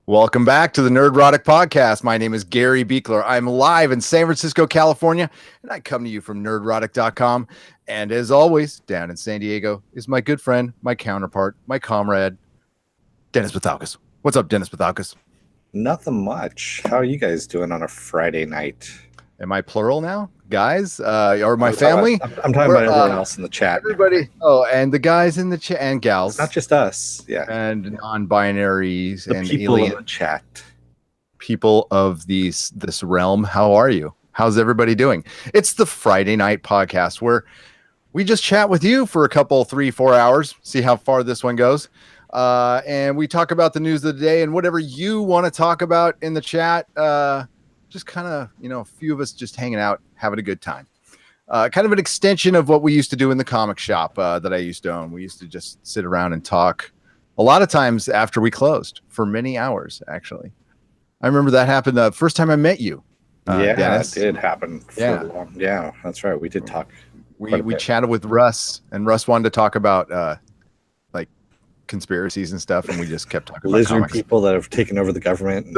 Welcome back to the Nerdrotic podcast. My name is Gary Beekler. I'm live in San Francisco, California, and I come to you from nerdrotic.com. And as always, down in San Diego is my good friend, my counterpart, my comrade, Dennis Pathalkas. What's up, Dennis Pathalkas? Nothing much. How are you guys doing on a Friday night? Am I plural now, guys? Or my family? I'm talking about everyone else in the chat. Everybody. Oh, and the guys in the chat and gals. It's not just us. Yeah. And non-binaries The and people alien in the chat. people of this realm. How are you? How's everybody doing? It's the Friday night podcast where we just chat with you for a couple, 3-4 hours, see how far this one goes. And we talk about the news of the day and whatever you want to talk about in the chat. Just kind of, a few of us just hanging out, having a good time. Kind of an extension of what we used to do in the comic shop that I used to own. We used to just sit around and talk a lot of times after we closed for many hours, actually. I remember that happened the first time I met you. Dennis. It did happen. Yeah, that's right. We did talk. We chatted with Russ, and Russ wanted to talk about like conspiracies and stuff, and we just kept talking about lizard comics. People that have taken over the government.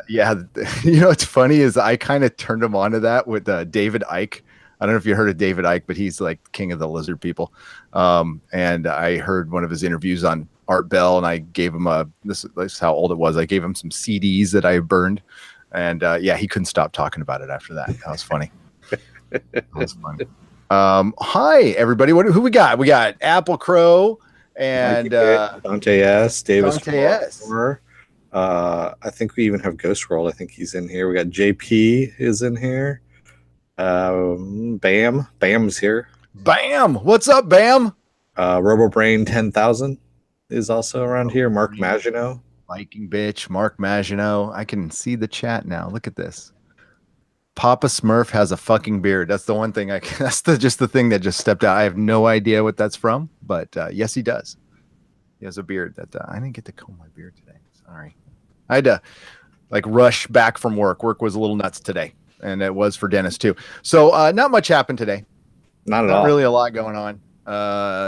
What's funny is I kind of turned him onto that with David Icke. I don't know if you heard of David Icke, but he's like king of the lizard people. And I heard one of his interviews on Art Bell, and I gave him this is how old it was. I gave him some CDs that I burned, and he couldn't stop talking about it after that. That was funny. That was funny. Hi everybody. Who we got? We got Apple Crow and Dante S. Davis. Dante S. I think we even have Ghost Roll. I think he's in here. We got JP is in here. Bam's here. Bam. What's up, Bam? RoboBrain 10,000 is also around here. Mark Maginot. Viking bitch. Mark Maginot. I can see the chat now. Look at this. Papa Smurf has a fucking beard. That's the one thing that's just the thing that just stepped out. I have no idea what that's from, but yes, he does. He has a beard that I didn't get to comb my beard today. Sorry. I had to rush back from work. Work was a little nuts today, and it was for Dennis too. So not much happened today. Not at all. Not really a lot going on.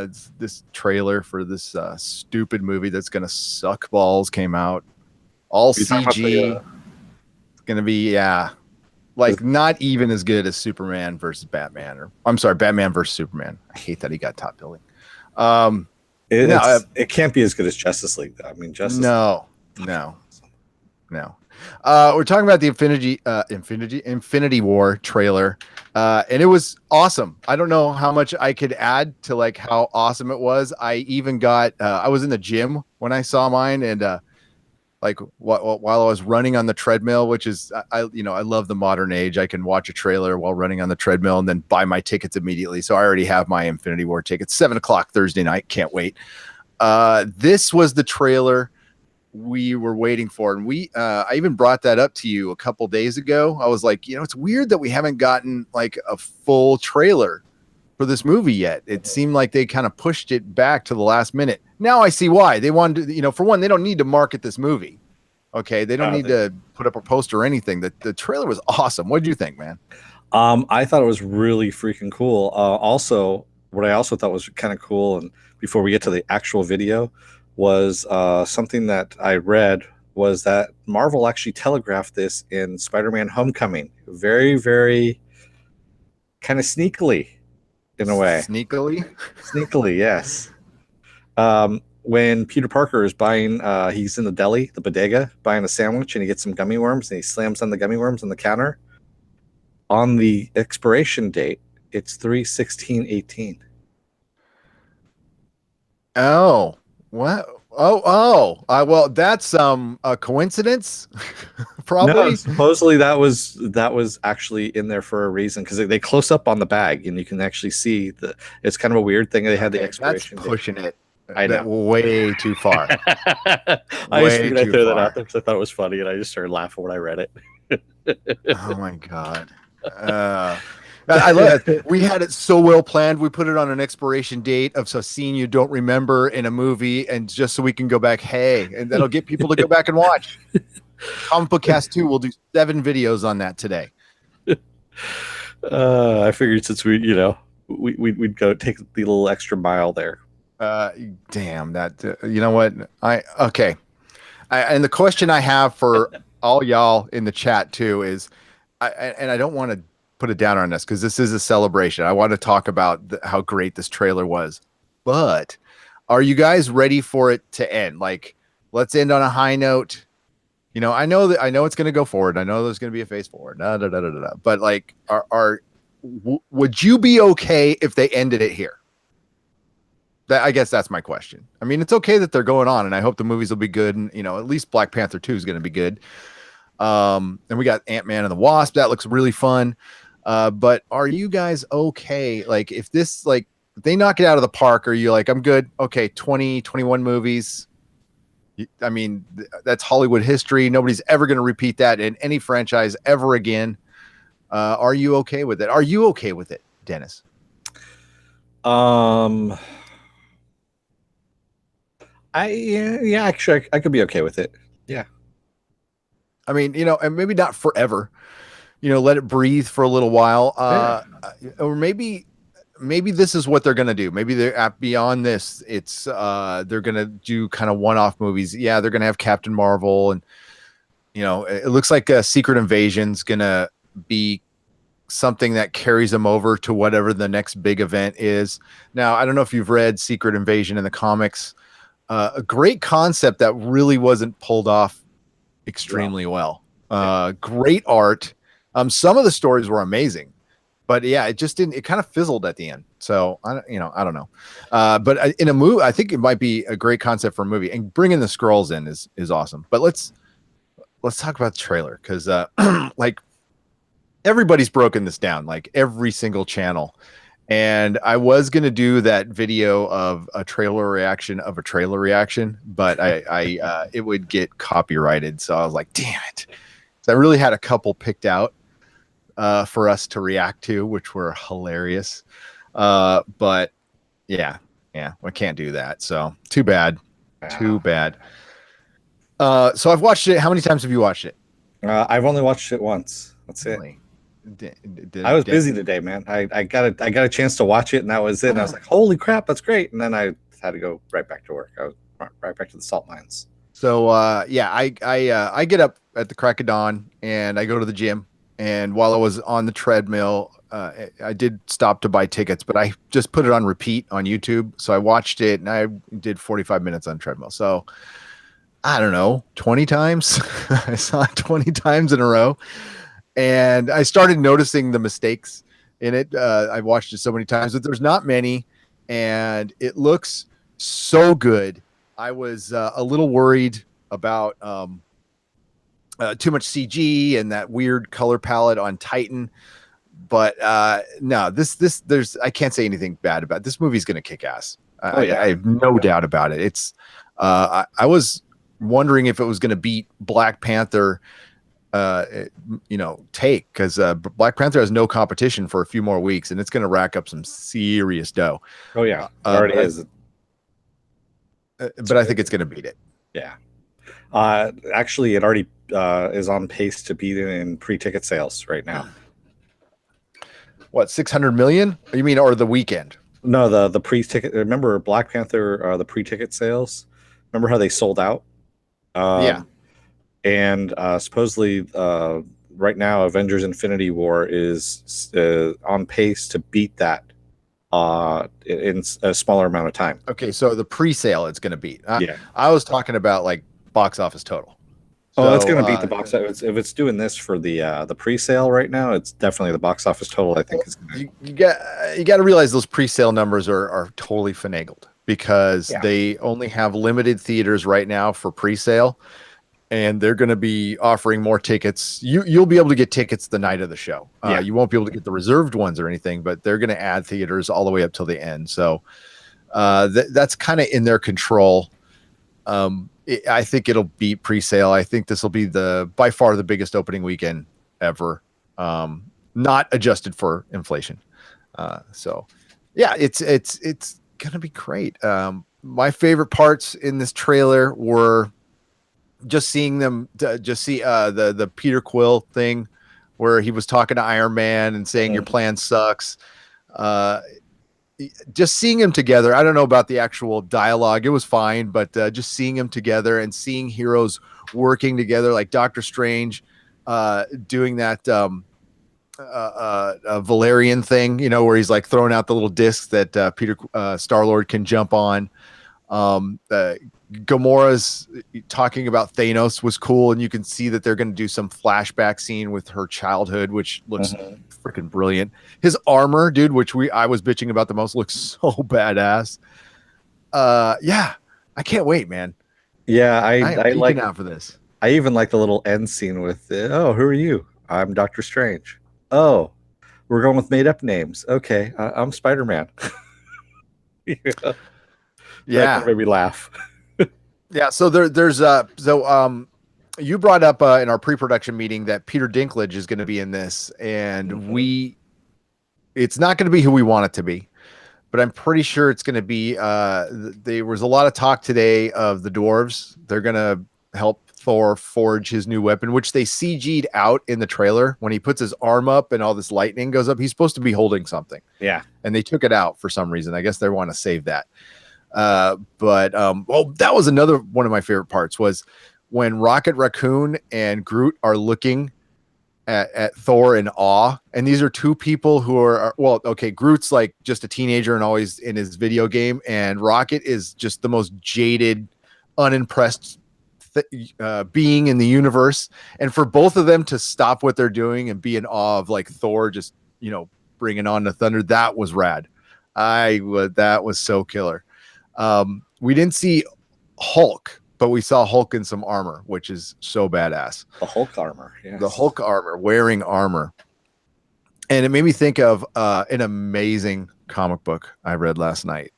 It's this trailer for this stupid movie that's going to suck balls came out. All CG. It's going to be, not even as good as Superman versus Batman. Batman versus Superman. I hate that he got top billing. It can't be as good as Justice League, though. I mean, No. We're talking about the Infinity War trailer, and it was awesome. I don't know how much I could add to how awesome it was. I even got I was in the gym when I saw mine, and while I was running on the treadmill, which is I love the modern age. I can watch a trailer while running on the treadmill and then buy my tickets immediately. So I already have my Infinity War tickets. 7:00 Thursday night. Can't wait. This was the trailer we were waiting for, and I even brought that up to you a couple days ago. I was like, it's weird that we haven't gotten a full trailer for this movie yet. It seemed like they kind of pushed it back to the last minute. Now I see why. They wanted to, for one, they don't need to market this movie. Okay, they don't need to put up a poster or anything. The trailer was awesome. What did you think, man? I thought it was really freaking cool. What I also thought was kind of cool, and before we get to the actual video, was something that I read was that Marvel actually telegraphed this in Spider-Man Homecoming. Very, very kind of sneakily, in a way. Sneakily, yes. When Peter Parker is buying, he's in the deli, the bodega, buying a sandwich, and he gets some gummy worms, and he slams on the gummy worms on the counter. On the expiration date, it's 3/16/18. Oh, what? Well, that's a coincidence. Probably. No, supposedly that was actually in there for a reason, because they close up on the bag and you can actually see it's kind of a weird thing. They had the expiration. That's pushing it. I know, way too far. I just figured I'd throw that out there because I thought it was funny, and I just started laughing when I read it. Oh my god. I love it. We had it so well planned. We put it on an expiration date of a scene you don't remember in a movie, and just so we can go back, and that'll get people to go back and watch. Comic Book Cast 2 will do 7 videos on that today. I figured since we'd go take the little extra mile there. Damn that. You know what? Okay. And the question I have for all y'all in the chat too is, and I don't want to put it down on us because this is a celebration. I want to talk about how great this trailer was, but are you guys ready for it to end? Like, let's end on a high note. You know, I know it's going to go forward. I know there's going to be a phase forward. But like, would you be okay if they ended it here? I guess that's my question. I mean, it's okay that they're going on, and I hope the movies will be good. And you know, at least Black Panther 2 is going to be good. And we got Ant-Man and the Wasp. That looks really fun. But are you guys okay? Like, if this, like, if they knock it out of the park, are you like, I'm good? Okay, 20, 21 movies. I mean, that's Hollywood history. Nobody's ever going to repeat that in any franchise ever again. Are you okay with it? Are you okay with it, Dennis? Actually, I could be okay with it. Yeah. I mean, you know, and maybe not forever. You know, let it breathe for a little while. Or maybe this is what they're gonna do. Maybe they're beyond this. It's they're gonna do kind of one-off movies. Yeah, they're gonna have Captain Marvel, and you know, it looks like Secret Invasion's gonna be something that carries them over to whatever the next big event is. Now, I don't know if you've read Secret Invasion in the comics. A great concept that really wasn't pulled off extremely well. Great art. Some of the stories were amazing, but yeah, it just didn't. It kind of fizzled at the end. So I don't know. But in a movie, I think it might be a great concept for a movie. And bringing the Skrulls in is awesome. But let's talk about the trailer because like everybody's broken this down, like every single channel. And I was gonna do that video of a trailer reaction of a trailer reaction, but I it would get copyrighted. So I was like, damn it. So I really had a couple picked out for us to react to, which were hilarious. But yeah, I can't do that. So too bad. Too bad. So I've watched it. How many times have you watched it? I've only watched it once. That's it. I was busy today, man. I got a chance to watch it, and that was it. And I was like, "Holy crap, that's great!" And then I had to go right back to work. I was right back to the salt mines. So yeah, I get up at the crack of dawn and I go to the gym. And while I was on the treadmill, I did stop to buy tickets, but I just put it on repeat on YouTube. So I watched it, and I did 45 minutes on treadmill. So I don't know, 20 times. I saw it 20 times in a row. And I started noticing the mistakes in it. I watched it so many times, but there's not many, and it looks so good. I was a little worried about too much CG and that weird color palette on Titan, but no, there's I can't say anything bad about it. This movie's gonna kick ass. I have no doubt about it. It's I was wondering if it was gonna beat Black Panther. Take because Black Panther has no competition for a few more weeks, and it's going to rack up some serious dough. Oh yeah, it already is. But I think it's going to beat it. Yeah. Actually, it already is on pace to beat it in pre-ticket sales right now. What, 600 million? You mean, or the weekend? No, the pre-ticket. Remember Black Panther? The pre-ticket sales. Remember how they sold out? Yeah. And supposedly, right now, Avengers: Infinity War is on pace to beat that in a smaller amount of time. Okay, so the pre-sale it's going to beat. Yeah, I was talking about like box office total. Oh, it's going to beat the box office. If it's doing this for the pre-sale right now, it's definitely the box office total. I think is gonna... you got to realize those pre-sale numbers are totally finagled because they only have limited theaters right now for pre-sale. And they're going to be offering more tickets. You'll be able to get tickets the night of the show. You won't be able to get the reserved ones or anything, but they're going to add theaters all the way up till the end. So that's kind of in their control. I think it'll beat pre-sale. I think this will be by far the biggest opening weekend ever, not adjusted for inflation. So yeah, it's going to be great. My favorite parts in this trailer were just seeing them see the Peter Quill thing where he was talking to Iron Man and saying your plan sucks. just seeing them together. I don't know about the actual dialogue; it was fine, but just seeing them together and seeing heroes working together, like Doctor Strange, doing that Valerian thing, where he's like throwing out the little discs that Peter Star-Lord can jump on. Gamora's talking about Thanos was cool, and you can see that they're going to do some flashback scene with her childhood, which looks freaking brilliant. His armor, dude, which I was bitching about the most, looks so badass. Yeah, I can't wait, man. Yeah, I am geeking out for this. I even like the little end scene with, oh, who are you? I'm Doctor Strange. Oh, we're going with made up names. Okay, I'm Spider-Man. Yeah. That kind of Yeah, made me laugh. yeah. So you brought up in our pre-production meeting that Peter Dinklage is going to be in this, and it's not going to be who we want it to be, but I'm pretty sure it's going to be. There was a lot of talk today of the dwarves. They're going to help Thor forge his new weapon, which they CG'd out in the trailer when he puts his arm up and all this lightning goes up. He's supposed to be holding something. Yeah, and they took it out for some reason. I guess they want to save that. That was another one of my favorite parts was when Rocket Raccoon and Groot are looking at Thor in awe. And these are two people who okay, Groot's like just a teenager and always in his video game, and Rocket is just the most jaded, unimpressed being in the universe. And for both of them to stop what they're doing and be in awe of like Thor just, bringing on the thunder, that was rad. That was so killer. We didn't see Hulk, but we saw Hulk in some armor, which is so badass. The Hulk armor. Yes. The Hulk armor, wearing armor. And it made me think of an amazing comic book I read last night.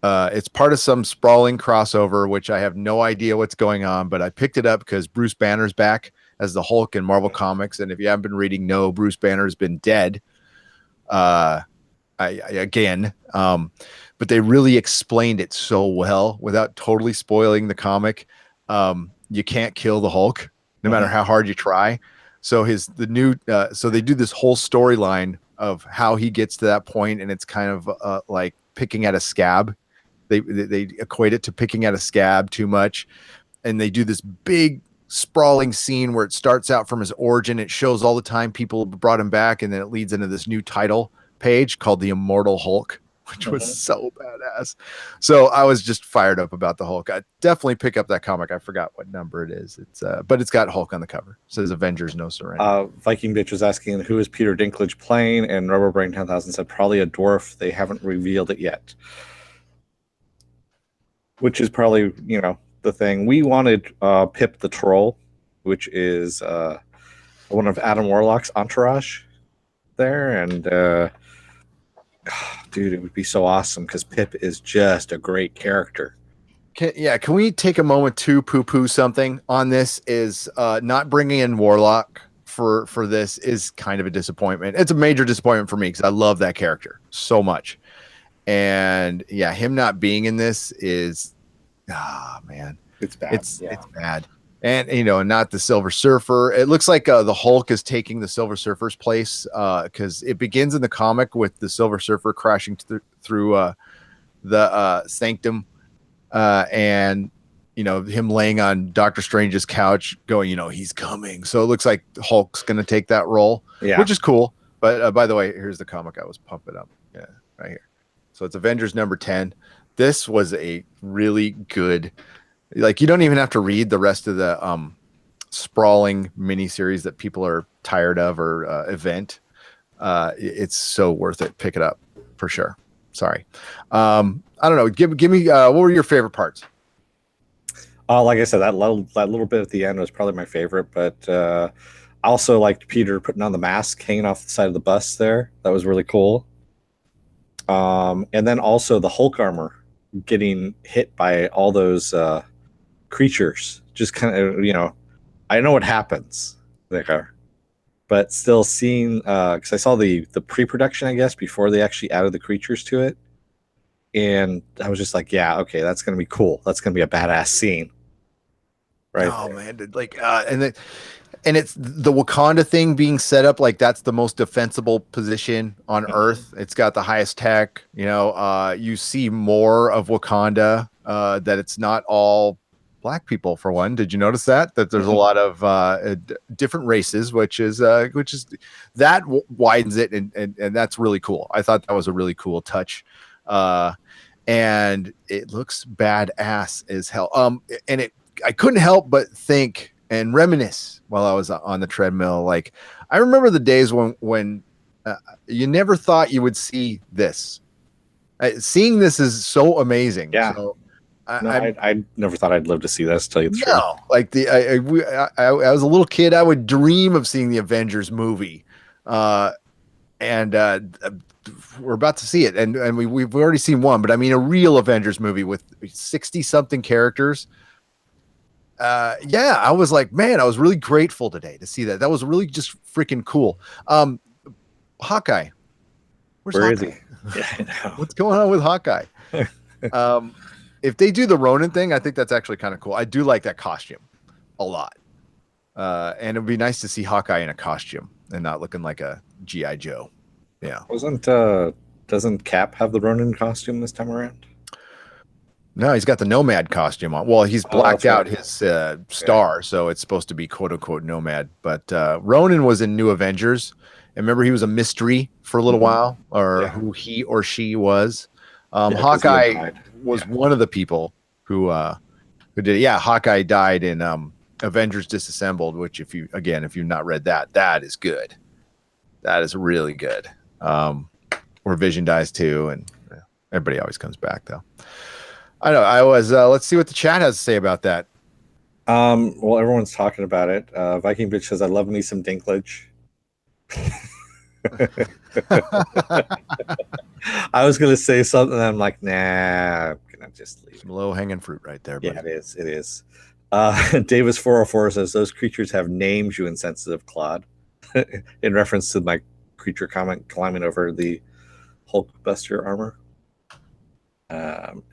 It's part of some sprawling crossover, which I have no idea what's going on, but I picked it up because Bruce Banner's back as the Hulk in Marvel Comics. And if you haven't been reading, no, Bruce Banner's been dead. But they really explained it so well without totally spoiling the comic. You can't kill the Hulk no matter how hard you try. So so they do this whole storyline of how he gets to that point, and it's kind of like picking at a scab. They equate it to picking at a scab too much, and they do this big sprawling scene where it starts out from his origin. It shows all the time people brought him back, and then it leads into this new title page called The Immortal Hulk, which was so badass. So I was just fired up about the Hulk. I definitely pick up that comic. I forgot what number it is. But it's got Hulk on the cover. It says Avengers No Surrender. Viking Bitch was asking who is Peter Dinklage playing, and Rubber Brain 10,000 said probably a dwarf. They haven't revealed it yet, which is probably the thing. We wanted Pip the Troll, which is one of Adam Warlock's entourage there, and dude, it would be so awesome because Pip is just a great character. Can we take a moment to poo-poo something on this? Is not bringing in Warlock for this is kind of a disappointment. It's a major disappointment for me because I love that character so much. And yeah, him not being in this is man, it's bad. It's bad. And not the Silver Surfer. It looks like the Hulk is taking the Silver Surfer's place because it begins in the comic with the Silver Surfer crashing through the sanctum, and him laying on Doctor Strange's couch, going, he's coming. So it looks like Hulk's going to take that role, which is cool. But by the way, here's the comic I was pumping up. Yeah, right here. So it's Avengers number 10. This was a really good. Like, you don't even have to read the rest of the sprawling miniseries that people are tired of or event. It's so worth it. Pick it up for sure. Sorry. I don't know. Give me what were your favorite parts? Like I said, that little bit at the end was probably my favorite, but I also liked Peter putting on the mask hanging off the side of the bus there. That was really cool. And then also the Hulk armor getting hit by all those creatures, just kind of I know what happens there, but still seeing because I saw the pre-production, I guess, before they actually added the creatures to it, and I was just like, yeah, okay, that's gonna be cool. That's gonna be a badass scene. right Oh there. man, and it's the Wakanda thing being set up like that's the most defensible position on Mhm. Earth. It's got the highest tech. You see more of Wakanda. That it's not all black people for one. Did you notice that? That there's a Mhm. lot of different races, which is that widens it, and that's really cool. I thought that was a really cool touch. Uh, and it looks badass as hell. And I couldn't help but think and reminisce while I was on the treadmill. Like I remember the days when you never thought you would see this. Seeing this is so amazing. Yeah. So No, I'm I never thought I'd live to see this. To tell you the truth. no like I was a little kid. I would dream of seeing the Avengers movie, and we're about to see it, and we've already seen one, but I mean a real Avengers movie with 60 something characters. Yeah, I was like, man, I was really grateful today to see that. That was really just freaking cool. um Hawkeye, where's Where is Hawkeye? he? Yeah, I What's going on with Hawkeye? know. um if they do the Ronin thing, I think that's actually kind of cool. I do like that costume a lot. And it'd be nice to see Hawkeye in a costume and not looking like a GI Joe. Yeah. Wasn't doesn't Cap have the Ronin costume this time around? No, he's got the nomad costume on. Well, he's Oh, blacked that's right. out his Yeah. star, so it's supposed to be quote unquote nomad. But Ronan was in New Avengers, and remember he was a mystery for a little Hmm. while, or Yeah. who he or she was. Yeah, because he had Hawkeye died. was Yeah. one of the people who did it. Yeah, Hawkeye died in Avengers Disassembled, which if you've not read that, that is good. That is really good. Where Vision dies too, and everybody always comes back though. I know. I was. Let's see what the chat has to say about that. Well, everyone's talking about it. Viking bitch says, "I love me some Dinklage." I was gonna say something. I'm like, nah, I'm gonna just leave Some it. low hanging fruit right there, Yeah, buddy. it is. It is. Davis 404 says those creatures have names, you insensitive clod, in reference to my creature comment climbing over the Hulkbuster armor.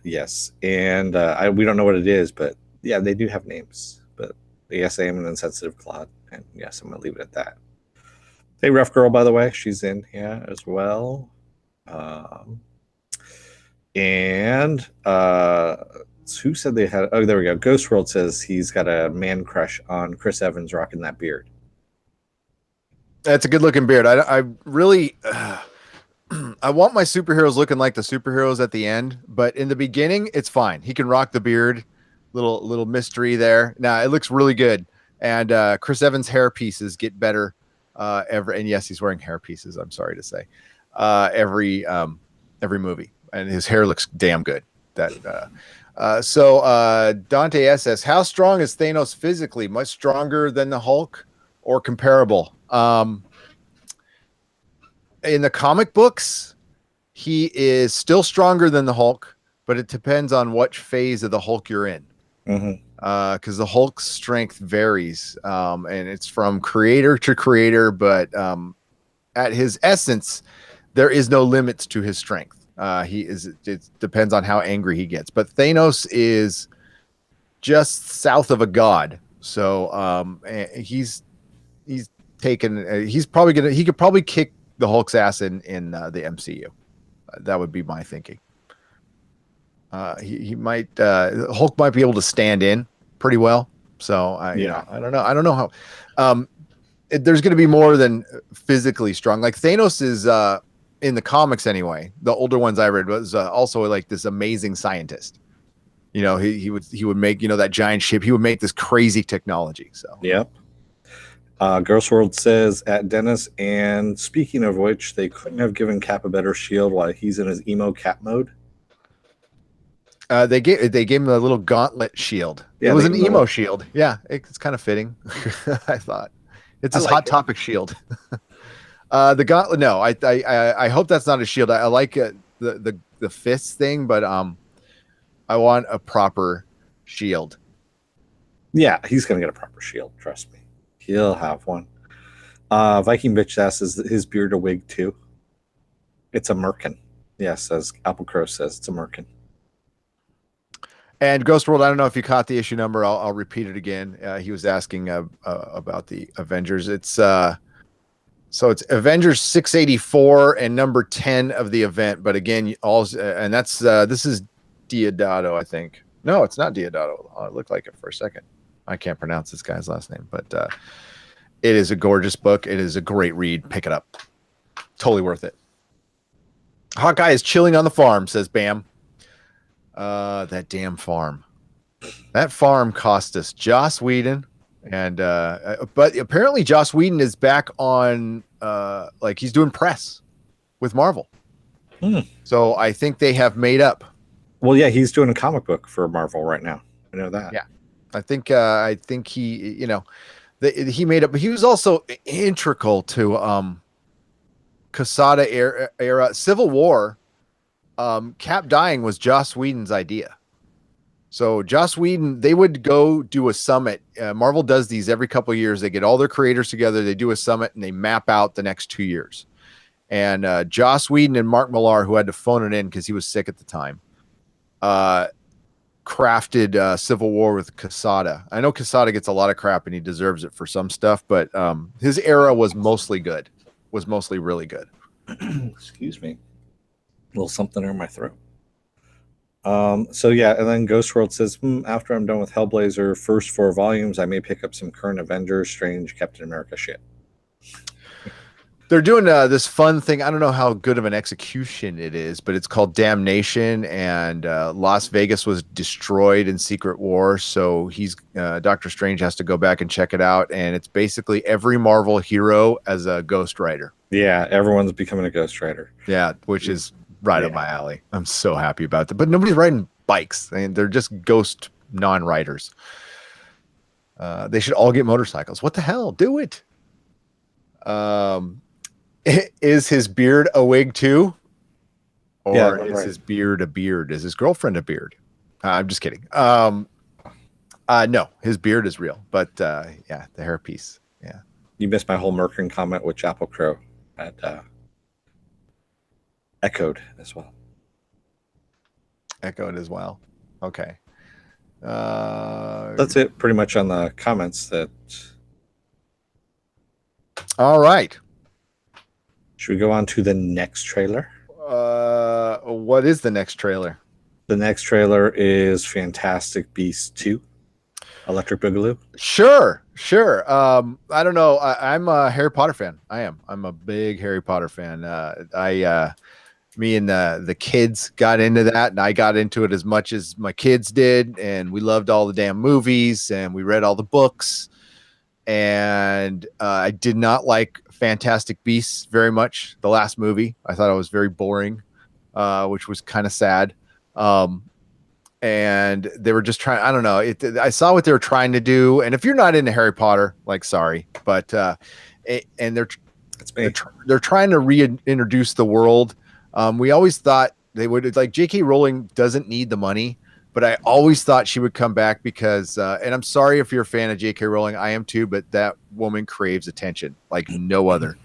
Yes, and we don't know what it is, but yeah, they do have names. But yes, I am an insensitive clod, and yes, I'm gonna leave it at that. Hey, Rough Girl, by the way, she's in here as well. Um, and who said they had? Oh, there we go. Ghost World says he's got a man crush on Chris Evans rocking that beard. That's a good looking beard. I really. I want my superheroes looking like the superheroes at the end, but in the beginning, it's fine. He can rock the beard, little mystery there. Now it looks really good, and Chris Evans' hair pieces get better and yes, he's wearing hair pieces. I'm sorry to say, every movie, and his hair looks damn good. Dante S says, "How strong is Thanos physically? Much stronger than the Hulk, or comparable?" In the comic books, he is still stronger than the Hulk, but it depends on what phase of the Hulk you're in. Mm-hmm. Because the Hulk's strength varies, and it's from creator to creator, but at his essence, there is no limits to his strength. It depends on how angry he gets. But Thanos is just south of a god. So he's taken, he could probably kick the Hulk's ass in the MCU. That would be my thinking. He might Hulk might be able to stand in pretty well. So Yeah. I don't know. I don't know how. There's going to be more than physically strong. Like Thanos is in the comics anyway. The older ones I read was also like this amazing scientist. He would make that giant ship. He would make this crazy technology. So Yep. Ghost World says at Dennis, and speaking of which, they couldn't have given Cap a better shield while he's in his emo Cap mode. they gave him a little gauntlet shield. Yeah, It was they an gave him emo shield. Yeah, it's kind of fitting. I thought it's I his like hot it. topic shield. The gauntlet. No, I hope that's not a shield. I like the fist thing, but I want a proper shield. Yeah, he's gonna get a proper shield. Trust me, he'll have one. Viking bitch asks, is his beard a wig too? It's a merkin. Yes, as Apple Crow says, it's a merkin. And Ghost World, I don't know if you caught the issue number. I'll repeat it again. He was asking about the Avengers. So it's Avengers 684 and number 10 of the event. But again, and that's this is Diodato, I think. No, it's not Diodato. It looked like it for a second. I can't pronounce this guy's last name, but it is a gorgeous book. It is a great read. Pick it up. Totally worth it. Hawkeye is chilling on the farm, says Bam. That damn farm. That farm cost us Joss Whedon. And but apparently Joss Whedon is back on like he's doing press with Marvel. So I think they have made up. Well, yeah, he's doing a comic book for Marvel right now. I know that. Yeah. I think he, he made up, but he was also integral to Quesada era Civil War. Cap dying was Joss Whedon's idea. So Joss Whedon, they would go do a summit. Marvel does these every couple of years. They get all their creators together. They do a summit and they map out the next 2 years. And Joss Whedon and Mark Millar, who had to phone it in because he was sick at the time, crafted Civil War with Quesada. I know Quesada gets a lot of crap and he deserves it for some stuff, but his era was mostly good. Was mostly really good. Excuse me. A little something in my throat. So yeah, and then Ghost World says, after I'm done with Hellblazer first 4 volumes, I may pick up some current Avengers, Strange, Captain America shit. They're doing this fun thing. I don't know how good of an execution it is, but it's called Damnation, and Las Vegas was destroyed in Secret War, so Doctor Strange has to go back and check it out, and it's basically every Marvel hero as a Ghost Rider. Yeah, everyone's becoming a Ghost Rider. Yeah, which is right up my alley. I'm so happy about that. But nobody's riding bikes. They're just ghost non-riders. They should all get motorcycles. What the hell? Do it. Is his beard a wig too? Or is his beard a beard? Is his girlfriend a beard? I'm just kidding. No, his beard is real. But yeah, the hairpiece. Yeah. You missed my whole Merkin comment, which Apple Crow had echoed as well. Echoed as well. Okay. That's it pretty much on the comments. All right. Should we go on to the next trailer? What is the next trailer? The next trailer is Fantastic Beasts 2, Electric Boogaloo. Sure. I don't know. I'm a Harry Potter fan. I'm a big Harry Potter fan. Me and the kids got into that, and I got into it as much as my kids did, and we loved all the damn movies, and we read all the books. And I did not like Fantastic Beasts very much. The last movie, I thought it was very boring, which was kind of sad. And they were just trying. I don't know. I saw what they were trying to do. And if you're not into Harry Potter, like, sorry, but they're trying to reintroduce the world. We always thought they would, like, J.K. Rowling doesn't need the money. But I always thought she would come back because, and I'm sorry if you're a fan of J.K. Rowling, I am too, but that woman craves attention like no other.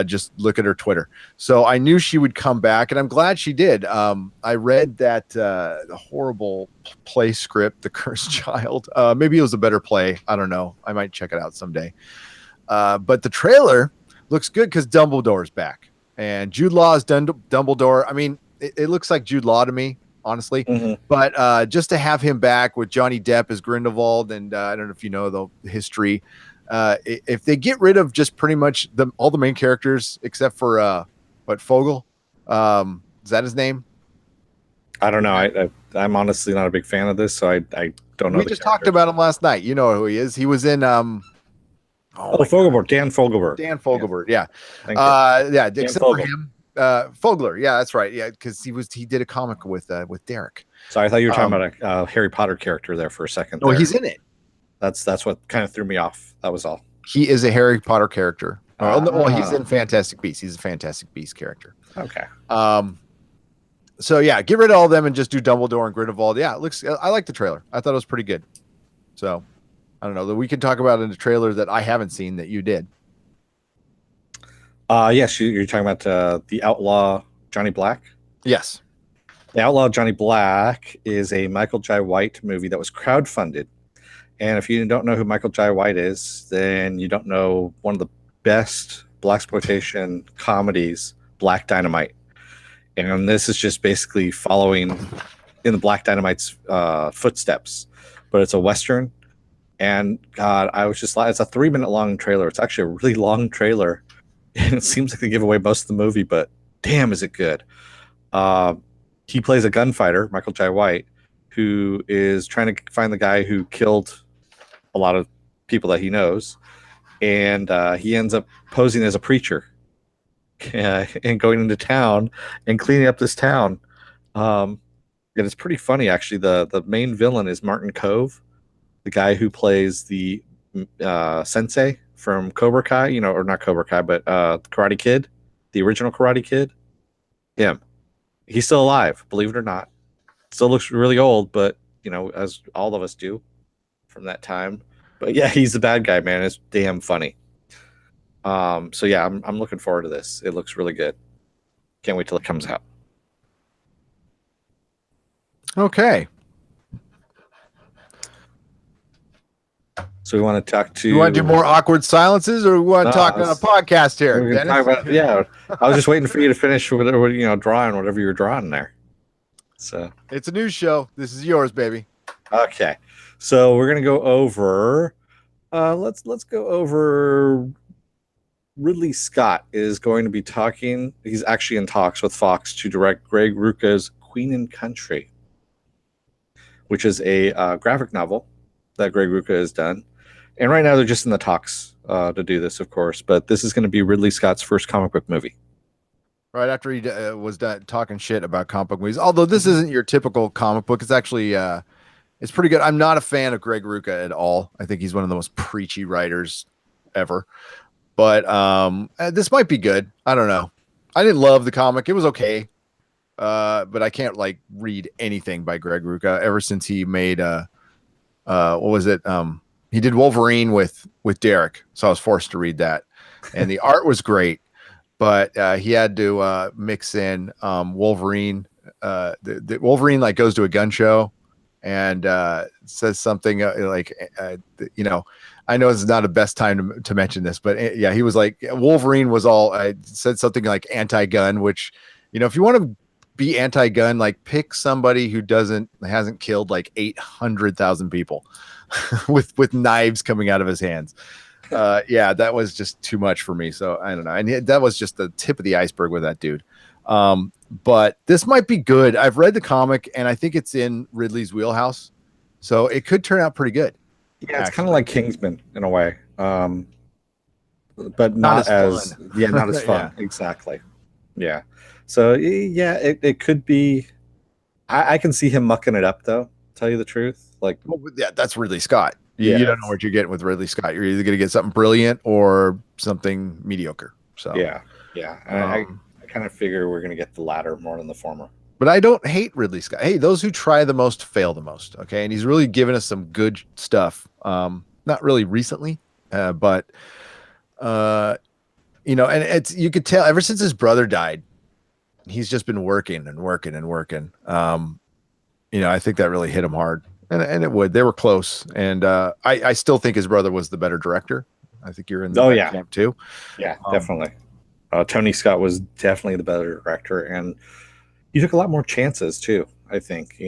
Just look at her Twitter. So I knew she would come back, and I'm glad she did. I read that the horrible play script, The Cursed Child. Maybe it was a better play. I don't know. I might check it out someday. But the trailer looks good because Dumbledore's back. And Jude Law is Dumbledore. I mean, it looks like Jude Law to me, honestly. Mm-hmm. But just to have him back with Johnny Depp as Grindelwald, and I don't know if you know the history. If they get rid of just pretty much all the main characters except for Fogel, is that his name? I don't know. I'm honestly not a big fan of this, so I don't know. We just talked about him last night. You know who he is. He was in Fogelberg, Dan Fogelberg. Dan Fogelberg, yeah. Yeah, except for him. Fogler, yeah, that's right. Yeah, because he did a comic with Derek. So I thought you were talking about a Harry Potter character there for a second. No, he's in it. That's what kind of threw me off. That was all. He is a Harry Potter character. Well, he's in Fantastic Beasts. He's a Fantastic Beasts character. Okay. So yeah, get rid of all of them and just do Dumbledore and Grindelwald. Yeah, it looks. I like the trailer. I thought it was pretty good. So I don't know. We can talk about in the trailer that I haven't seen that you did. Yes, you're talking about the Outlaw Johnny Black. Yes. The Outlaw Johnny Black is a Michael Jai White movie that was crowdfunded. And if you don't know who Michael Jai White is, then you don't know one of the best blaxploitation comedies, Black Dynamite. And this is just basically following in the Black Dynamite's footsteps. But it's a Western. And God, I was just like, it's a 3-minute long trailer. It's actually a really long trailer. And it seems like they give away most of the movie, but damn, is it good. He plays a gunfighter, Michael Jai White, who is trying to find the guy who killed a lot of people that he knows. And he ends up posing as a preacher and going into town and cleaning up this town. And it's pretty funny, actually. The main villain is Martin Kove, the guy who plays the sensei from Cobra Kai, or not Cobra Kai, but Karate Kid, the original Karate Kid. Him. He's still alive, believe it or not. Still looks really old, but, as all of us do from that time. But yeah, he's the bad guy, man. It's damn funny. So yeah, I'm looking forward to this. It looks really good. Can't wait till it comes out. Okay. So we want to talk to. You want to do more awkward silences, or we want to talk on a podcast here, Dennis? Yeah, I was just waiting for you to finish whatever drawing whatever you were drawing there. So it's a news show. This is yours, baby. Okay, so we're gonna go over. Let's go over. Ridley Scott is going to be talking. He's actually in talks with Fox to direct Greg Rucka's Queen and Country, which is a graphic novel that Greg Rucka has done. And right now they're just in the talks to do this, of course. But this is going to be Ridley Scott's first comic book movie. Right after he was done talking shit about comic book movies. Although this isn't your typical comic book. It's actually, it's pretty good. I'm not a fan of Greg Rucka at all. I think he's one of the most preachy writers ever. But this might be good. I don't know. I didn't love the comic. It was okay. But I can't read anything by Greg Rucka ever since he made what was it? He did Wolverine with Derek, so I was forced to read that, and the art was great, but he had to mix in Wolverine. The Wolverine goes to a gun show and says something I know it's not the best time to mention this, but yeah, he was like Wolverine was all said something like anti-gun, which if you want to be anti-gun, pick somebody who hasn't killed 800,000 people with knives coming out of his hands. Yeah, that was just too much for me. So I don't know. And that was just the tip of the iceberg with that dude. But this might be good. I've read the comic and I think it's in Ridley's wheelhouse. So it could turn out pretty good. Yeah, it's kind of like Kingsman in a way. But not as fun. Yeah, not as fun. Yeah. Exactly. Yeah. So yeah, it could be. I can see him mucking it up, though. Tell you the truth, yeah, that's Ridley Scott. You don't know what you're getting with Ridley Scott. You're either going to get something brilliant or something mediocre. So yeah. I kind of figure we're going to get the latter more than the former. But I don't hate Ridley Scott. Hey, those who try the most fail the most. Okay, and he's really given us some good stuff. Not really recently, but and it's you could tell ever since his brother died. He's just been working and working and working. I think that really hit him hard, and it would. They were close, and I still think his brother was the better director. I think you're in the camp too. Yeah, definitely. Tony Scott was definitely the better director, and he took a lot more chances too. I think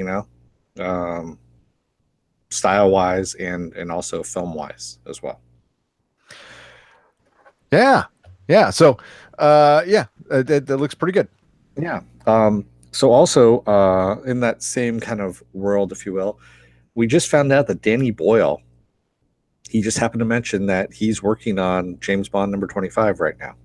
style wise and also film wise as well. Yeah. So that looks pretty good. Yeah. So also in that same kind of world, if you will, we just found out that Danny Boyle, he just happened to mention that he's working on James Bond number 25 right now.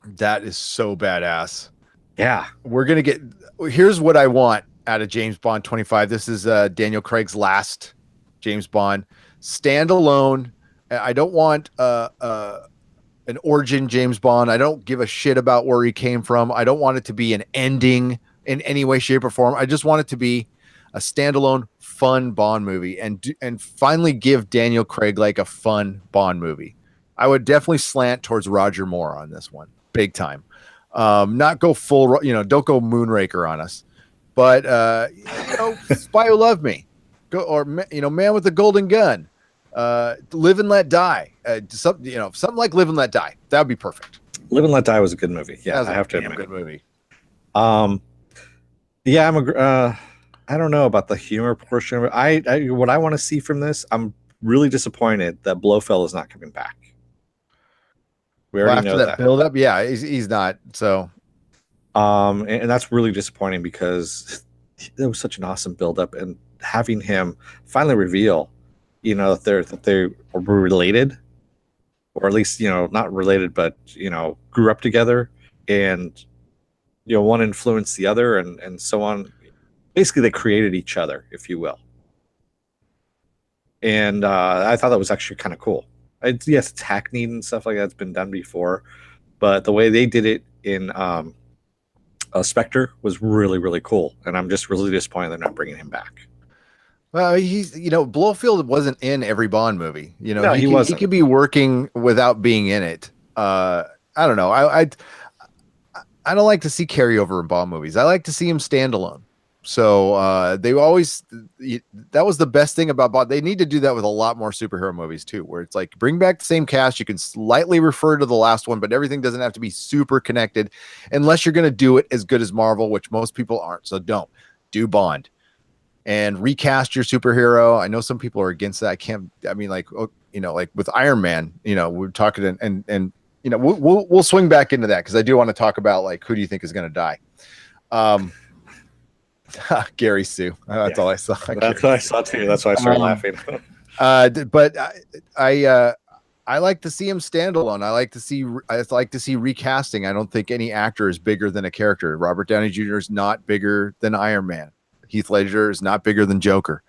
That is so badass. Yeah. We're going to get, here's what I want out of James Bond 25. This is Daniel Craig's last James Bond standalone. I don't want an origin James Bond. I don't give a shit about where he came from. I don't want it to be an ending in any way, shape, or form. I just want it to be a standalone, fun Bond movie, and finally give Daniel Craig a fun Bond movie. I would definitely slant towards Roger Moore on this one, big time. Not go full, don't go Moonraker on us. But Spy Who Loved Me, Man with the Golden Gun, Live and Let Die, something like Live and Let Die. That would be perfect. Live and Let Die was a good movie. Yeah, That was I have to damn admit. good movie. Yeah, I don't know about the humor portion of it. What I want to see from this, I'm really disappointed that Blofeld is not coming back. We already After know that that. build up, yeah, he's not. So, and that's really disappointing because it was such an awesome build up, and having him finally reveal, that they were related, or at least not related, but grew up together, and one influenced the other, and so on. Basically, they created each other, if you will. And I thought that was actually kind of cool. Yes, it's hackneyed and stuff like that's been done before, but the way they did it in Spectre was really, really cool. And I'm just really disappointed they're not bringing him back. well, Blofeld wasn't in every Bond movie. No, he he wasn't. could be working without being in it. I don't know. I don't like to see carryover in Bond movies. I like to see him standalone. So they always that was the best thing about Bond. They need to do that with a lot more superhero movies too, where it's like bring back the same cast. You can slightly refer to the last one, but everything doesn't have to be super connected, unless you're going to do it as good as Marvel, which most people aren't. So don't do Bond and recast your superhero. I know some people are against that. Like with Iron Man, we're talking and we'll swing back into that because I do want to talk about like who do you think is going to die. Gary Sue. That's all I saw. That's what I saw too. That's why I started laughing. But I like to see him standalone. I like to see recasting. I don't think any actor is bigger than a character. Robert Downey Jr. is not bigger than Iron Man. Heath Ledger is not bigger than Joker.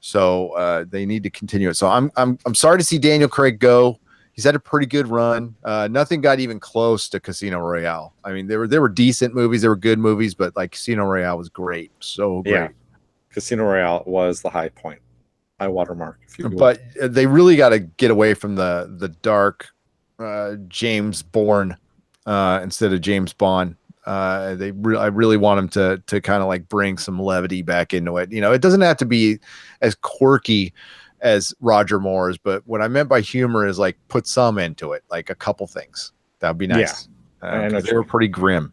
So they need to continue it. So I'm sorry to see Daniel Craig go. He's had a pretty good run. Nothing got even close to Casino Royale. I mean, they were decent movies. They were good movies, but like Casino Royale was great. So great. Yeah. Casino Royale was the high point, high watermark. But they really got to get away from the dark James Bourne instead of James Bond. I really want them to kind of like bring some levity back into it. It doesn't have to be as quirky as Roger Moore's, but what I meant by humor is like put some into it, like a couple things. That would be nice. Yeah. They were pretty grim.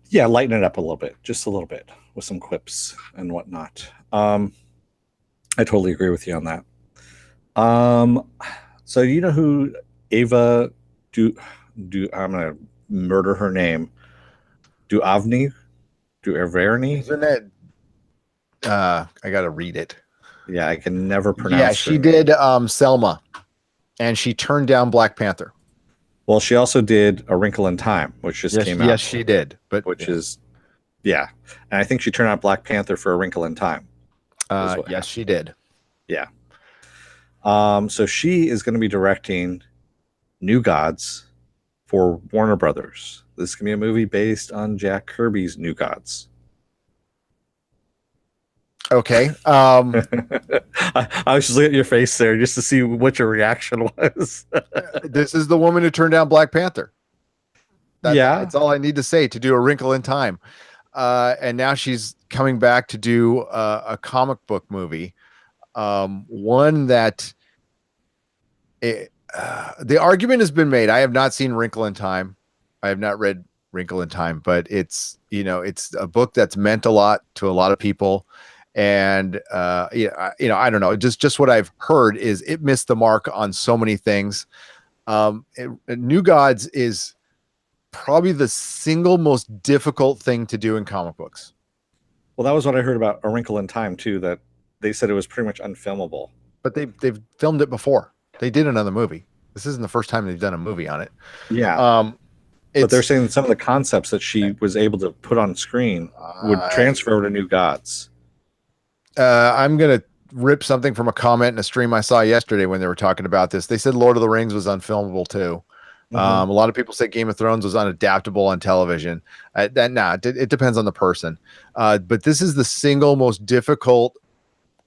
Yeah, lighten it up a little bit, just a little bit, with some quips and whatnot. I totally agree with you on that. So you know who Ava I'm gonna murder her name. Duavni? Isn't it? I gotta read it. Yeah, I can never pronounce. Yeah, she did Selma, and she turned down Black Panther. Well, she also did A Wrinkle in Time, which just came out. Yes, she did. But and I think she turned out Black Panther for A Wrinkle in Time. Yes, she did. Yeah. So she is going to be directing New Gods for Warner Brothers. This is going to be a movie based on Jack Kirby's New Gods. Okay. I was just looking at your face there just to see what your reaction was. This is the woman who turned down Black Panther. That's all I need to say to do A Wrinkle in Time. And now she's coming back to do a comic book movie. One that the argument has been made. I have not seen Wrinkle in Time. I have not read Wrinkle in Time, but it's a book that's meant a lot to a lot of people. And I don't know. Just what I've heard is it missed the mark on so many things. New Gods is probably the single most difficult thing to do in comic books. Well, that was what I heard about A Wrinkle in Time too. That they said it was pretty much unfilmable. But they've filmed it before. They did another movie. This isn't the first time they've done a movie on it. Yeah. But they're saying some of the concepts that she was able to put on screen would transfer over to New Gods. I'm going to rip something from a comment in a stream I saw yesterday when they were talking about this. They said Lord of the Rings was unfilmable too. Mm-hmm. A lot of people say Game of Thrones was unadaptable on television. It depends on the person. But this is the single most difficult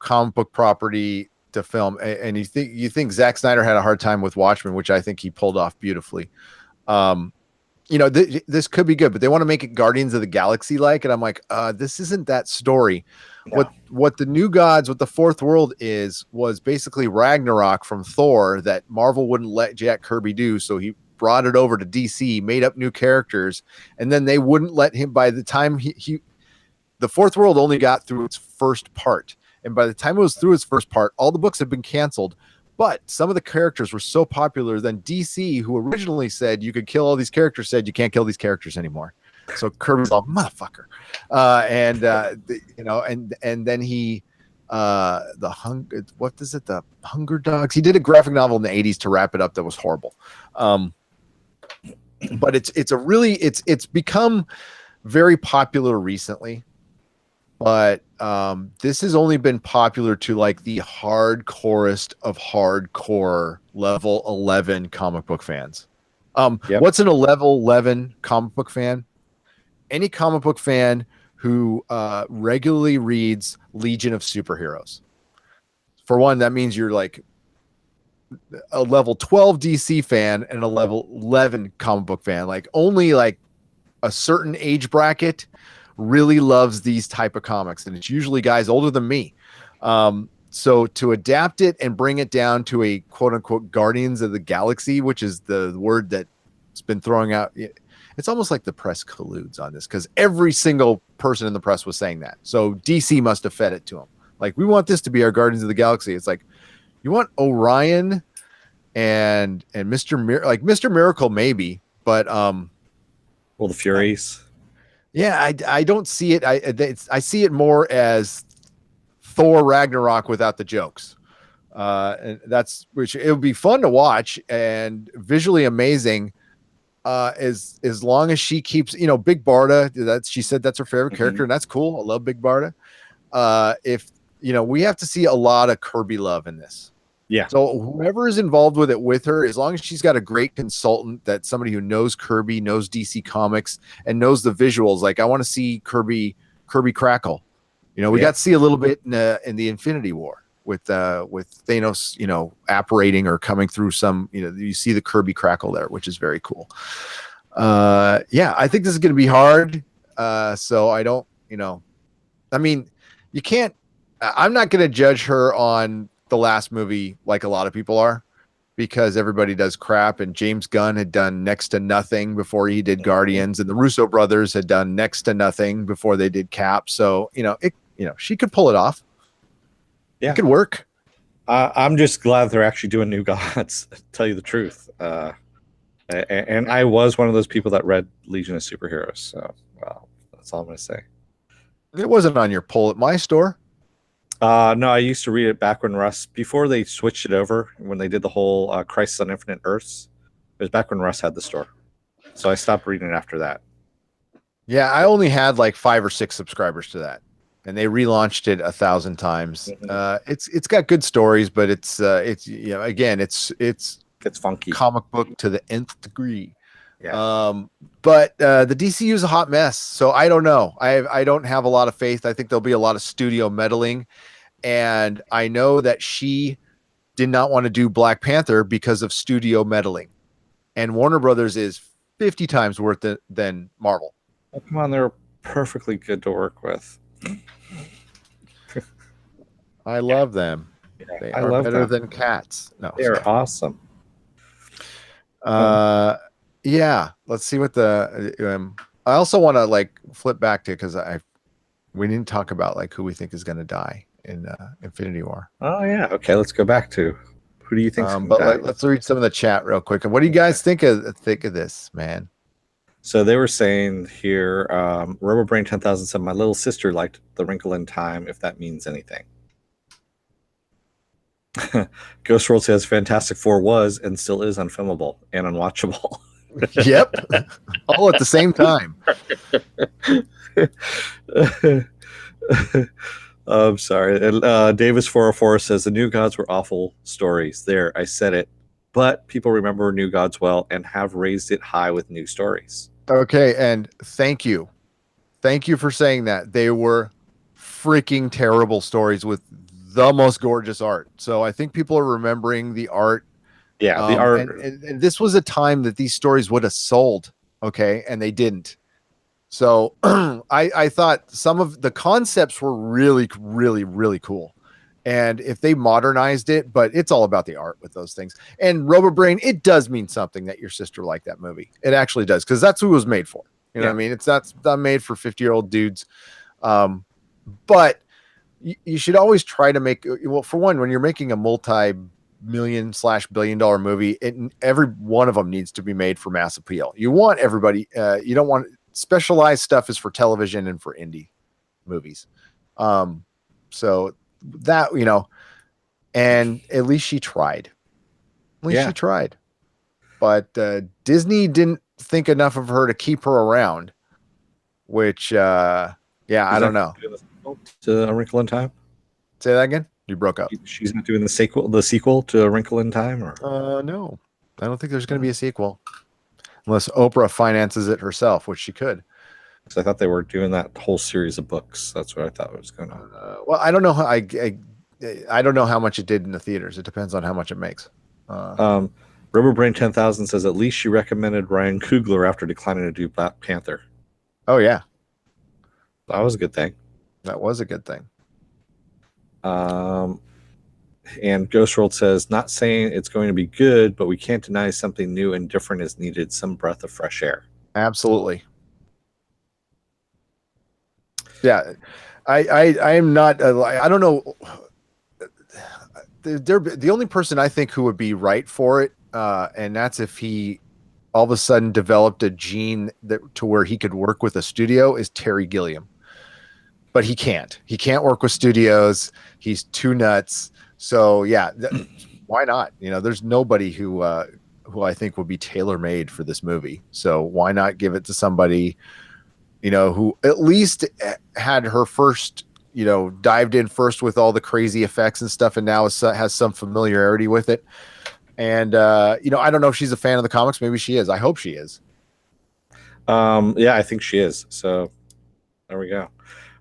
comic book property to film. And you think Zack Snyder had a hard time with Watchmen, which I think he pulled off beautifully. this could be good, but they want to make it Guardians of the Galaxy like, and I'm like, this isn't that story. No. What the New Gods, what the Fourth World was basically Ragnarok from Thor that Marvel wouldn't let Jack Kirby do, so he brought it over to DC, made up new characters, and then they wouldn't let him. By the time the Fourth World only got through its first part, and by the time it was through its first part, all the books had been canceled. But some of the characters were so popular, then DC, who originally said you could kill all these characters, said you can't kill these characters anymore. So Kirby's all motherfucker, and then he, what is it? The Hunger Dogs. He did a graphic novel in the '80s to wrap it up that was horrible, but it's become very popular recently. But this has only been popular to like the hardcorest of hardcore level 11 comic book fans. What's an level 11 comic book fan? Any comic book fan who regularly reads Legion of Superheroes. For one, that means you're like a level 12 DC fan and a level 11 comic book fan. Like only like a certain age bracket really loves these type of comics, and it's usually guys older than me. So to adapt it and bring it down to a quote unquote Guardians of the Galaxy, which is the word that's been throwing out, it's almost like the press colludes on this because every single person in the press was saying that. So DC must have fed it to them. Like, we want this to be our Guardians of the Galaxy. It's like, you want Orion and Mr. Miracle maybe, but the Furies. Yeah, I don't see it. I see it more as Thor Ragnarok without the jokes. And which it would be fun to watch and visually amazing. As long as she keeps, Big Barda, she said that's her favorite character, and that's cool. I love Big Barda. We have to see a lot of Kirby love in this. Yeah. So whoever is involved with it with her, as long as she's got a great consultant, that's somebody who knows Kirby, knows DC Comics, and knows the visuals. Like, I want to see Kirby crackle. We got to see a little bit in the Infinity War with Thanos, apparating or coming through some. You see the Kirby crackle there, which is very cool. I think this is going to be hard. So I don't, I mean, you can't. I'm not going to judge her on the last movie like a lot of people are, because everybody does crap, and James Gunn had done next to nothing before he did Guardians, and the Russo brothers had done next to nothing before they did Cap. So she could pull it off. Yeah, it could work. I'm just glad they're actually doing New Gods, to tell you the truth. And I was one of those people that read Legion of Superheroes, so that's all I'm going to say. It wasn't on your pull at my store. No, I used to read it back when Russ, before they switched it over, when they did the whole Crisis on Infinite Earths. It was back when Russ had the store. So I stopped reading it after that. Yeah, I only had like 5 or 6 subscribers to that, and they relaunched it 1,000 times. It's got good stories, but it's funky comic book to the nth degree. Yeah. But the DCU is a hot mess, so I don't know. I don't have a lot of faith. I think there'll be a lot of studio meddling, and I know that she did not want to do Black Panther because of studio meddling, and Warner Brothers is 50 times worth it than Marvel. Oh, come on, they're perfectly good to work with. I love them. Yeah, they are better than cats. No, they're awesome. Yeah, let's see what the. I also want to like flip back to, because we didn't talk about like who we think is going to die in Infinity War. Oh yeah, okay. Let's go back to who do you think? Let's read some of the chat real quick. What do you guys think of this, man? So they were saying here, Rubber Brain 10,000 said, "My little sister liked The Wrinkle in Time, if that means anything." Ghost World says Fantastic Four was and still is unfilmable and unwatchable. Yep, all at the same time. I'm sorry. And Davis 404 says the New Gods were awful stories. There, I said it, but people remember New Gods well and have raised it high with new stories. Okay, and thank you for saying that. They were freaking terrible stories with the most gorgeous art. So I think people are remembering the art. Yeah, the art. And this was a time that these stories would have sold. Okay, and they didn't. So I thought some of the concepts were really, really, really cool. And if they modernized it, but it's all about the art with those things. And RoboBrain, it does mean something that your sister liked that movie. It actually does, because that's who it was made for. You know what I mean? It's not made for 50-year-old dudes. But you should always try to make, well, for one, when you're making a multi-million/billion-dollar movie, every one of them needs to be made for mass appeal. You want everybody, you don't want specialized stuff is for television and for indie movies. So that, and at least she tried. At least she tried. But Disney didn't think enough of her to keep her around, which, I don't know. To A Wrinkle in Time? Say that again? You broke up. She's not doing the sequel to A Wrinkle in Time? Or no. I don't think there's going to be a sequel. Unless Oprah finances it herself, which she could. Because I thought they were doing that whole series of books. That's what I thought was going on. Well, I don't know how I don't know how much it did in the theaters. It depends on how much it makes. Rubberbrain 10,000 says at least she recommended Ryan Coogler after declining to do Black Panther. Oh yeah, that was a good thing. That was a good thing. And Ghost World says, not saying it's going to be good, but we can't deny something new and different is needed. Some breath of fresh air. Absolutely. Yeah, I am not. I don't know. They're the only person I think who would be right for it, and that's if he all of a sudden developed a gene to where he could work with a studio, is Terry Gilliam. But he can't. He can't work with studios. He's too nuts. So yeah, why not? There's nobody who I think would be tailor made for this movie. So why not give it to somebody, who at least had her first, dived in first with all the crazy effects and stuff, and now has some familiarity with it. And I don't know if she's a fan of the comics. Maybe she is. I hope she is. Yeah, I think she is. So there we go.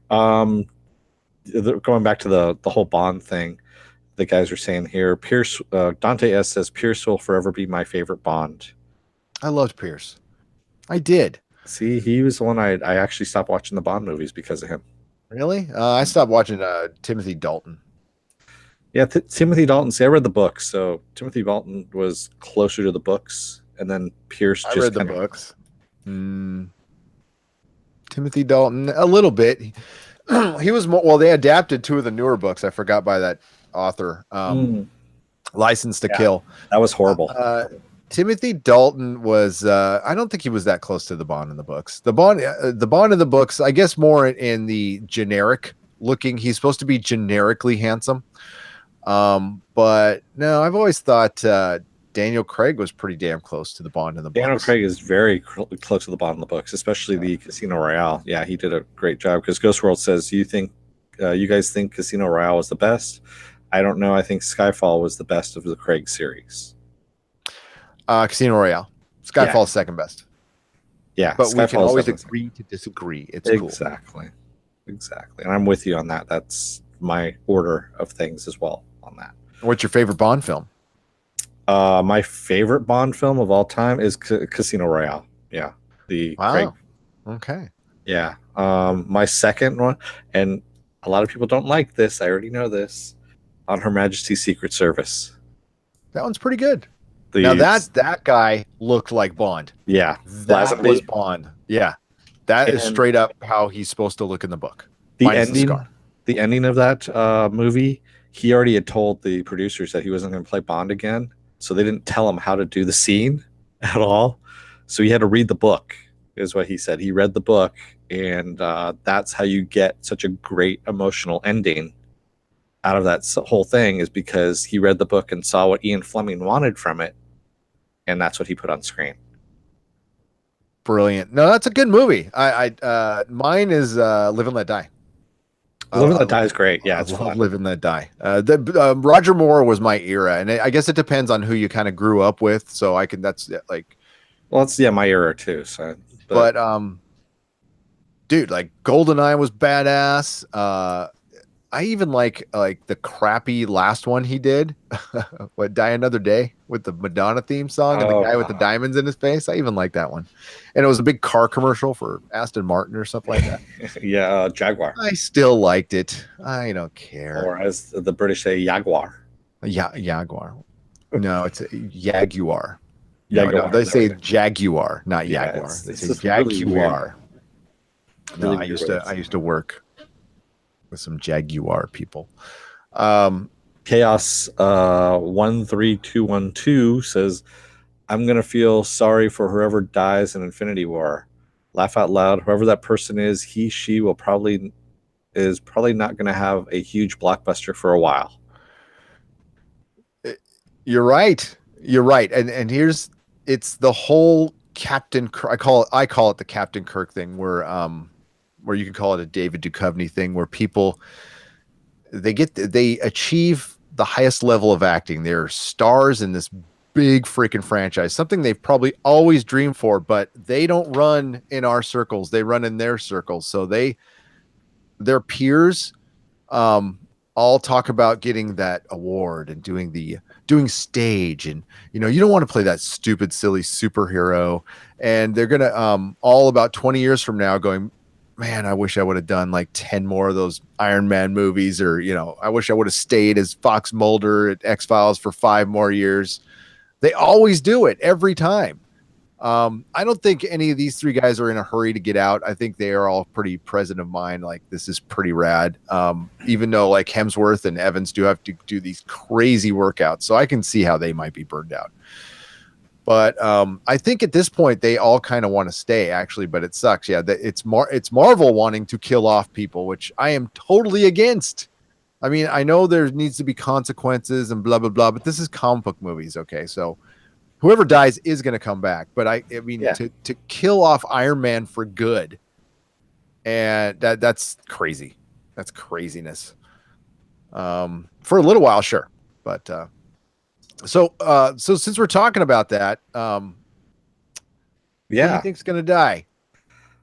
Going back to the whole Bond thing, the guys are saying here, Pierce, Dante S says Pierce will forever be my favorite Bond. I loved Pierce. I did. See, he was the one I actually stopped watching the Bond movies because of him. Really? I stopped watching Timothy Dalton. Yeah, Timothy Dalton. See, I read the books, so Timothy Dalton was closer to the books, and then Pierce just read the books. Timothy Dalton, a little bit. He was more, well, they adapted two of the newer books. I forgot by that author, License to Kill. That was horrible. Timothy Dalton was, I don't think he was that close to the Bond in the books. The Bond in the books, I guess more in the generic looking, he's supposed to be generically handsome. But no, I've always thought Daniel Craig was pretty damn close to the Bond in the books. Daniel Craig is very close to the Bond in the books, especially the Casino Royale. Yeah, he did a great job. Because Ghost World says, you guys think Casino Royale was the best? I don't know. I think Skyfall was the best of the Craig series. Casino Royale. Skyfall's second best. Yeah, but Skyfall, we can always agree to disagree. It's cool. Exactly. And I'm with you on that. That's my order of things as well on that. What's your favorite Bond film? My favorite Bond film of all time is Casino Royale. Yeah. Craig. Okay. Yeah. My second one, and a lot of people don't like this, I already know this, On Her Majesty's Secret Service. That one's pretty good. Now that guy looked like Bond. Yeah. That was Bond. Yeah. That is straight up how he's supposed to look in the book. The ending of that movie, he already had told the producers that he wasn't going to play Bond again. So they didn't tell him how to do the scene at all. So he had to read the book, is what he said. He read the book, and that's how you get such a great emotional ending out of that whole thing, is because he read the book and saw what Ian Fleming wanted from it, and that's what he put on screen. Brilliant. No, that's a good movie. Mine is Live and Let Die. Live and Let Die is great. Yeah, it's fun. Live and Let Die. Roger Moore was my era, and I guess it depends on who you kind of grew up with. So I can. That's like. Well, it's my era too. So, but dude, like GoldenEye was badass. I even like the crappy last one he did, what Die Another Day with the Madonna theme song and the Oh guy with the diamonds in his face. I even like that one, and it was a big car commercial for Aston Martin or something like that. yeah, Jaguar, I still liked it. I don't care. or as the British say, Jaguar. Yeah, Jaguar. No, it's a Jaguar. No, Jaguar. they There we say go. Jaguar, not Yeah, Jaguar. They it's say just really weird. Jaguar. No, Really I weird used to words. I used to work with some Jaguar people. Um, Chaos 13212 says, I'm gonna feel sorry for whoever dies in Infinity War. Laugh out loud. Whoever that person is, he, she is probably not gonna have a huge blockbuster for a while. you're right. You're right. And here's it's the whole Captain Kirk, I call it the Captain Kirk thing where you can call it a David Duchovny thing where people they achieve the highest level of acting. They're stars in this big freaking franchise, something they've probably always dreamed for, but they don't run in our circles. They run in their circles. So their peers um all talk about getting that award and doing stage, and you don't want to play that stupid silly superhero, and they're gonna all about 20 years from now going, man, I wish I would have done like 10 more of those Iron Man movies, or I wish I would have stayed as Fox Mulder at X-Files for 5 more years. They always do it every time. I don't think any of these three guys are in a hurry to get out. I think they are all pretty present of mind. Like, this is pretty rad. Even though like Hemsworth and Evans do have to do these crazy workouts, so I can see how they might be burned out. But I think at this point they all kind of want to stay, actually. But it sucks. Yeah, that it's Marvel wanting to kill off people, which I am totally against. I mean, I know there needs to be consequences and blah blah blah, but this is comic book movies, okay? So whoever dies is going to come back. But I mean, Yeah. to kill off Iron Man for good, and that's crazy. That's craziness. For a little while, sure, but so since we're talking about that, who do you Yeah. think's going to die?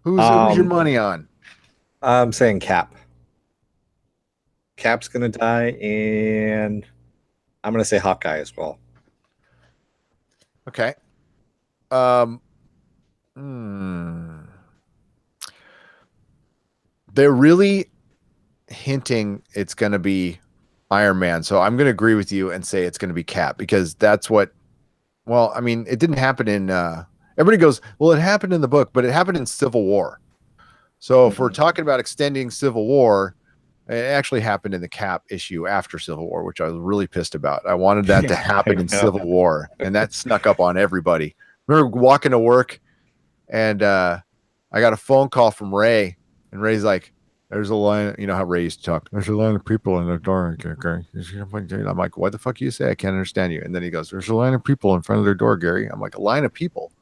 Who's your money on? I'm saying Cap. Cap's gonna die, and I'm gonna say Hawkeye as well. Okay. Um, hmm. They're really hinting it's going to be Iron Man. So I'm going to agree with you and say it's going to be Cap, because that's what, well, I mean, it didn't happen in, everybody goes, well, it happened in the book, but it happened in Civil War. So if we're talking about extending Civil War, it actually happened in the Cap issue after Civil War, which I was really pissed about. I wanted that to happen in Civil War, and that snuck up on everybody. I remember walking to work, and I got a phone call from Ray, and Ray's like, there's a line, you know how Ray used to talk. There's a line of people in the door. Okay. I'm like, what the fuck you say? I can't understand you. And then he goes, there's a line of people in front of their door, Gary. I'm like, a line of people?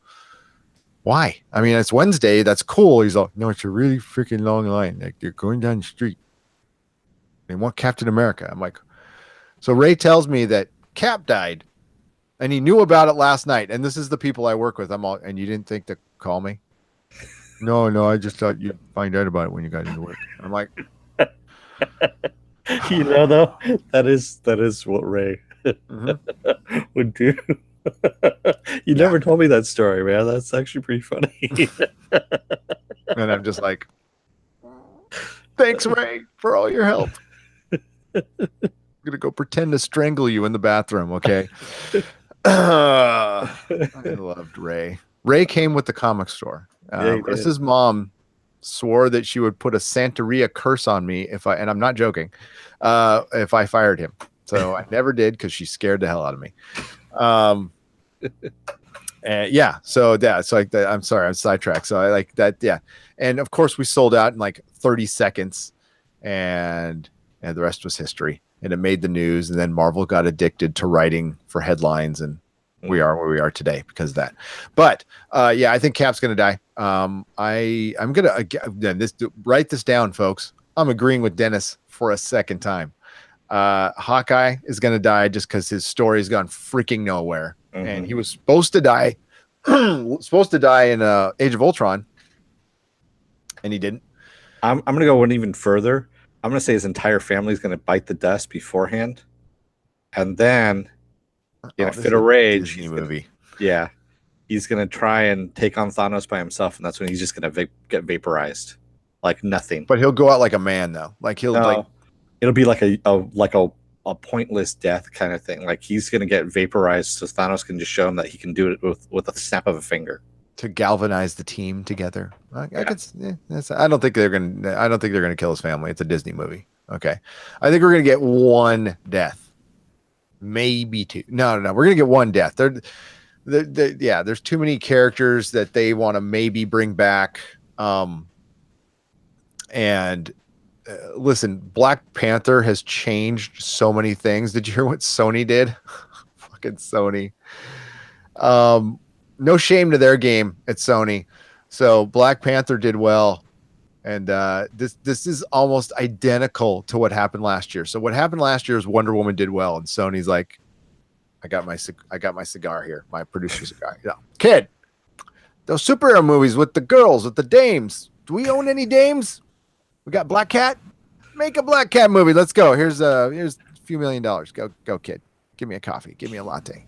Why? I mean, it's Wednesday. That's cool. He's like, no, it's a really freaking long line. Like, they're going down the street. They want Captain America. I'm like, so Ray tells me that Cap died, and he knew about it last night. And this is the people I work with. I'm all, and you didn't think to call me? No, I just thought you'd find out about it when you got into work. I'm like, Though, that is what Ray would do. You never told me that story, man. That's actually pretty funny. and I'm just like, thanks, Ray, for all your help. I'm gonna go pretend to strangle you in the bathroom, okay? I loved Ray. Ray came with the comic store. Chris's mom swore that she would put a Santeria curse on me and I'm not joking, if I fired him. So I never did, because she scared the hell out of me. Yeah. So yeah, it's like that. I'm sorry, I'm sidetracked. So I like that. Yeah. And of course we sold out in like 30 seconds, and the rest was history. And it made the news. And then Marvel got addicted to writing for headlines, and we are where we are today because of that. But yeah, I think Cap's gonna die. I'm gonna again write this down, folks. I'm agreeing with Dennis for a second time. Hawkeye is gonna die just because his story's gone freaking nowhere, and he was supposed to die, in Age of Ultron, and he didn't. I'm gonna go one even further. I'm gonna say his entire family is gonna bite the dust beforehand, and then in a Oh, this fit is of a rage, Disney movie. he's gonna try and take on Thanos by himself, and that's when he's just gonna get vaporized, like nothing. But he'll go out like a man though. Like he'll like No, it'll be like a pointless death kind of thing. Like he's gonna get vaporized, so Thanos can just show him that he can do it with a snap of a finger. to galvanize the team together. I Yeah. could. I don't think they're gonna. I don't think they're gonna kill his family. It's a Disney movie. Okay. I think we're gonna get one death, maybe two. No, no, no. We're gonna get one death. Yeah. There's too many characters that they want to maybe bring back. And listen, Black Panther has changed so many things. Did you hear what Sony did? Fucking Sony. No shame to their game at Sony. So Black Panther did well, and this is almost identical to what happened last year. So what happened last year is Wonder Woman did well, and Sony's like, I got my cigar here, my producer cigar. Yeah, kid, those superhero movies with the girls, with the dames. Do we own any dames? We got Black Cat. Make a Black Cat movie. Let's go. Here's a few $1 million. Go, kid. Give me a coffee. Give me a latte.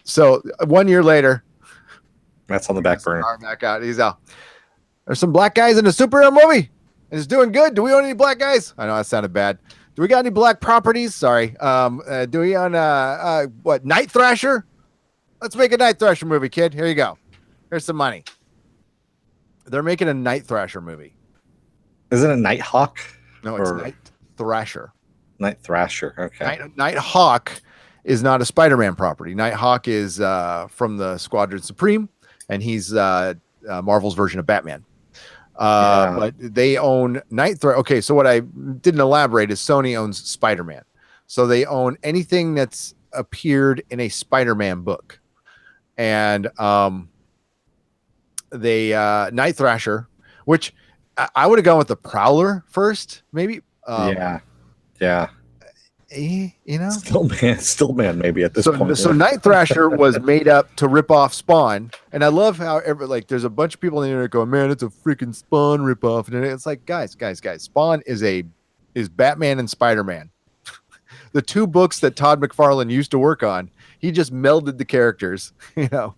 So 1 year later, That's on the back burner. Back out. He's out. There's some black guys in a superhero movie. It's doing good. Do we own any black guys? I know that sounded bad. Do we got any black properties? Sorry. Do we own what, Night Thrasher? Let's make a Night Thrasher movie, kid. Here you go. Here's some money. They're making a Night Thrasher movie. Isn't it Nighthawk? No, it's Night Thrasher. Night Thrasher. Okay. Nighthawk is not a Spider-Man property. Nighthawk is from the Squadron Supreme, and he's Marvel's version of Batman. But they own Night Thrasher. Okay, so what I didn't elaborate is Sony owns Spider-Man. So they own anything that's appeared in a Spider-Man book. And they Night Thrasher, which I would have gone with the Prowler first, maybe. Yeah. You know, still man, maybe at this point. So Night Thrasher was made up to rip off Spawn, and I love how there's a bunch of people on the internet going, "Man, it's a freaking Spawn ripoff," and it's like, guys, Spawn is Batman and Spider-Man, the two books that Todd McFarlane used to work on. He just melded the characters, you know,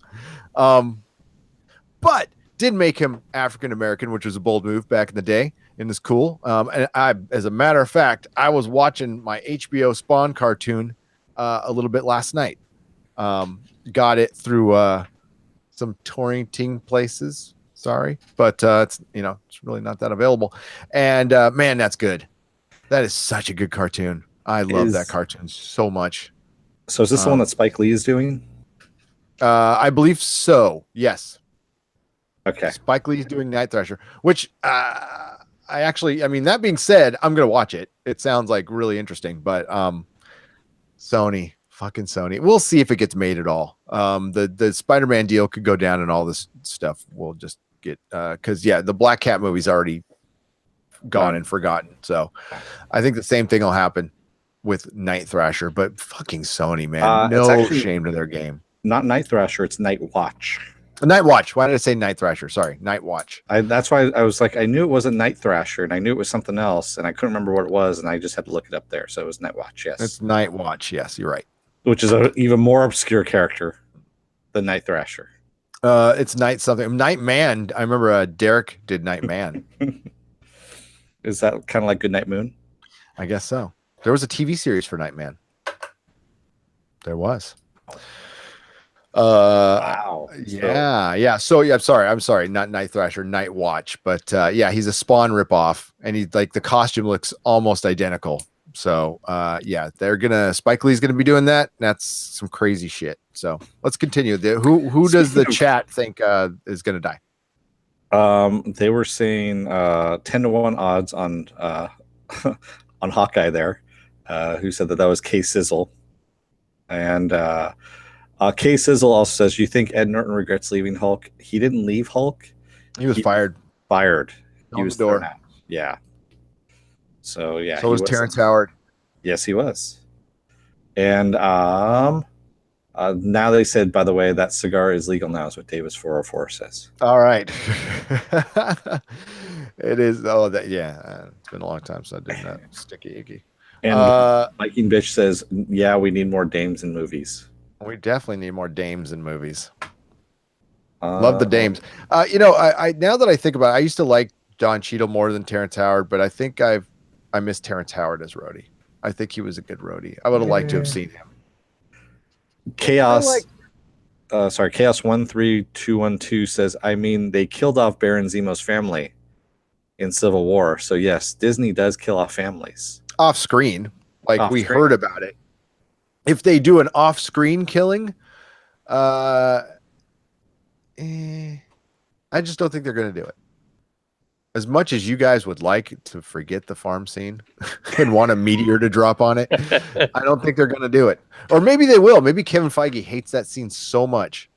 but did make him African American, which was a bold move back in the day. And it's cool. And as a matter of fact, I was watching my HBO Spawn cartoon a little bit last night. Got it through some torrenting places. Sorry, but it's really not that available. And man, that's good. That is such a good cartoon. I love that cartoon so much. So is this the one that Spike Lee is doing? I believe so. Yes. Okay. Spike Lee's doing Night Thrasher, which that being said, I'm going to watch it. It sounds like really interesting, but Sony. We'll see if it gets made at all. The Spider-Man deal could go down and all this stuff. We'll just get, cause the Black Cat movie's already gone and forgotten. So I think the same thing will happen with Night Thrasher, but fucking Sony, man, no shame to their game. Not Night Thrasher. It's Night Watch. Night Watch. Why did I say Night Thrasher? Sorry, Night Watch. That's why I was like, I knew it wasn't Night Thrasher, and I knew it was something else, and I couldn't remember what it was, and I just had to look it up there. So it was Night Watch. Yes, it's Night Watch. Yes, you're right. Which is an even more obscure character than Night Thrasher. It's Night something. Night Man. I remember Derek did Night Man. Is that kind of like Goodnight Moon? I guess so. There was a TV series for Night Man. There was. Wow. Yeah. So I'm sorry, not Night Thrasher, Night Watch, but he's a Spawn ripoff, and he's like the costume looks almost identical. So Spike Lee's gonna be doing that. That's some crazy shit. So let's continue. Who does the chat think is gonna die? They were saying 10-1 odds on on Hawkeye there, who said that was K Sizzle, and K Sizzle also says, "You think Ed Norton regrets leaving Hulk? He didn't leave Hulk. He was fired. He was thrown out. Yeah. So yeah. So was Terrence Howard. Yes, he was. And Now they said, by the way, that cigar is legal now, is what Davis 404 says. All right. It is. Oh, that yeah. It's been a long time since I did that sticky icky. And Viking Bitch says, yeah, we need more dames in movies. We definitely need more dames in movies. Love the dames. I now that I think about it, I used to like Don Cheadle more than Terrence Howard, but I think I miss Terrence Howard as roadie. I think he was a good roadie. I would have liked to have seen him. Chaos 13212 says, I mean, they killed off Baron Zemo's family in Civil War. So yes, Disney does kill off families. Off screen. Like we Off-screen. heard about it. If they do an off screen killing, I just don't think they're going to do it. As much as you guys would like to forget the farm scene and want a meteor to drop on it, I don't think they're going to do it. Or maybe they will. Maybe Kevin Feige hates that scene so much.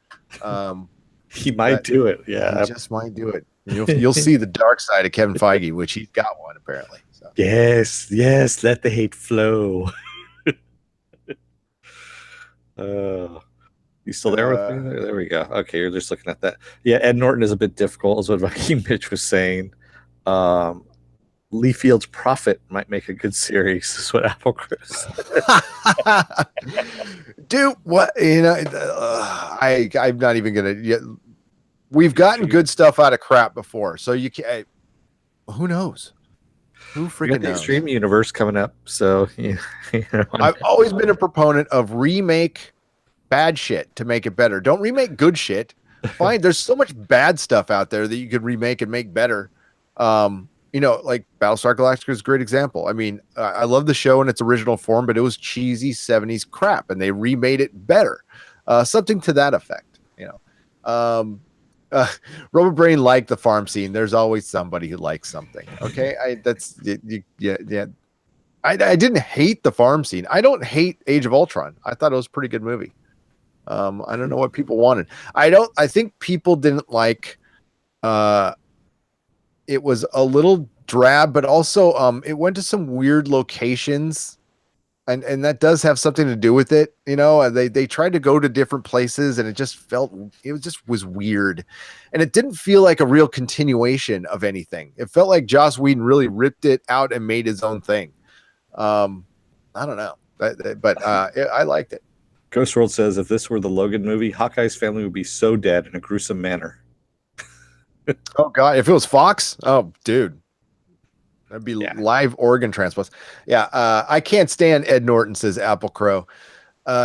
He might do it. Yeah. He just might do it. You'll see the dark side of Kevin Feige, which he's got one apparently. So. Yes, let the hate flow. You still there with me? There we go. Okay, you're just looking at that. Yeah, Ed Norton is a bit difficult, is what Viking Mitch was saying. Lee Field's Prophet might make a good series, is what Apple Chris. Dude, what I'm not even gonna. We've gotten good stuff out of crap before, so you can't. Who knows? Who freaking knows? Extreme Universe coming up, so I've always been a proponent of remake bad shit to make it better. Don't remake good shit. Fine, there's so much bad stuff out there that you could remake and make better. Like Battlestar Galactica is a great example. I mean, I love the show in its original form, but it was cheesy 70s crap, and they remade it better. Something to that effect, Robert Brain liked the farm scene. There's always somebody who likes something. Okay. I didn't hate the farm scene. I don't hate Age of Ultron. I thought it was a pretty good movie. I don't know what people wanted. I think people didn't like, it was a little drab, but also, it went to some weird locations. And that does have something to do with it. They tried to go to different places and it was weird. And it didn't feel like a real continuation of anything. It felt like Joss Whedon really ripped it out and made his own thing. I don't know, but I liked it. Ghost World says, if this were the Logan movie, Hawkeye's family would be so dead in a gruesome manner. Oh God. If it was Fox, oh dude. That'd be live organ transplants. Yeah, I can't stand Ed Norton, says Apple Crow.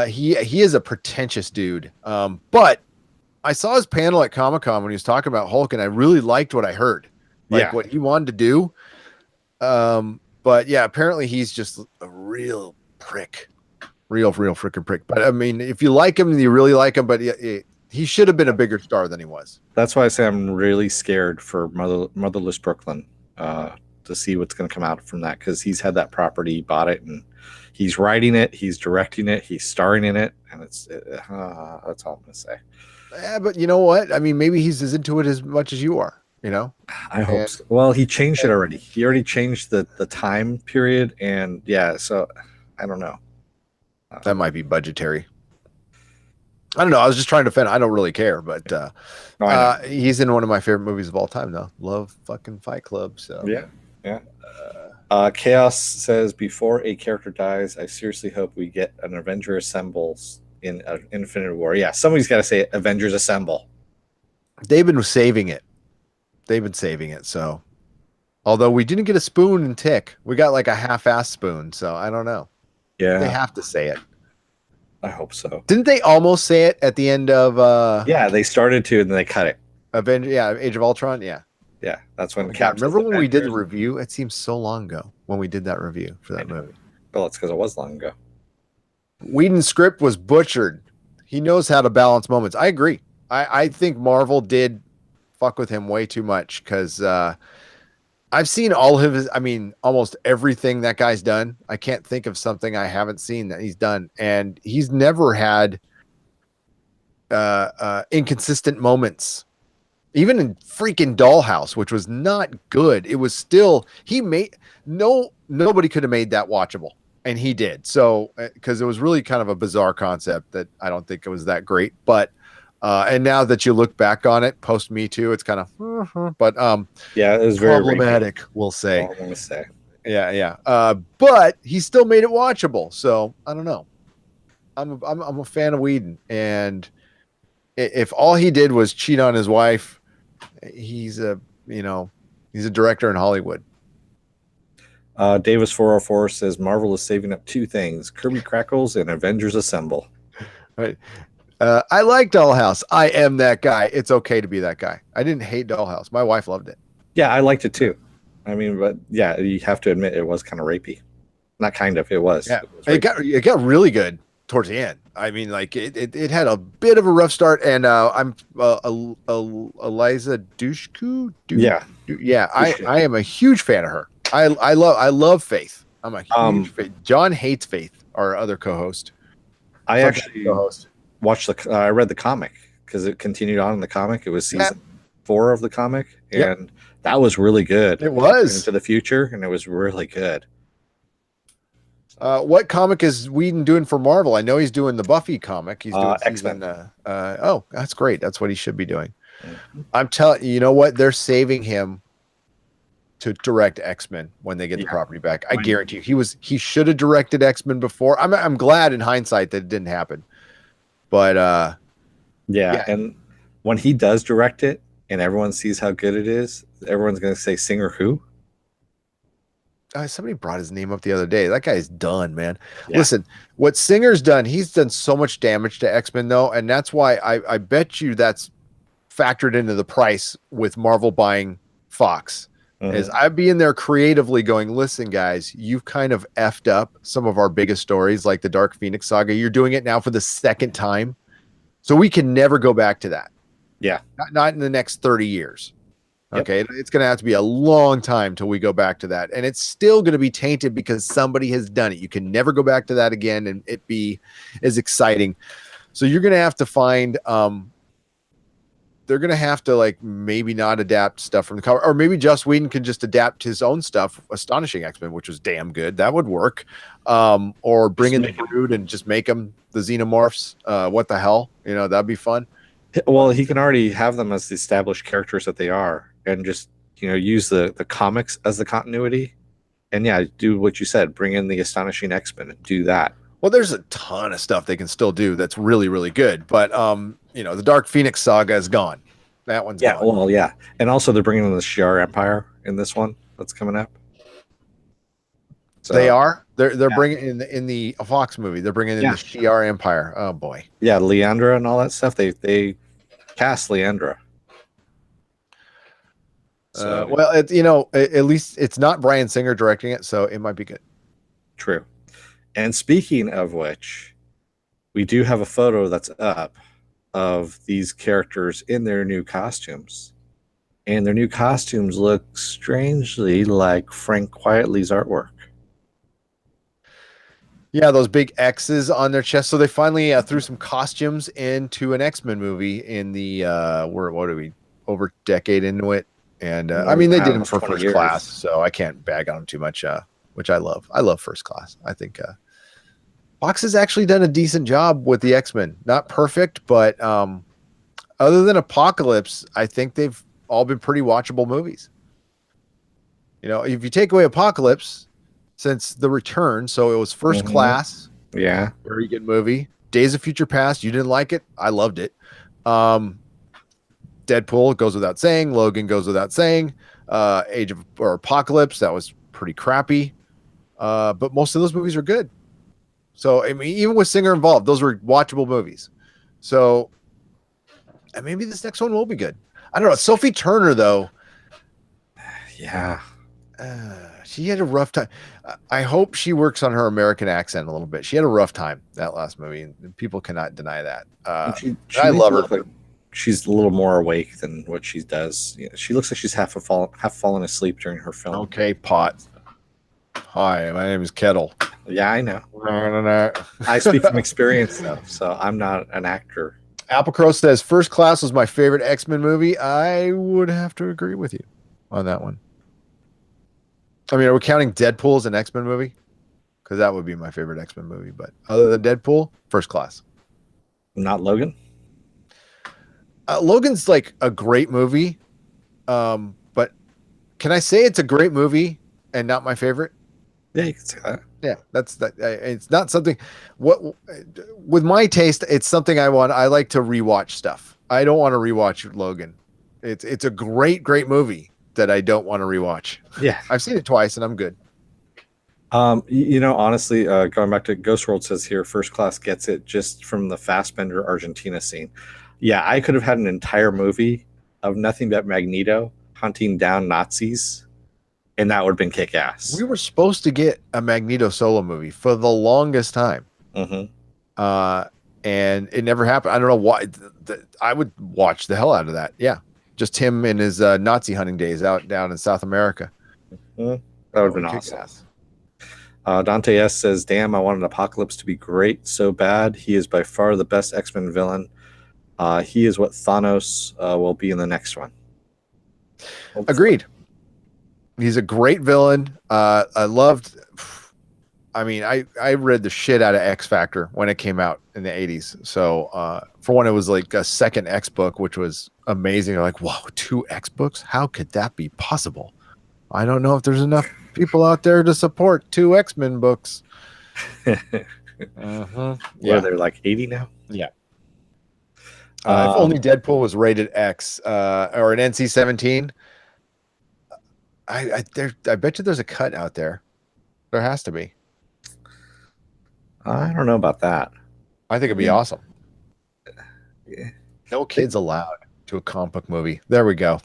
He is a pretentious dude. But I saw his panel at Comic-Con when he was talking about Hulk, and I really liked what I heard. What he wanted to do. But yeah, apparently he's just a real prick. Real freaking prick. But I mean, if you like him, you really like him, but he should have been a bigger star than he was. That's why I say I'm really scared for Motherless Brooklyn. To see what's going to come out from that, because he's had that property, he bought it, and he's writing it, he's directing it, he's starring in it, and that's all I'm going to say. Yeah, but you know what? I mean, maybe he's as into it as much as you are. I hope so. Well, he changed it already. He already changed the time period, and so I don't know. That might be budgetary. I don't know. I was just trying to defend. I don't really care, but he's in one of my favorite movies of all time, though. Love fucking Fight Club. So yeah. Chaos says, before a character dies, I seriously hope we get an Avenger assembles in Infinity War. Yeah, somebody's got to say Avengers assemble. They've been saving it. So, although we didn't get a spoon in Tick, we got like a half-ass spoon. So I don't know. Yeah, they have to say it. I hope so. Didn't they almost say it at the end of? Yeah, they started to, and then they cut it. Age of Ultron. Yeah, that's when. Remember when we did the review? It seems so long ago when we did that review for that movie. Well, it's because it was long ago. Whedon's script was butchered. He knows how to balance moments. I agree. I think Marvel did fuck with him way too much, because I've seen all of his, almost everything that guy's done. I can't think of something I haven't seen that he's done. And he's never had inconsistent moments. Even in freaking Dollhouse, which was not good. It was still, nobody could have made that watchable. and he did. So because it was really kind of a bizarre concept that I don't think it was that great, but and now that you look back on it post Me Too, it's kind of but Yeah, it was very rapey. problematic, we'll That's say. all I want to say. Yeah. But he still made it watchable, so I don't know. I'm a fan of Whedon, and if all he did was cheat on his wife, he's a he's a director in Hollywood. Davis 404 says Marvel is saving up two things: Kirby Crackles and Avengers Assemble. Right. I like Dollhouse. I am that guy. It's okay to be that guy. I didn't hate Dollhouse. My wife loved it. Yeah, I liked it too. I mean, but yeah, you have to admit it was kind of rapey. Not kind of, it was. Yeah, It was it got really good towards the end. I mean, like it had a bit of a rough start, and I'm Eliza Dushku. Yeah. Yeah, I am a huge fan of her. I love Faith. I'm a huge Faith. John hates Faith, our other co-host. I actually watched I read the comic because it continued on in the comic. It was season 4 of the comic, and that was really good. It was Into the future, and it was really good. What comic is Whedon doing for Marvel? I know he's doing the Buffy comic. He's doing X-Men. Oh, that's great. That's what he should be doing. Mm-hmm. I'm telling you, know what? They're saving him to direct X-Men when they get the property back. I guarantee you, he should have directed X-Men before. I'm glad in hindsight that it didn't happen. But yeah, and when he does direct it, and everyone sees how good it is, everyone's going to say, "Singer who?" Somebody brought his name up the other day. That guy's done, man. Yeah. Listen, what Singer's done, he's done so much damage to X-Men, though, and that's why I bet you that's factored into the price with Marvel buying Fox. Mm-hmm. Is I'd be in there creatively going, listen, guys, you've kind of effed up some of our biggest stories, like the Dark Phoenix saga. You're doing it now for the second time, so we can never go back to that. Yeah, not in the next 30 years. Okay, it's going to have to be a long time till we go back to that. And it's still going to be tainted because somebody has done it. You can never go back to that again and it be as exciting. So you're going to have to find, they're going to have to like maybe not adapt stuff from the cover, or maybe Joss Whedon can just adapt his own stuff. Astonishing X-Men, which was damn good. That would work. Or bring in the Brood and just make them the Xenomorphs. What the hell? That'd be fun. Well, he can already have them as the established characters that they are, and just use the comics as the continuity, and do what you said, bring in the Astonishing X-Men and do that. Well, there's a ton of stuff they can still do that's really, really good, but the Dark Phoenix saga is gone. That one's gone. Well, yeah, and also they're bringing in the Shi'ar Empire in this one that's coming up. So, they are. They're bringing in the Fox movie. They're bringing in the Shi'ar Empire. Oh boy. Yeah, Leandra and all that stuff. They cast Leandra. So, well, at least it's not Bryan Singer directing it, so it might be good. True. And speaking of which, we do have a photo that's up of these characters in their new costumes. And their new costumes look strangely like Frank Quietly's artwork. Yeah, those big X's on their chest. So they finally threw some costumes into an X-Men movie in the over a decade into it. And I mean, they did them for First Class, so I can't bag on them too much, which I love. I love First Class. I think Fox has actually done a decent job with the X-Men. Not perfect, but other than Apocalypse, I think they've all been pretty watchable movies. If you take away Apocalypse, since The Return, so it was First Class. Yeah. Very good movie. Days of Future Past, you didn't like it? I loved it. Deadpool goes without saying. Logan goes without saying. Apocalypse, that was pretty crappy. But most of those movies are good. So, I mean, even with Singer involved, those were watchable movies. So, and maybe this next one will be good. I don't know. Sophie Turner, though. Yeah. She had a rough time. I hope she works on her American accent a little bit. She had a rough time that last movie, and people cannot deny that. I love her. Like she's a little more awake than what she does. She looks like she's half fallen asleep during her film. Okay, Pot. Hi, my name is Kettle. Yeah, I know. I speak from experience, though, so I'm not an actor. Applecrow says First Class was my favorite X-Men movie. I would have to agree with you on that one. I mean, are we counting Deadpool as an X-Men movie? because that would be my favorite X-Men movie. But other than Deadpool, First Class. Not Logan. Logan's like a great movie, but can I say it's a great movie and not my favorite? Yeah, you can say that. Yeah, that's that. It's not something. What with my taste, it's something I want. I like to rewatch stuff. I don't want to rewatch Logan. It's a great movie that I don't want to rewatch. Yeah, I've seen it twice and I'm good. Honestly, going back to Ghost World says here, First Class gets it just from the Fassbender Argentina scene. Yeah, I could have had an entire movie of nothing but Magneto hunting down Nazis, and that would have been kick ass. We were supposed to get a Magneto solo movie for the longest time. Mm-hmm. And it never happened. I don't know why. I would watch the hell out of that. Yeah. Just him in his Nazi hunting days out down in South America. Mm-hmm. That would have been awesome. Dante S says, damn, I wanted Apocalypse to be great so bad. He is by far the best X-Men villain. He is what Thanos will be in the next one. Hopefully. Agreed. He's a great villain. I read the shit out of X Factor when it came out in the 80s. So for one, it was like a second X book, which was amazing. Like, whoa, 2 X books? How could that be possible? I don't know if there's enough people out there to support 2 X-Men books. Yeah, they're like 80 now. Yeah. If only Deadpool was rated X or an NC-17. I bet you there's a cut out there. There has to be. I don't know about that. I think it'd be awesome. Yeah. No kids allowed to a comic book movie. There we go.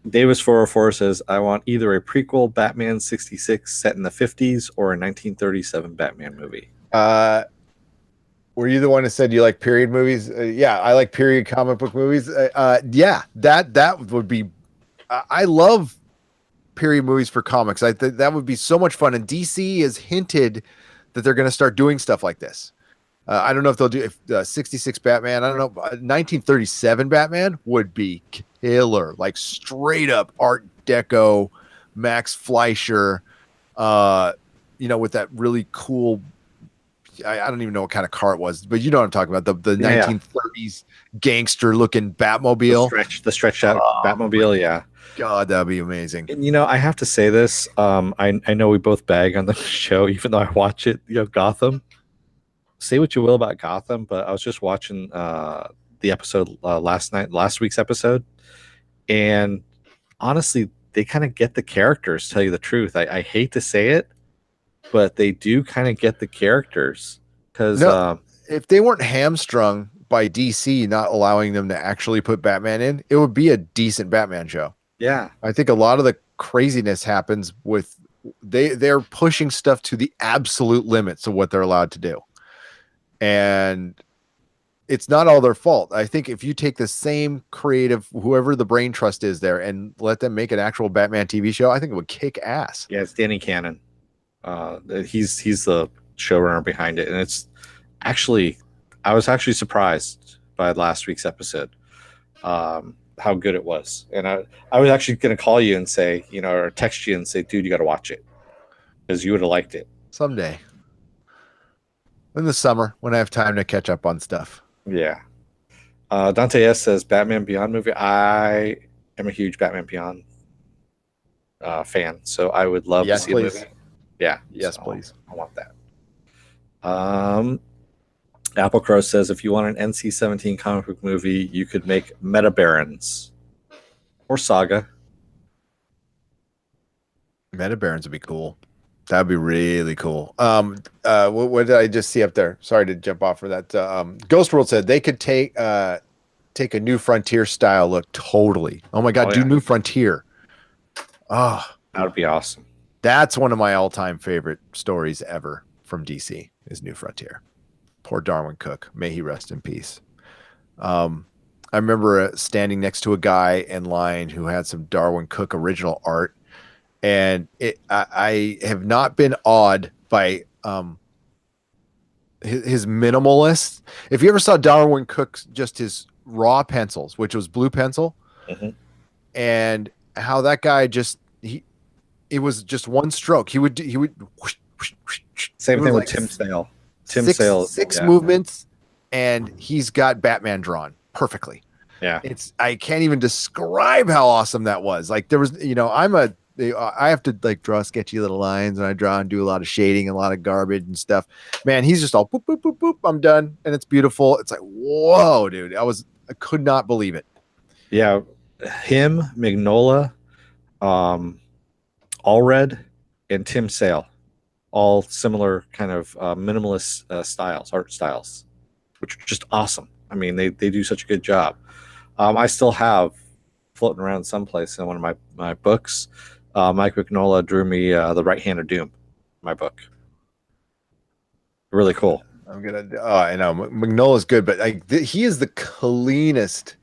Davis 404 says, I want either a prequel Batman 66 set in the 50s or a 1937 Batman movie. Were you the one who said you like period movies? Yeah, I like period comic book movies. Yeah, that would be. I love period movies for comics. I think that would be so much fun. And DC has hinted that they're going to start doing stuff like this. I don't know if they'll do 66 Batman. I don't know. 1937 Batman would be killer, like straight up Art Deco, Max Fleischer. With that really cool. I don't even know what kind of car it was, but you know what I'm talking about. The 1930s gangster looking Batmobile. The stretched out Batmobile. Yeah. God, that'd be amazing. And, I have to say this. I know we both bag on the show, even though I watch it, Gotham. Say what you will about Gotham, but I was just watching the episode last week's episode. And honestly, they kind of get the characters, tell you the truth. I hate to say it, but they do kind of get the characters. Because if they weren't hamstrung by DC not allowing them to actually put Batman in, it would be a decent Batman show. Yeah. I think a lot of the craziness happens with they're pushing stuff to the absolute limits of what they're allowed to do. And it's not all their fault. I think if you take the same creative, whoever the brain trust is there, and let them make an actual Batman TV show, I think it would kick ass. Yeah, it's Danny Cannon. He's the showrunner behind it. And it's actually, I was actually surprised by last week's episode, how good it was. And I was actually going to call you and say, or text you and say, dude, you got to watch it, because you would have liked it. Someday. In the summer, when I have time to catch up on stuff. Yeah. Dante S says, Batman Beyond movie. I am a huge Batman Beyond fan, so I would love to see a movie. Yeah. Yes, so please. I want that. Apple Crow says, if you want an NC-17 comic book movie, you could make Meta Barons or Saga. Meta Barons would be cool. That'd be really cool. What did I just see up there? Sorry to jump off for that. Ghost World said they could take a New Frontier style look. Totally. Oh my God, do New Frontier. Oh, that would be awesome. That's one of my all-time favorite stories ever from DC is New Frontier. Poor Darwin Cook. May he rest in peace. I remember standing next to a guy in line who had some Darwin Cook original art. And I have not been awed by his minimalist. If you ever saw Darwin Cook's just his raw pencils, which was blue pencil, and how that guy it was just one stroke. He would whoosh, whoosh, whoosh, whoosh. Same It thing was with like Tim Sale. Tim six Sale, six yeah, movements, and he's got Batman drawn perfectly. yeah. I can't even describe how awesome that was. Like there was, I have to like draw sketchy little lines, and I draw and do a lot of shading and a lot of garbage and stuff. Man, he's just all boop boop boop boop. I'm done, and it's beautiful. It's like whoa, dude. I could not believe it. Yeah, him, Mignola, Allred, and Tim Sale, all similar kind of minimalist art styles, which are just awesome. I mean, they do such a good job. I still have floating around someplace in one of my books. Mike Mignola drew me The Right Hand of Doom, my book. Really cool. I know Magnola's good, but he is the cleanest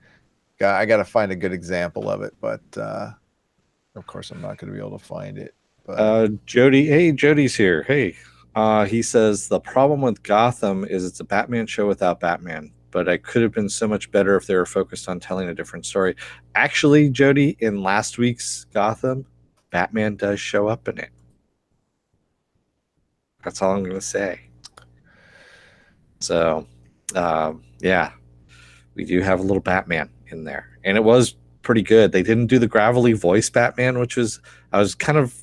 guy. I got to find a good example of it, but of course I'm not going to be able to find it. But Jody, hey, Jody's here. Hey, he says the problem with Gotham is it's a Batman show without Batman, but it could have been so much better if they were focused on telling a different story. Actually, Jody, in last week's Gotham, Batman does show up in it. That's all I'm going to say. So, yeah, we do have a little Batman in there, and it was pretty good. They didn't do the gravelly voice Batman, which was I was kind of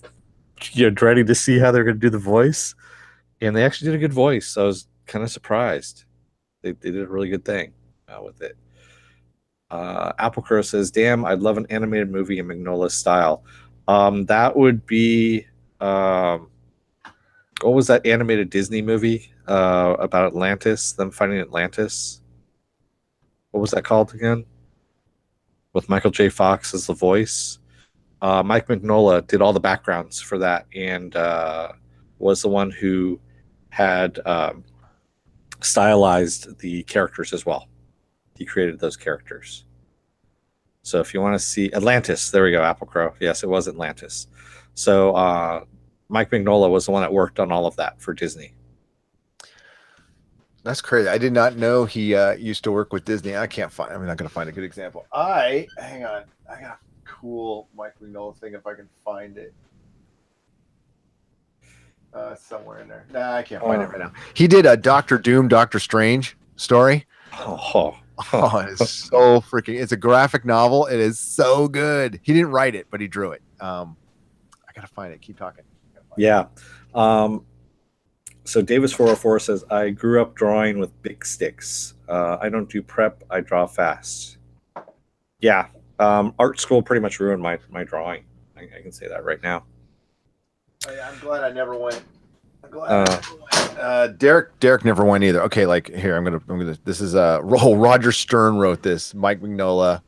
dreading to see how they're going to do the voice, and they actually did a good voice. So I was kind of surprised. They did a really good thing with it. Apple Crow says, "Damn, I'd love an animated movie in Mignola's style." That would be what was that animated Disney movie about Atlantis? Them finding Atlantis. What was that called again? With Michael J. Fox as the voice. Mike Mignola did all the backgrounds for that, and was the one who had stylized the characters as well. He created those characters. So if you want to see Atlantis, there we go, Apple Crow. Yes, it was Atlantis. So Mike Mignola was the one that worked on all of that for Disney. That's crazy. I did not know he used to work with Disney. I'm not going to find a good example. Hang on. I got a cool Mike Mignola thing if I can find it. Somewhere in there. Nah, I can't find it right now. He did a Doctor Doom, Doctor Strange story. Oh, it's so freaking. It's a graphic novel. It is so good. He didn't write it, but he drew it. I gotta find it. Keep talking. Yeah. So Davis404 says, I grew up drawing with big sticks. I don't do prep. I draw fast. Yeah. Art school pretty much ruined my drawing. I can say that right now. Oh, yeah, I'm glad I never went. Derek never went either. Okay, like here, I'm gonna. This is Roger Stern wrote this. Mike Mignola.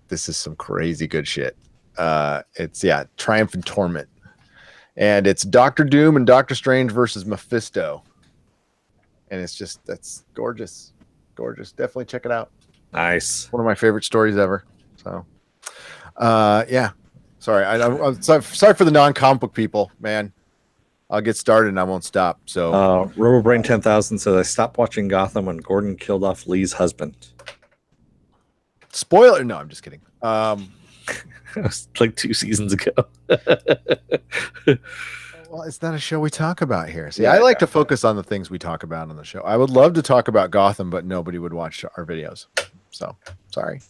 This is some crazy good shit. It's Triumph and Torment, and it's Doctor Doom and Doctor Strange versus Mephisto, and that's gorgeous. Definitely check it out. Nice. One of my favorite stories ever. So, yeah. Sorry, I'm sorry for the non-comic book people, man. I'll get started and I won't stop. So, RoboBrain 10,000 says, I stopped watching Gotham when Gordon killed off Lee's husband. Spoiler? No, I'm just kidding. It was like 2 seasons ago. Well, it's not a show we talk about here. See, I like to focus on the things we talk about on the show. I would love to talk about Gotham, but nobody would watch our videos. So, sorry.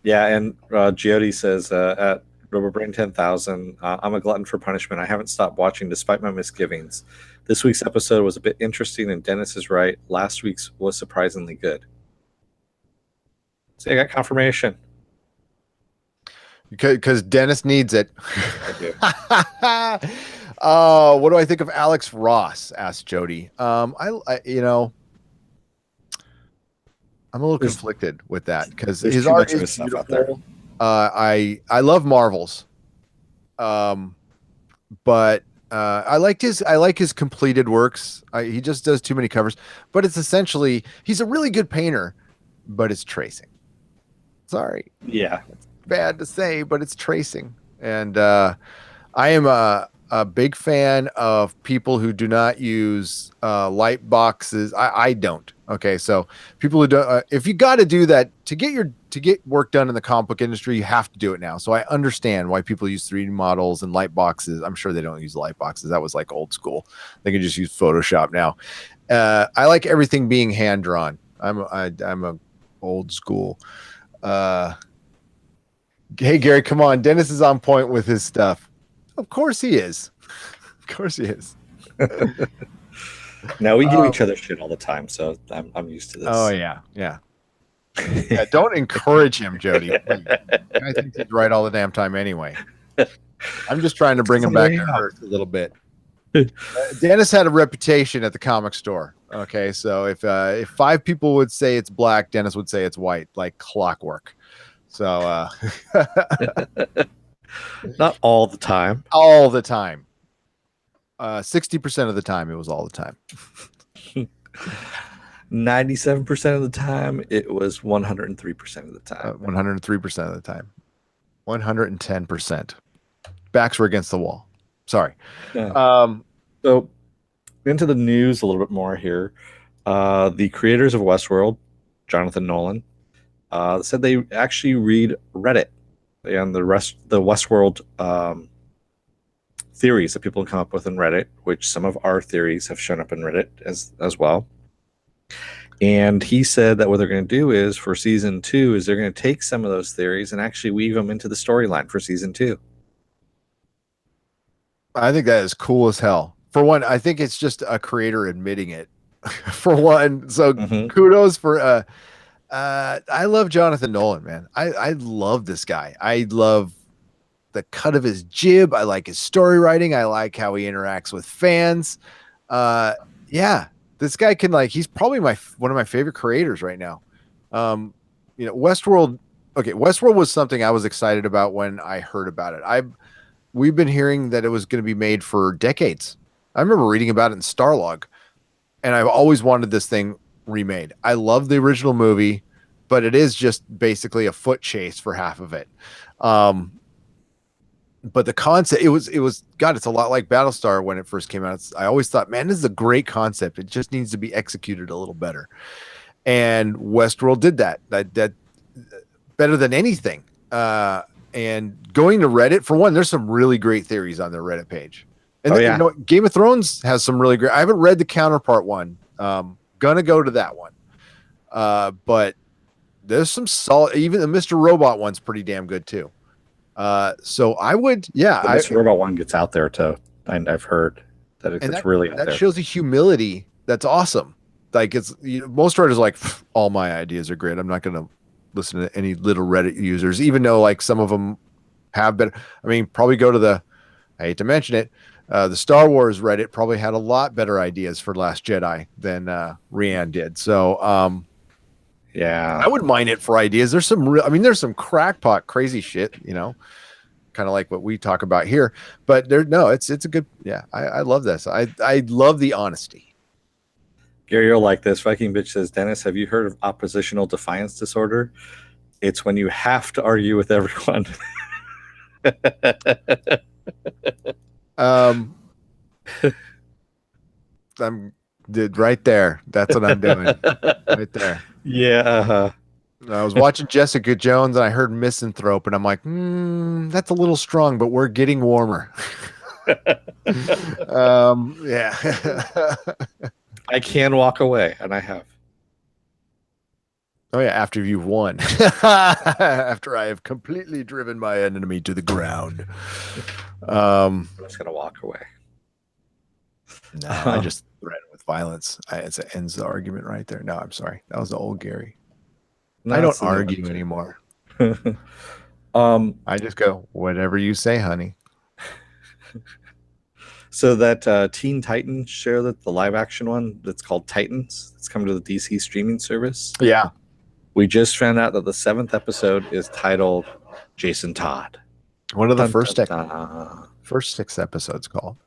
Yeah, and Giodi says, at RoboBrain 10,000, I'm a glutton for punishment. I haven't stopped watching despite my misgivings. This week's episode was a bit interesting, and Dennis is right. Last week's was surprisingly good. So I got confirmation. Because Dennis needs it. I do. What do I think of Alex Ross? Asked Jody. I'm a little conflicted with that because his art is beautiful. I love Marvel's, but I like his completed works. He just does too many covers, but it's essentially he's a really good painter, but it's tracing. Sorry, Yeah. it's bad to say, but it's tracing, and I am a big fan of people who do not use light boxes. I don't. Okay, so people who don't, if you got to do that to get work done in the comic book industry, you have to do it now. So I understand why people use 3D models and light boxes. I'm sure they don't use light boxes. That was like old school. They can just use Photoshop now. I like everything being hand drawn. I'm a old school. Hey Gary, come on. Dennis is on point with his stuff. Of course he is. Of course he is. Now we give each other shit all the time, so I'm used to this. Oh yeah. Yeah, don't encourage him, Jody. I think he's right all the damn time anyway. I'm just trying to bring him back to earth a little bit. Dennis had a reputation at the comic store. Okay, so if 5 people would say it's black, Dennis would say it's white, like clockwork. So not all the time. All the time. 60% of the time, it was all the time. 97% of the time, it was 103% of the time. 103% of the time. 110%. Backs were against the wall. Sorry. Yeah. So into the news a little bit more here. The creators of Westworld, Jonathan Nolan, said they actually read Reddit and the Westworld theories that people come up with in Reddit, which some of our theories have shown up in Reddit as well. And he said that what they're going to do is for season 2 is they're going to take some of those theories and actually weave them into the storyline for season 2. I think that is cool as hell. For one, I think it's just a creator admitting it. For one, so kudos for. I love Jonathan Nolan, man. I love this guy. I love the cut of his jib. I like his story writing. I like how he interacts with fans. Yeah, this guy can he's probably one of my favorite creators right now. Westworld. Okay, Westworld was something I was excited about when I heard about it. We've been hearing that it was going to be made for decades. I remember reading about it in Starlog, and I've always wanted this thing remade. I love the original movie, but it is just basically a foot chase for half of it. But the concept, it was God, it's a lot like Battlestar when it first came out. I always thought, man, this is a great concept. It just needs to be executed a little better. And Westworld did that better than anything. And going to Reddit, for one, there's some really great theories on their Reddit page. And Game of Thrones has some really great. I haven't read the counterpart one. Gonna go to that one. But there's some solid. Even the Mr. Robot one's pretty damn good too. So I would, the Mr. Robot one gets out there too. I've heard that it's really out there. That shows the humility. That's awesome. Like most writers are like, all my ideas are great. I'm not gonna listen to any little Reddit users, even though some of them have been. I mean, probably go to I hate to mention it, the Star Wars Reddit probably had a lot better ideas for Last Jedi than Rian did. So yeah, I wouldn't mind it for ideas. There's some there's some crackpot crazy shit, kind of like what we talk about here. But it's a good. Yeah, I love this. I love the honesty. Gary, you'll like this. Viking Bitch says, Dennis, have you heard of oppositional defiance disorder? It's when you have to argue with everyone. I'm right there. That's what I'm doing. Right there. Yeah. I was watching Jessica Jones and I heard misanthrope and I'm like, that's a little strong, but we're getting warmer. Yeah. I can walk away, and I have. Oh yeah, after you've won. After I have completely driven my enemy to the ground. I'm just gonna walk away. No, I just threaten with violence. It ends the argument right there. No, I'm sorry. That was the old Gary. No, I don't argue anymore. I just go, whatever you say, honey. So that Teen Titans show, that the live action one that's called Titans, it's coming to the DC streaming service. Yeah. We just found out that the 7th episode is titled Jason Todd. What are the first 6 episodes called?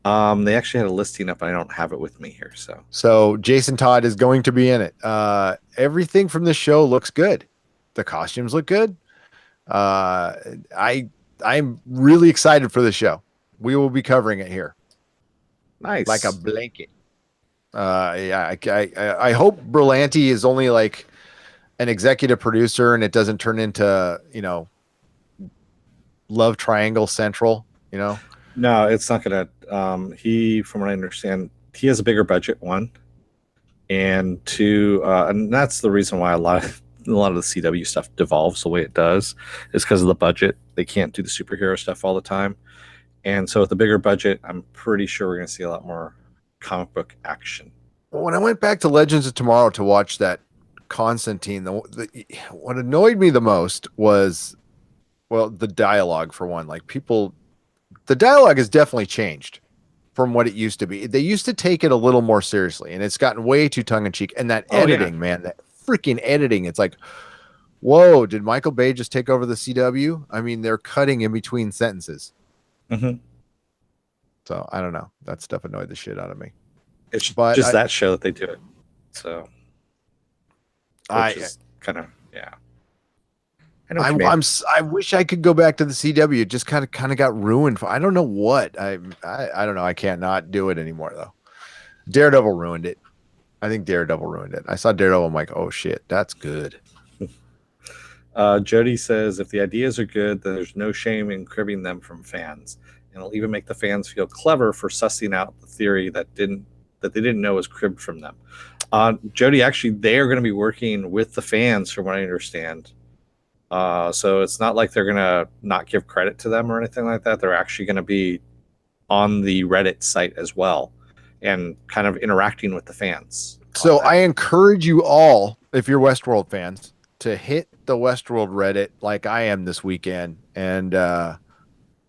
They actually had a listing up. I don't have it with me here. So Jason Todd is going to be in it. Everything from the show looks good. The costumes look good. I'm really excited for the show. We will be covering it here. Nice. Like a blanket. Yeah, I hope Berlanti is only like an executive producer and it doesn't turn into, love triangle central, you know? No, it's not gonna. He, from what I understand, he has a bigger budget. One and two, and that's the reason why a lot of the CW stuff devolves the way it does, is because of the budget. They can't do the superhero stuff all the time, and so with the bigger budget, I'm pretty sure we're gonna see a lot more comic book action. When I went back to Legends of Tomorrow to watch that Constantine, what annoyed me the most was, well, the dialogue for one. Like the dialogue has definitely changed from what it used to be. They used to take it a little more seriously, and it's gotten way too tongue in cheek. And that Oh yeah. editing, man, that freaking editing, it's like, whoa, did Michael Bay just take over the CW? I mean, they're cutting in between sentences. Mm-hmm. So I don't know. That stuff annoyed the shit out of me. It's But just that show that they do it. So, which I is kind of, yeah. I know what you mean. I wish I could go back to the CW. It just kind of got ruined. I don't know what. I don't know. I can't not do it anymore though. Daredevil ruined it. I think Daredevil ruined it. I saw Daredevil. I'm like, oh shit, that's good. Jody says if the ideas are good, then there's no shame in cribbing them from fans, and it'll even make the fans feel clever for sussing out the theory that they didn't know was cribbed from them. Jody, actually, they are going to be working with the fans, from what I understand. So it's not like they're going to not give credit to them or anything like that. They're actually going to be on the Reddit site as well and kind of interacting with the fans. So I encourage you all, if you're Westworld fans, to hit the Westworld Reddit like I am this weekend, and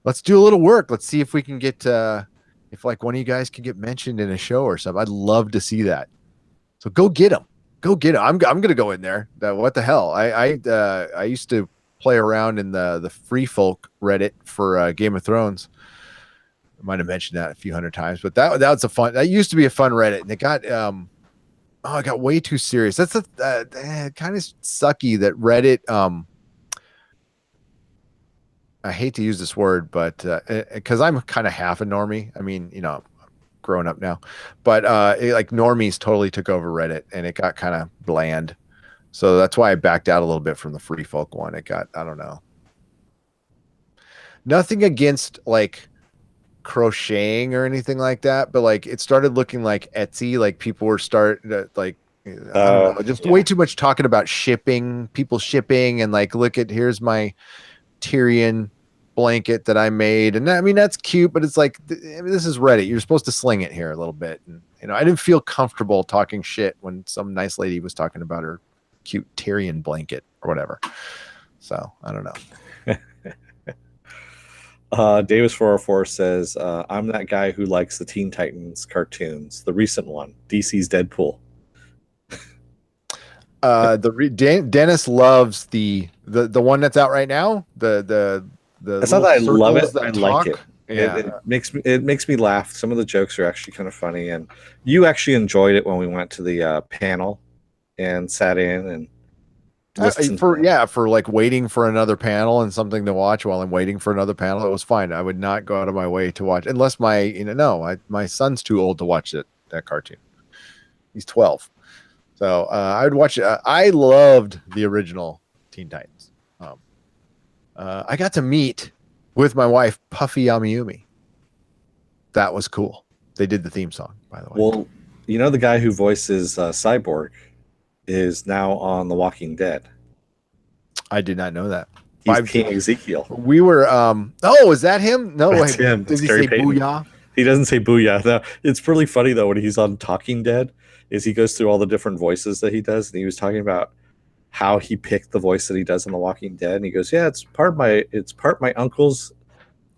let's do a little work. Let's see if we can get if like one of you guys can get mentioned in a show or something. I'd love to see that. So go get them. Go get them. I'm gonna go in there. What the hell? I used to play around in the Free Folk Reddit for Game of Thrones. I might have mentioned that a few hundred times, but that used to be a fun Reddit, and it got it got way too serious. That's kind of sucky that Reddit. I hate to use this word, but because I'm kind of half a normie. I mean, I'm grown up now, but like normies totally took over Reddit, and it got kind of bland. So that's why I backed out a little bit from the Free Folk one. It got, I don't know, nothing against like crocheting or anything like that, but like it started looking like Etsy. Like people were like, I don't know, just way too much talking about people shipping, and like, here's my Tyrion blanket that I made, and I mean that's cute, but it's like, this is Reddit. You're supposed to sling it here a little bit, and I didn't feel comfortable talking shit when some nice lady was talking about her cute Tyrion blanket or whatever. So I don't know. Davis404 says, I'm that guy who likes the Teen Titans cartoons, the recent one, DC's Deadpool. Dennis loves the one that's out right now. It's not that I love it. I like it. Yeah. It makes me laugh. Some of the jokes are actually kind of funny, and you actually enjoyed it when we went to the panel and sat in and for like waiting for another panel and something to watch while I'm waiting for another panel. It was fine. I would not go out of my way to watch, unless my son's too old to watch that cartoon. He's 12. So I would watch it. I loved the original Teen Titans. I got to meet with my wife Puffy Amiyumi. That was cool. They did the theme song, by the way. Well, the guy who voices Cyborg is now on The Walking Dead. I did not know that. He's King Ezekiel. We were is that him? No, that's him. Does he say booyah? He doesn't say booyah. No, it's really funny though when he's on Talking Dead, is he goes through all the different voices that he does, and he was talking about how he picked the voice that he does in The Walking Dead, and he goes, yeah, it's part my uncle's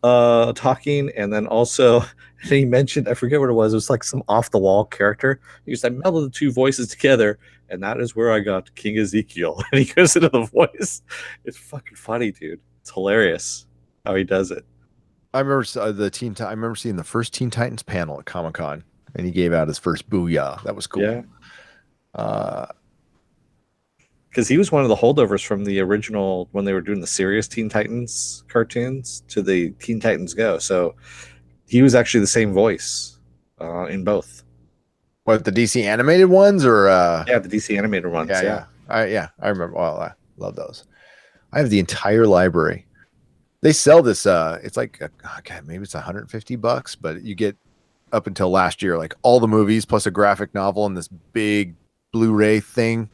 talking, and then also he mentioned, I forget what it was like some off the wall character. He goes, I melded the two voices together, and that is where I got King Ezekiel. And he goes into the voice. It's fucking funny, dude. It's hilarious how he does it. I remember I remember seeing the first Teen Titans panel at Comic-Con, and he gave out his first booyah. That was cool. Yeah. Because he was one of the holdovers from the original when they were doing the serious Teen Titans cartoons to the Teen Titans Go. So he was actually the same voice in both. What, the DC animated ones or Yeah, the DC animated ones. yeah. I remember. Well, I love those. I have the entire library. They sell this it's like God, maybe it's $150, but you get up until last year like all the movies plus a graphic novel and this big Blu-ray thing.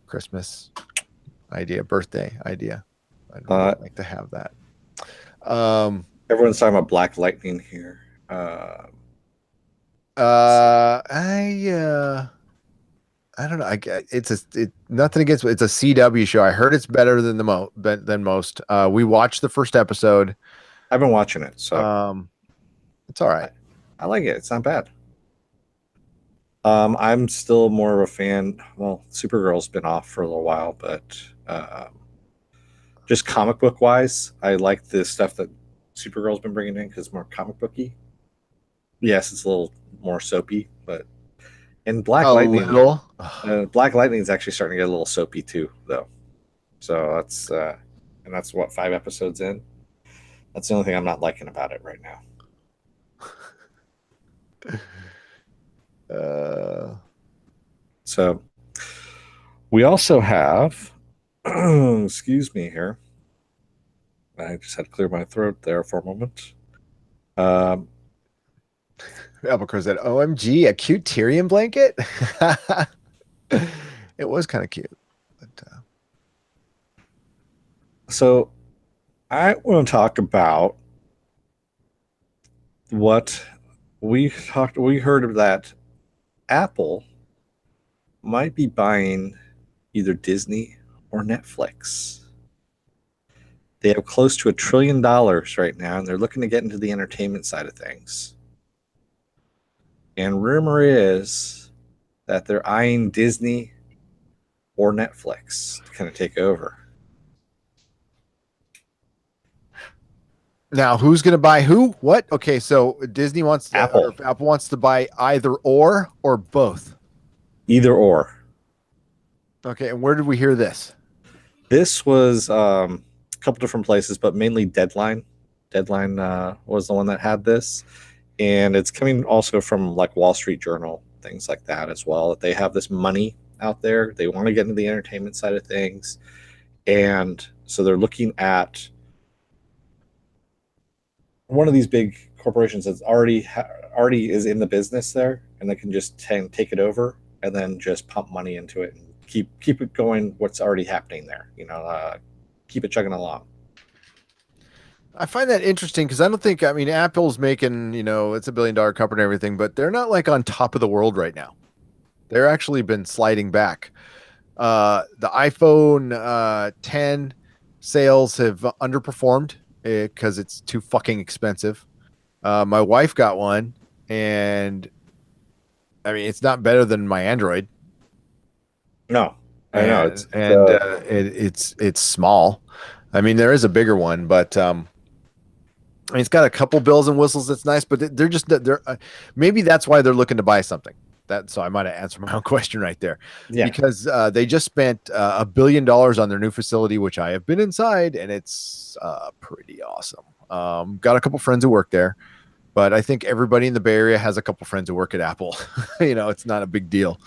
Christmas idea, birthday idea. I'd really like to have that. Everyone's talking about Black Lightning here. I don't know. Nothing against it's a CW show. I heard it's better than than most. We watched the first episode. I've been watching it, so it's all right. I like it. It's not bad. I'm still more of a fan. Well, Supergirl's been off for a little while, but just comic book wise, I like the stuff that Supergirl's been bringing in because it's more comic booky. Yes, it's a little more soapy, but in Black Lightning, Black Lightning is actually starting to get a little soapy too, though. So that's what 5 episodes in. That's the only thing I'm not liking about it right now. So we also have, excuse me here. I just had to clear my throat there for a moment. Applecrow said, OMG, a cute Tyrion blanket? It was kind of cute. But, so I want to talk about what we heard of that Apple might be buying either Disney or Netflix. They have close to $1 trillion right now, and they're looking to get into the entertainment side of things. And rumor is that they're eyeing Disney or Netflix to kind of take over. Now, who's going to buy who? What? Okay, so Disney wants to, Apple. Apple wants to buy either or both. Either or. Okay, and where did we hear this? This was a couple different places, but mainly Deadline. Deadline was the one that had this. And it's coming also from like Wall Street Journal, things like that as well. That they have this money out there. They want to get into the entertainment side of things. And so they're looking at one of these big corporations that's already is in the business there, and they can just take it over and then just pump money into it and keep it going. What's already happening there, keep it chugging along. I find that interesting because Apple's making, it's $1 billion company and everything, but they're not like on top of the world right now. They're actually been sliding back. The iPhone 10 sales have underperformed because it's too fucking expensive. My wife got one, and it's not better than my Android. No, I know it's small. There is a bigger one, but it's got a couple bells and whistles. That's nice, but they're maybe that's why they're looking to buy something. So I might have answered my own question right there. Yeah. Because they just spent $1 billion on their new facility, which I have been inside, and it's pretty awesome. Got a couple friends who work there, but I think everybody in the Bay Area has a couple friends who work at Apple. It's not a big deal.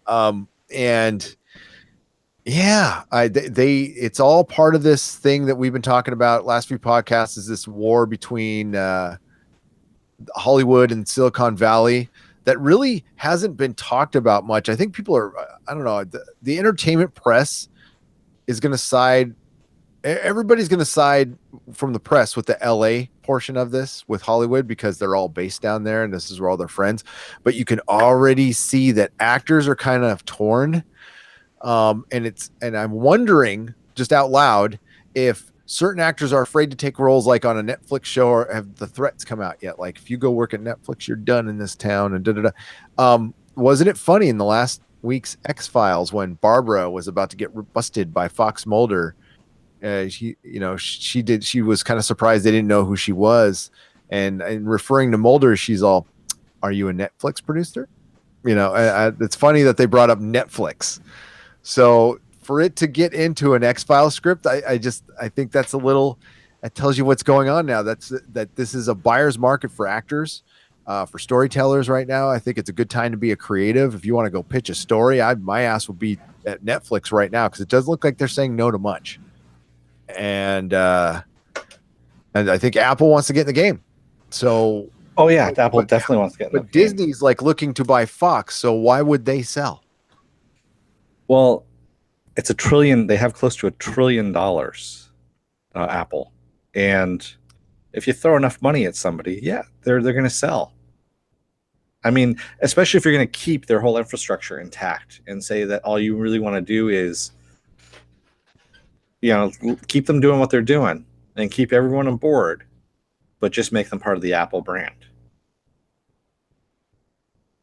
And yeah, it's all part of this thing that we've been talking about last few podcasts, is this war between Hollywood and Silicon Valley that really hasn't been talked about much. I think people are, I don't know, the entertainment press is going to side. Everybody's going to side from the press with the LA portion of this with Hollywood because they're all based down there and this is where all their friends. But you can already see that actors are kind of torn. And I'm wondering just out loud if certain actors are afraid to take roles like on a Netflix show, or have the threats come out yet? Like, if you go work at Netflix, you're done in this town, and wasn't it funny in the last week's X-Files when Barbara was about to get busted by Fox Mulder? She was kind of surprised they didn't know who she was. And referring to Mulder, she's all, "Are you a Netflix producer?" It's funny that they brought up Netflix. So for it to get into an X-Files script, I think that tells you what's going on now. That this is a buyer's market for actors. for storytellers right now. I think it's a good time to be a creative. If you want to go pitch a story, my ass would be at Netflix right now because it does look like they're saying no to much. And I think Apple wants to get in the game. So, oh yeah, Apple definitely wants to get in the but Disney's like looking to buy Fox. So why would they sell? Well, it's $1 trillion. They have close to $1 trillion, Apple, and if you throw enough money at somebody, yeah, they're going to sell. I mean, especially if you're going to keep their whole infrastructure intact and say that all you really want to do is, keep them doing what they're doing and keep everyone on board, but just make them part of the Apple brand.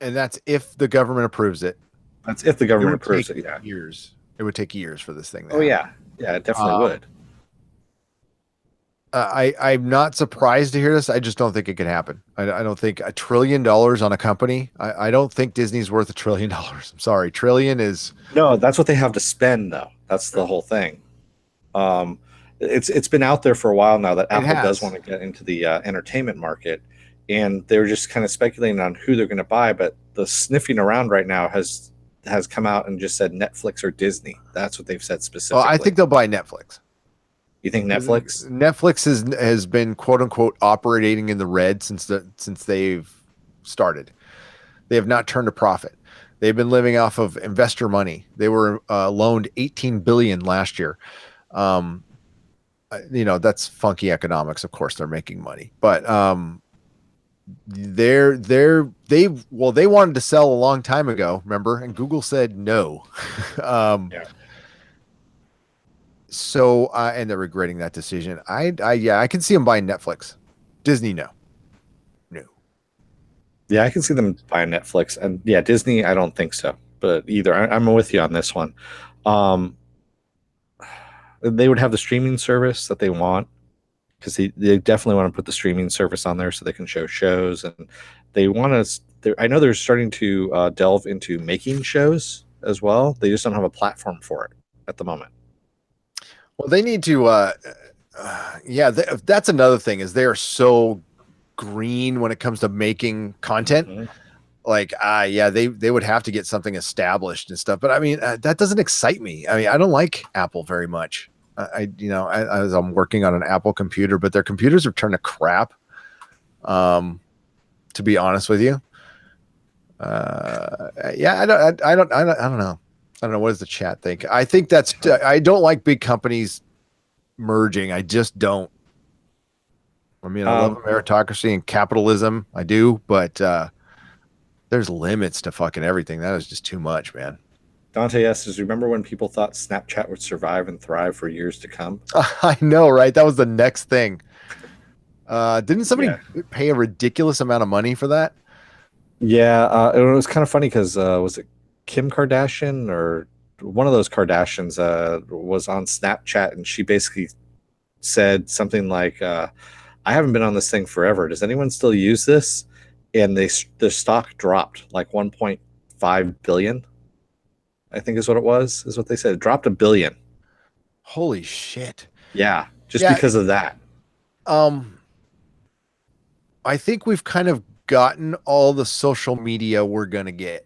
And that's if the government approves it. That's if the government approves it. Yeah, years. It would take years for this thing. Oh yeah, it definitely would. I'm not surprised to hear this. I just don't think it could happen. I don't think $1 trillion on a company. I don't think Disney's worth $1 trillion. I'm sorry. Trillion is no. That's what they have to spend, though. That's the whole thing. It's been out there for a while now that Apple does want to get into the entertainment market, and they're just kind of speculating on who they're going to buy. But the sniffing around right now has come out and just said Netflix or Disney. That's what they've said specifically. Well, I think they'll buy Netflix. You think Netflix? Netflix has been quote unquote operating in the red since they've started. They have not turned a profit. They've been living off of investor money. They were loaned $18 billion last year. That's funky economics. Of course, they're making money, but they wanted to sell a long time ago. Remember, and Google said no. Yeah. So, and they're regretting that decision. I can see them buying Netflix. Disney, no. Yeah, I can see them buying Netflix, and yeah, Disney, I don't think so. But either, I'm with you on this one. They would have the streaming service that they want because they definitely want to put the streaming service on there so they can show shows, and they want to. I know they're starting to delve into making shows as well. They just don't have a platform for it at the moment. Well, they need to, that's another thing is they are so green when it comes to making content. Mm-hmm. Like, they would have to get something established and stuff. But I mean, that doesn't excite me. I mean, I don't like Apple very much. As I'm working on an Apple computer, but their computers are turned to crap. To be honest with you. I don't know. I don't know. What does the chat think? I think I don't like big companies merging. I just don't. I mean, I love meritocracy and capitalism. I do, but there's limits to fucking everything. That is just too much, man. Dante asks, remember when people thought Snapchat would survive and thrive for years to come? I know, right? That was the next thing. Didn't somebody pay a ridiculous amount of money for that? Yeah, it was kind of funny because was it Kim Kardashian or one of those Kardashians was on Snapchat, and she basically said something like, I haven't been on this thing forever. Does anyone still use this? And the stock dropped like 1.5 billion, I think is what it was, is what they said. It dropped $1 billion. Holy shit. Yeah, just because of that. I think we've kind of gotten all the social media we're going to get.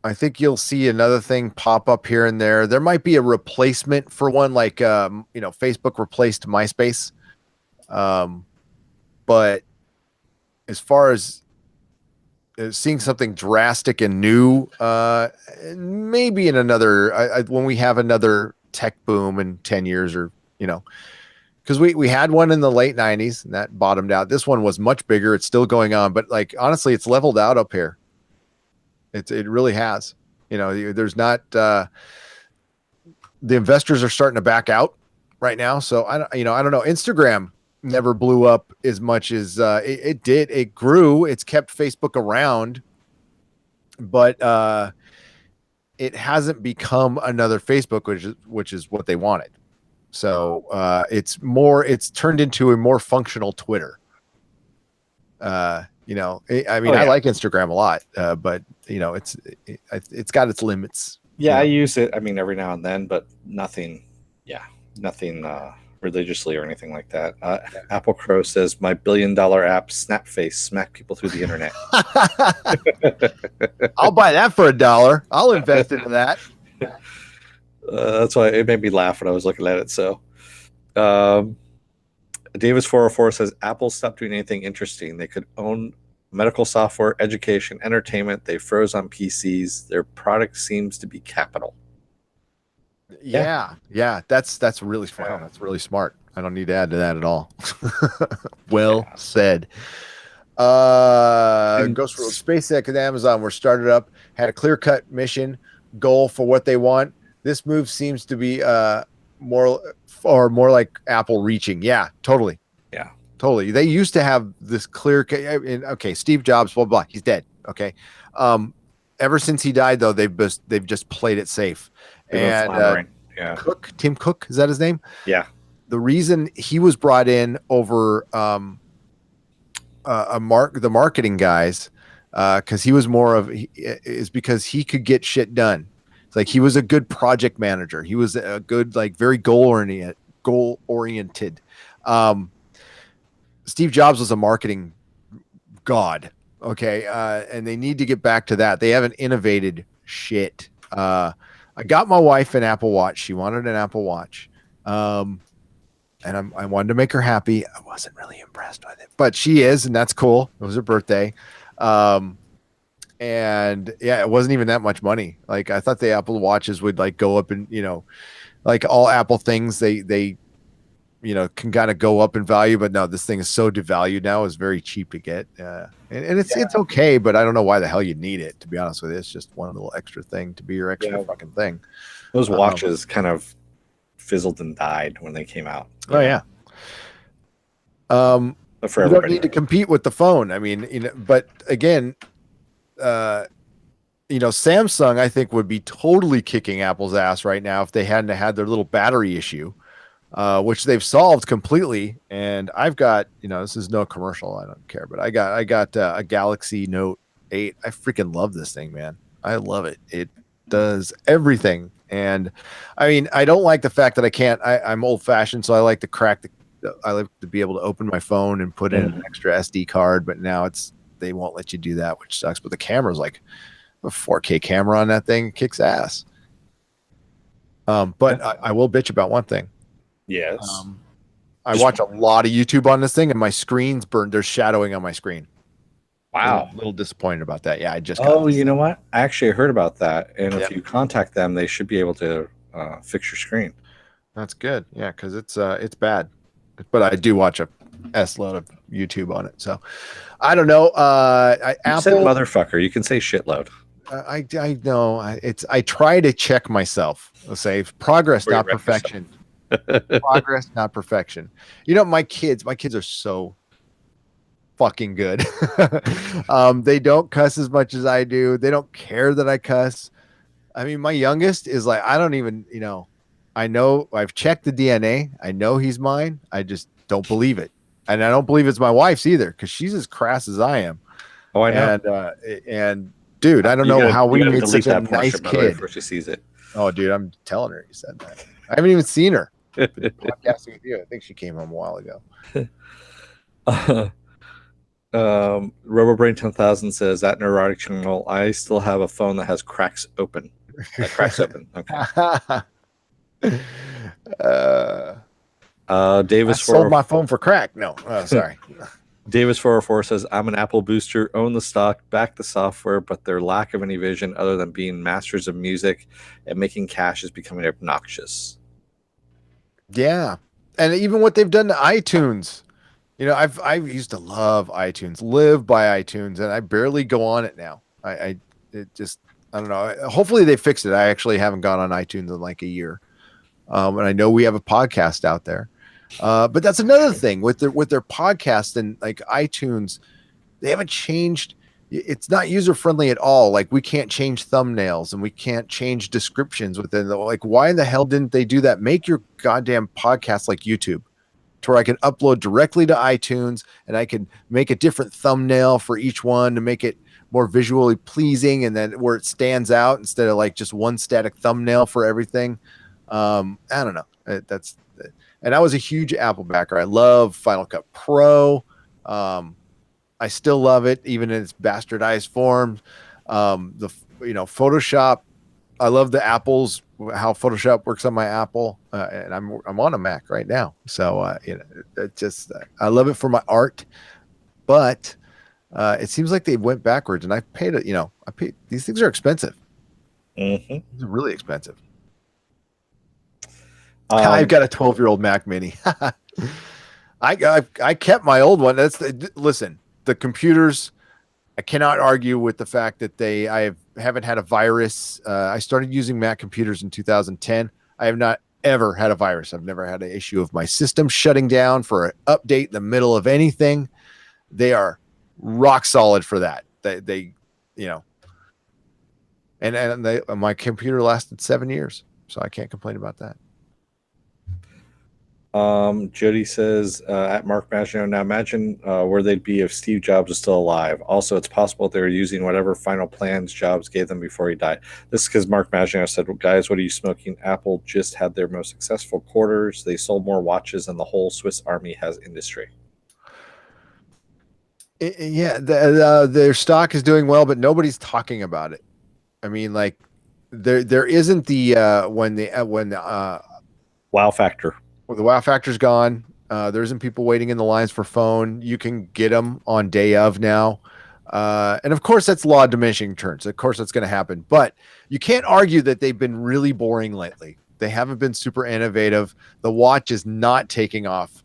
I think you'll see another thing pop up here and there. There might be a replacement for one, like, Facebook replaced MySpace. But as far as seeing something drastic and new, maybe in another, when we have another tech boom in 10 years or, because we had one in the late 90s and that bottomed out. This one was much bigger. It's still going on, but like, honestly, it's leveled out up here. It really has. There's not, the investors are starting to back out right now. So I don't know. Instagram never blew up as much as it did. It grew. It's kept Facebook around, but it hasn't become another Facebook, which is what they wanted. So it's turned into a more functional Twitter. I like Instagram a lot, but it's got its limits. Yeah, I use it. I mean, every now and then, but nothing religiously or anything like that. Apple Crow says my $1 billion app Snapface smack people through the internet. I'll buy that for $1. I'll invest into that. That's why it made me laugh when I was looking at it. So, Davis 404 says Apple stopped doing anything interesting. They could own medical software, education, entertainment. They froze on PCs. Their product seems to be capital. Yeah. That's really smart. Yeah. That's really smart. I don't need to add to that at all. Well said. Ghost World, SpaceX and Amazon were started up, had a clear-cut mission goal for what they want. This move seems to be more like Apple reaching. Yeah, totally. Yeah, totally. They used to have this clear. Okay, Steve Jobs, blah blah. He's dead. Okay. Ever since he died, though, they've just played it safe. And Tim Cook, is that his name? Yeah. The reason he was brought in over the marketing guys, because he was is because he could get shit done. It's like he was a good project manager. He was a good, like, very goal oriented. Steve Jobs was a marketing god. Okay. And they need to get back to that. They haven't innovated shit. I got my wife an Apple Watch. She wanted an Apple Watch. And I wanted to make her happy. I wasn't really impressed with it, but she is, and that's cool. It was her birthday. And yeah, it wasn't even that much money. Like, I thought the Apple Watches would, like, go up and, like all Apple things, they can kind of go up in value, but no, this thing is so devalued now. It's very cheap to get. And it's okay, but I don't know why the hell you need it, to be honest with you. It's just one little extra thing to be your extra fucking thing. Those watches kind of fizzled and died when they came out. Oh yeah. You don't need to compete with the phone. I mean, but again, Samsung, I think, would be totally kicking Apple's ass right now if they hadn't had their little battery issue, which they've solved completely. And I've got, this is no commercial, I don't care, but I got a Galaxy Note 8. I freaking love this thing, man. I love it. It does everything. And I mean, I don't like the fact that I'm old fashioned, so I like to I like to be able to open my phone and put in an extra SD card, but now they won't let you do that, which sucks. But the camera's like a 4K camera on that thing, kicks ass. But I will bitch about one thing. Yes. I watch a lot of YouTube on this thing, and my screen's burned. There's shadowing on my screen. Wow. A little disappointed about that. Yeah, I just. You know what? I actually heard about that, and if you contact them, they should be able to fix your screen. That's good. Yeah, because it's bad. But I do watch a S-load of YouTube on it, so I don't know. Apple, say motherfucker. You can say shitload. I know. I try to check myself. Let's say progress, not perfection. Progress, not perfection. My kids are so fucking good. They don't cuss as much as I do. They don't care that I cuss. I mean, my youngest is like, I don't even, I know I've checked the DNA. I know he's mine. I just don't believe it. And I don't believe it's my wife's either, because she's as crass as I am. Oh, I know. And dude, I don't know how we made such a nice kid. Before she sees it. Oh, dude, I'm telling her you said that. I haven't even seen her. Podcasting with you. I think she came home a while ago. RoboBrain 10,000 says that Nerdrotic channel, I still have a phone that has cracks open. Cracks open. Okay. Davis sold my phone for crack. No, sorry. Davis 404 says, I'm an Apple booster, own the stock, back the software, but their lack of any vision other than being masters of music and making cash is becoming obnoxious. Yeah. And even what they've done to iTunes. I used to love iTunes, live by iTunes, and I barely go on it now. I don't know. Hopefully they fixed it. I actually haven't gone on iTunes in like a year. And I know we have a podcast out there. But that's another thing with their podcast and like iTunes, they haven't changed. It's not user friendly at all. Like, we can't change thumbnails and we can't change descriptions within like, why in the hell didn't they do that? Make your goddamn podcast like YouTube, to where I can upload directly to iTunes and I can make a different thumbnail for each one to make it more visually pleasing, and then where it stands out instead of like just one static thumbnail for everything. I don't know. And I was a huge Apple backer. I love Final Cut Pro. I still love it, even in its bastardized form. Photoshop. I love the Apple's how Photoshop works on my Apple, and I'm on a Mac right now. So I love it for my art, but it seems like they went backwards, and I paid it. These things are expensive. Mm-hmm. These are really expensive. I've got a 12-year-old Mac Mini. I kept my old one. Listen, the computers. I cannot argue with the fact that I haven't had a virus. I started using Mac computers in 2010. I have not ever had a virus. I've never had an issue of my system shutting down for an update in the middle of anything. They are rock solid for that. My computer lasted 7 years, so I can't complain about that. Jody says at Mark Maggio, now imagine where they'd be if Steve Jobs was still alive. Also, it's possible they were using whatever final plans Jobs gave them before he died. This is because Mark Maggio said, well, guys, what are you smoking? Apple just had their most successful quarters. They sold more watches than the whole Swiss Army has industry. Their stock is doing well, but nobody's talking about it. I mean, like there isn't the wow factor. Well, the wow factor's gone. There isn't people waiting in the lines for phone. You can get them on day of now. And of course, that's law of diminishing returns. Of course, that's going to happen. But you can't argue that they've been really boring lately. They haven't been super innovative. The watch is not taking off.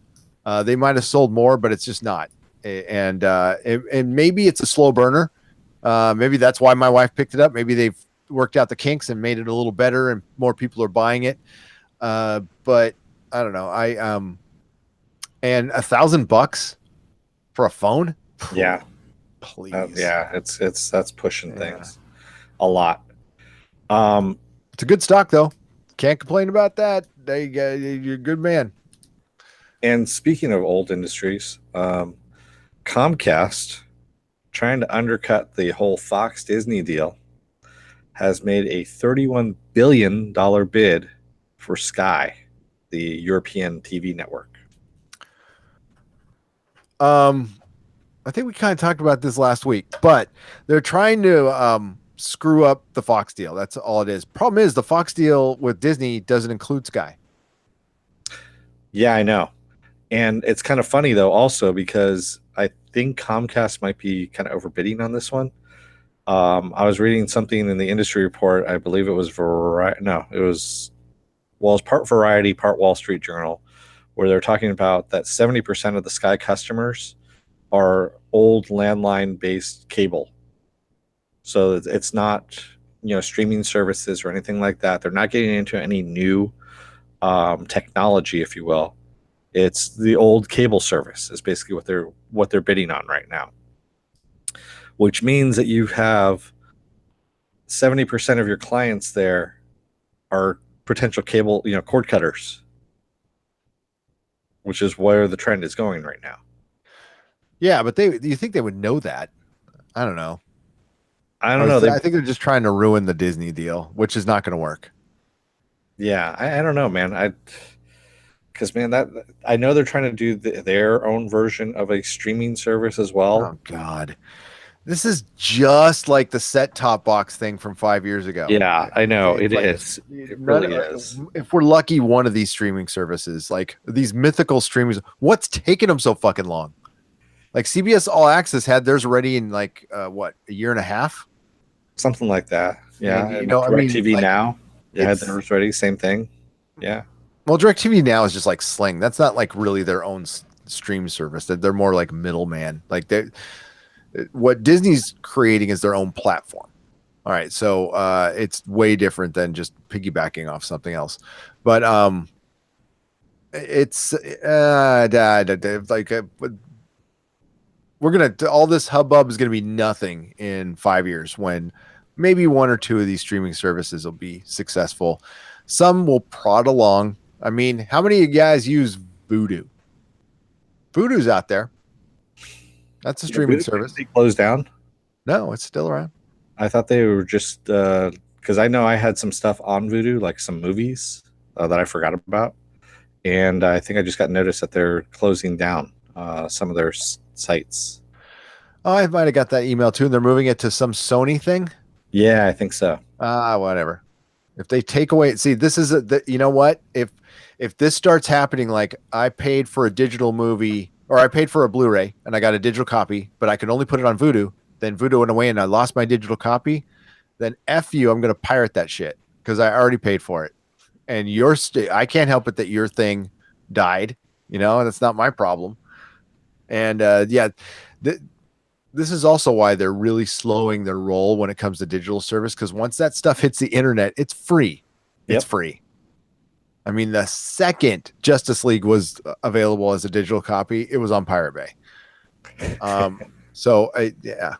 They might have sold more, but it's just not. And maybe it's a slow burner. Maybe that's why my wife picked it up. Maybe they've worked out the kinks and made it a little better and more people are buying it. But I don't know. And $1,000 for a phone. Yeah. Please. That's pushing things a lot. It's a good stock though. Can't complain about that. You're a good man. And speaking of old industries, Comcast, trying to undercut the whole Fox Disney deal, has made a $31 billion bid for Sky, the European TV network. I think we kind of talked about this last week, but they're trying to screw up the Fox deal. That's all it is. Problem is the Fox deal with Disney doesn't include Sky. Yeah, I know. And it's kind of funny though, also because I think Comcast might be kind of overbidding on this one. I was reading something in the industry report. I believe it was it's part Variety, part Wall Street Journal, where they're talking about that 70% of the Sky customers are old landline-based cable. So it's not, streaming services or anything like that. They're not getting into any new technology, if you will. It's the old cable service is basically what they're bidding on right now, which means that you have 70% of your clients there are potential cable, cord cutters, which is where the trend is going right now. Yeah, but you think they would know that? I don't know. I don't know. I think they're just trying to ruin the Disney deal, which is not going to work. Yeah, I don't know, man. Because that I know they're trying to do their own version of a streaming service as well. Oh God, this is just like the set-top box thing from 5 years ago. Yeah, I know it is. It really is. If we're lucky, one of these streaming services, like these mythical streamers, what's taking them so fucking long? Like CBS All Access had theirs ready in a year and a half, something like that. Yeah, DirecTV Now, had theirs ready, same thing. Yeah. Well, DirecTV Now is just like Sling. That's not like really their own stream service. They're more like middleman. Like what Disney's creating is their own platform. All right, so it's way different than just piggybacking off something else. But it's all this hubbub is gonna be nothing in 5 years when maybe one or two of these streaming services will be successful. Some will prod along. I mean, how many of you guys use Vudu? Vudu's out there. That's a streaming service. They closed down? No, it's still around. I thought they were just because I know I had some stuff on Vudu, like some movies that I forgot about, and I think I just got notice that they're closing down some of their sites. Oh, I might have got that email too, and they're moving it to some Sony thing. Yeah, I think so. Whatever. If they take away, see, this is you know what? If this starts happening, like I paid for a digital movie or I paid for a Blu-ray and I got a digital copy, but I could only put it on Vudu, then Vudu went away and I lost my digital copy, then F you, I'm going to pirate that shit because I already paid for it. And I can't help it that your thing died, and that's not my problem. And yeah, this is also why they're really slowing their roll when it comes to digital service, because once that stuff hits the internet, it's free. It's free. I mean, the second Justice League was available as a digital copy, it was on Pirate Bay. Yeah.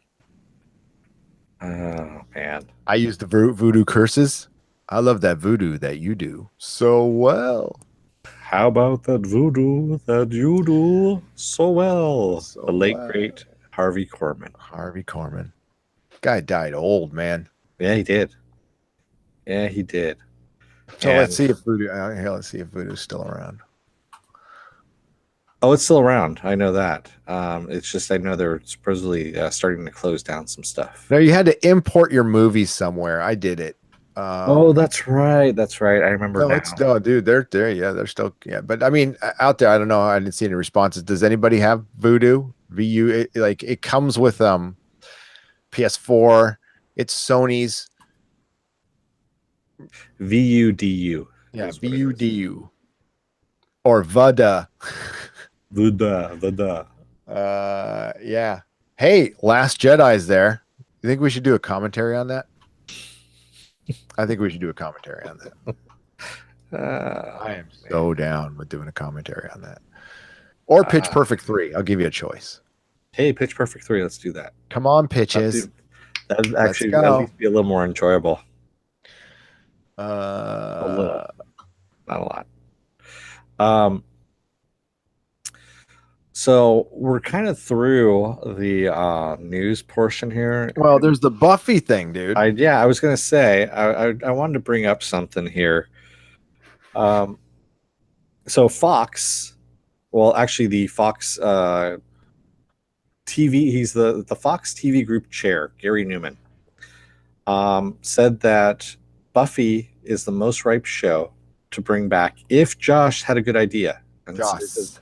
Oh man, I used the voodoo curses. I love that voodoo that you do so well. how about that voodoo that you do so well? So The late well. great Harvey Korman. Harvey Korman. Guy died old, man. Yeah, he did. Yeah, he did. So let's see if voodoo's still around. Oh, it's still around. I know that. It's just I know they're supposedly starting to close down some stuff. No, you had to import your movies somewhere. I did it. Oh, that's right. That's right. I remember now. Dude, they're there. Yeah, they're still. Yeah, but I mean, out there, I don't know. I didn't see any responses. Does anybody have Vudu? VU? It comes with PS4. It's Sony's. VUDU. Yeah, VUDU. Or VUDA. VUDA. Yeah. Hey, Last Jedi's there. You think we should do a commentary on that? I think we should do a commentary on that. I am so down with doing a commentary on that. Or Pitch Perfect 3. I'll give you a choice. Hey, Pitch Perfect 3. Let's do that. Come on, pitches. That would actually at least be a little more enjoyable. A little. Not a lot. So we're kind of through the news portion here. Well, there's the Buffy thing, dude. I was going to say, I wanted to bring up something here. So Fox, well, actually the Fox TV, he's the Fox TV group chair, Gary Newman, said that Buffy is the most ripe show to bring back if Josh had a good idea. And Josh.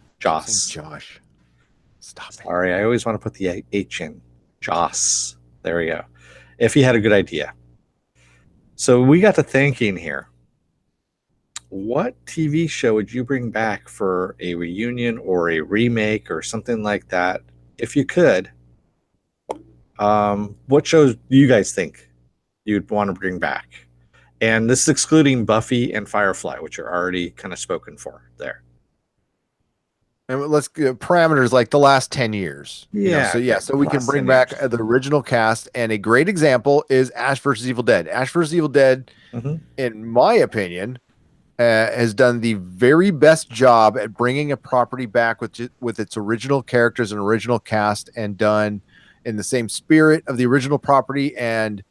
Stop Sorry, I always want to put the H in. Joss. There we go. If he had a good idea. So we got to thinking here. What TV show would you bring back for a reunion or a remake or something like that? If you could, what shows do you guys think you'd want to bring back? And this is excluding Buffy and Firefly, which are already kind of spoken for there. And let's parameters like the last 10 years. So we can bring back the original cast. And a great example is Ash vs. Evil Dead. Ash vs. Evil Dead, in my opinion, has done the very best job at bringing a property back with its original characters and original cast, and done in the same spirit of the original property. And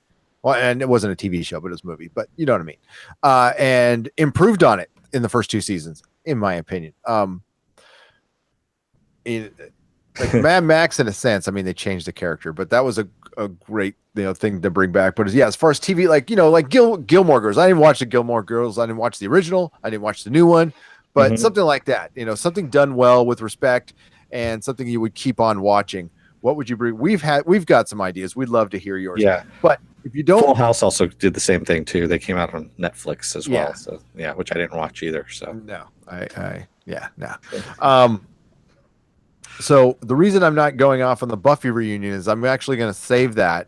it wasn't a TV show, but it was a movie. But you know what I mean. And improved on it in the first 2 seasons, in my opinion. Like Mad Max, in a sense, I mean, they changed the character, but that was a great thing to bring back. But as far as TV, like Gilmore Girls, I didn't watch the Gilmore Girls, I didn't watch the original, I didn't watch the new one, but something like that, something done well with respect and something you would keep on watching. What would you bring? We've got some ideas. We'd love to hear yours. Yeah, but if you don't, Full House also did the same thing too. They came out on Netflix as well. So which I didn't watch either. So no. So the reason I'm not going off on the Buffy reunion is I'm actually going to save that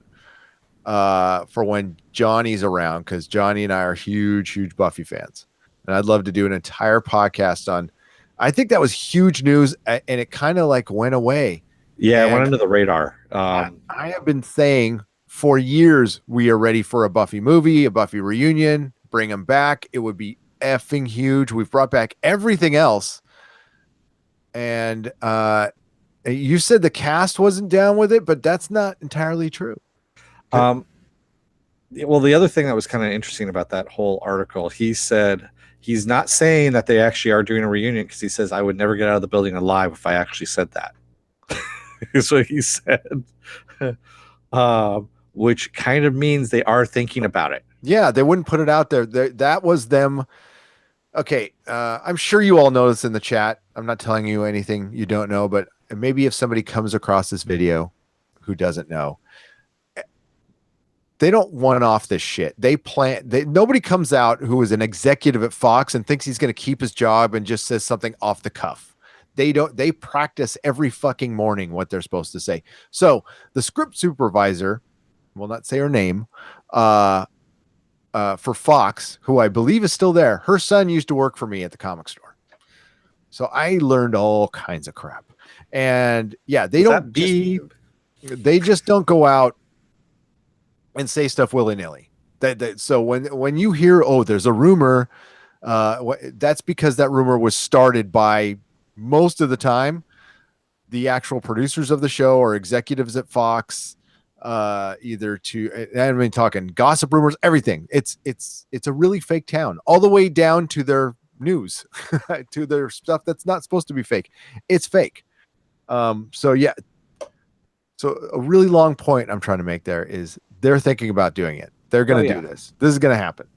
for when Johnny's around, because Johnny and I are huge Buffy fans, and I'd love to do an entire podcast on. I think that was huge news, and it kind of like went away. Yeah, it went under the radar. I have been saying for years we are ready for a Buffy movie, a Buffy reunion. Bring them back. It would be effing huge. We've brought back everything else, and you said the cast wasn't down with it, but that's not entirely true. Well, the other thing that was kind of interesting about that whole article, he said He's not saying that they actually are doing a reunion because he says, I would never get out of the building alive if I actually said that. Is what he said. Which kind of means they are thinking about it. Yeah, they wouldn't put it out there. That was them. Okay, I'm sure you all know this in the chat. I'm not telling you anything you don't know, but maybe if somebody comes across this video who doesn't know, they don't one off this shit. Nobody comes out who is an executive at Fox and thinks he's going to keep his job and just says something off the cuff. They practice every fucking morning what they're supposed to say. So the script supervisor, will not say her name, for Fox, who I believe is still there. Her son used to work for me at the comic store. So I learned all kinds of crap. And yeah, they just don't go out and say stuff willy-nilly. So when you hear, oh, there's a rumor, that's because that rumor was started by, most of the time, the actual producers of the show or executives at Fox, either to, I mean, talking gossip, rumors, everything. It's a really fake town, all the way down to their news, to their stuff that's not supposed to be fake. It's fake. So yeah. So a really long point I'm trying to make there is they're thinking about doing it. They're going to do this. This is going to happen.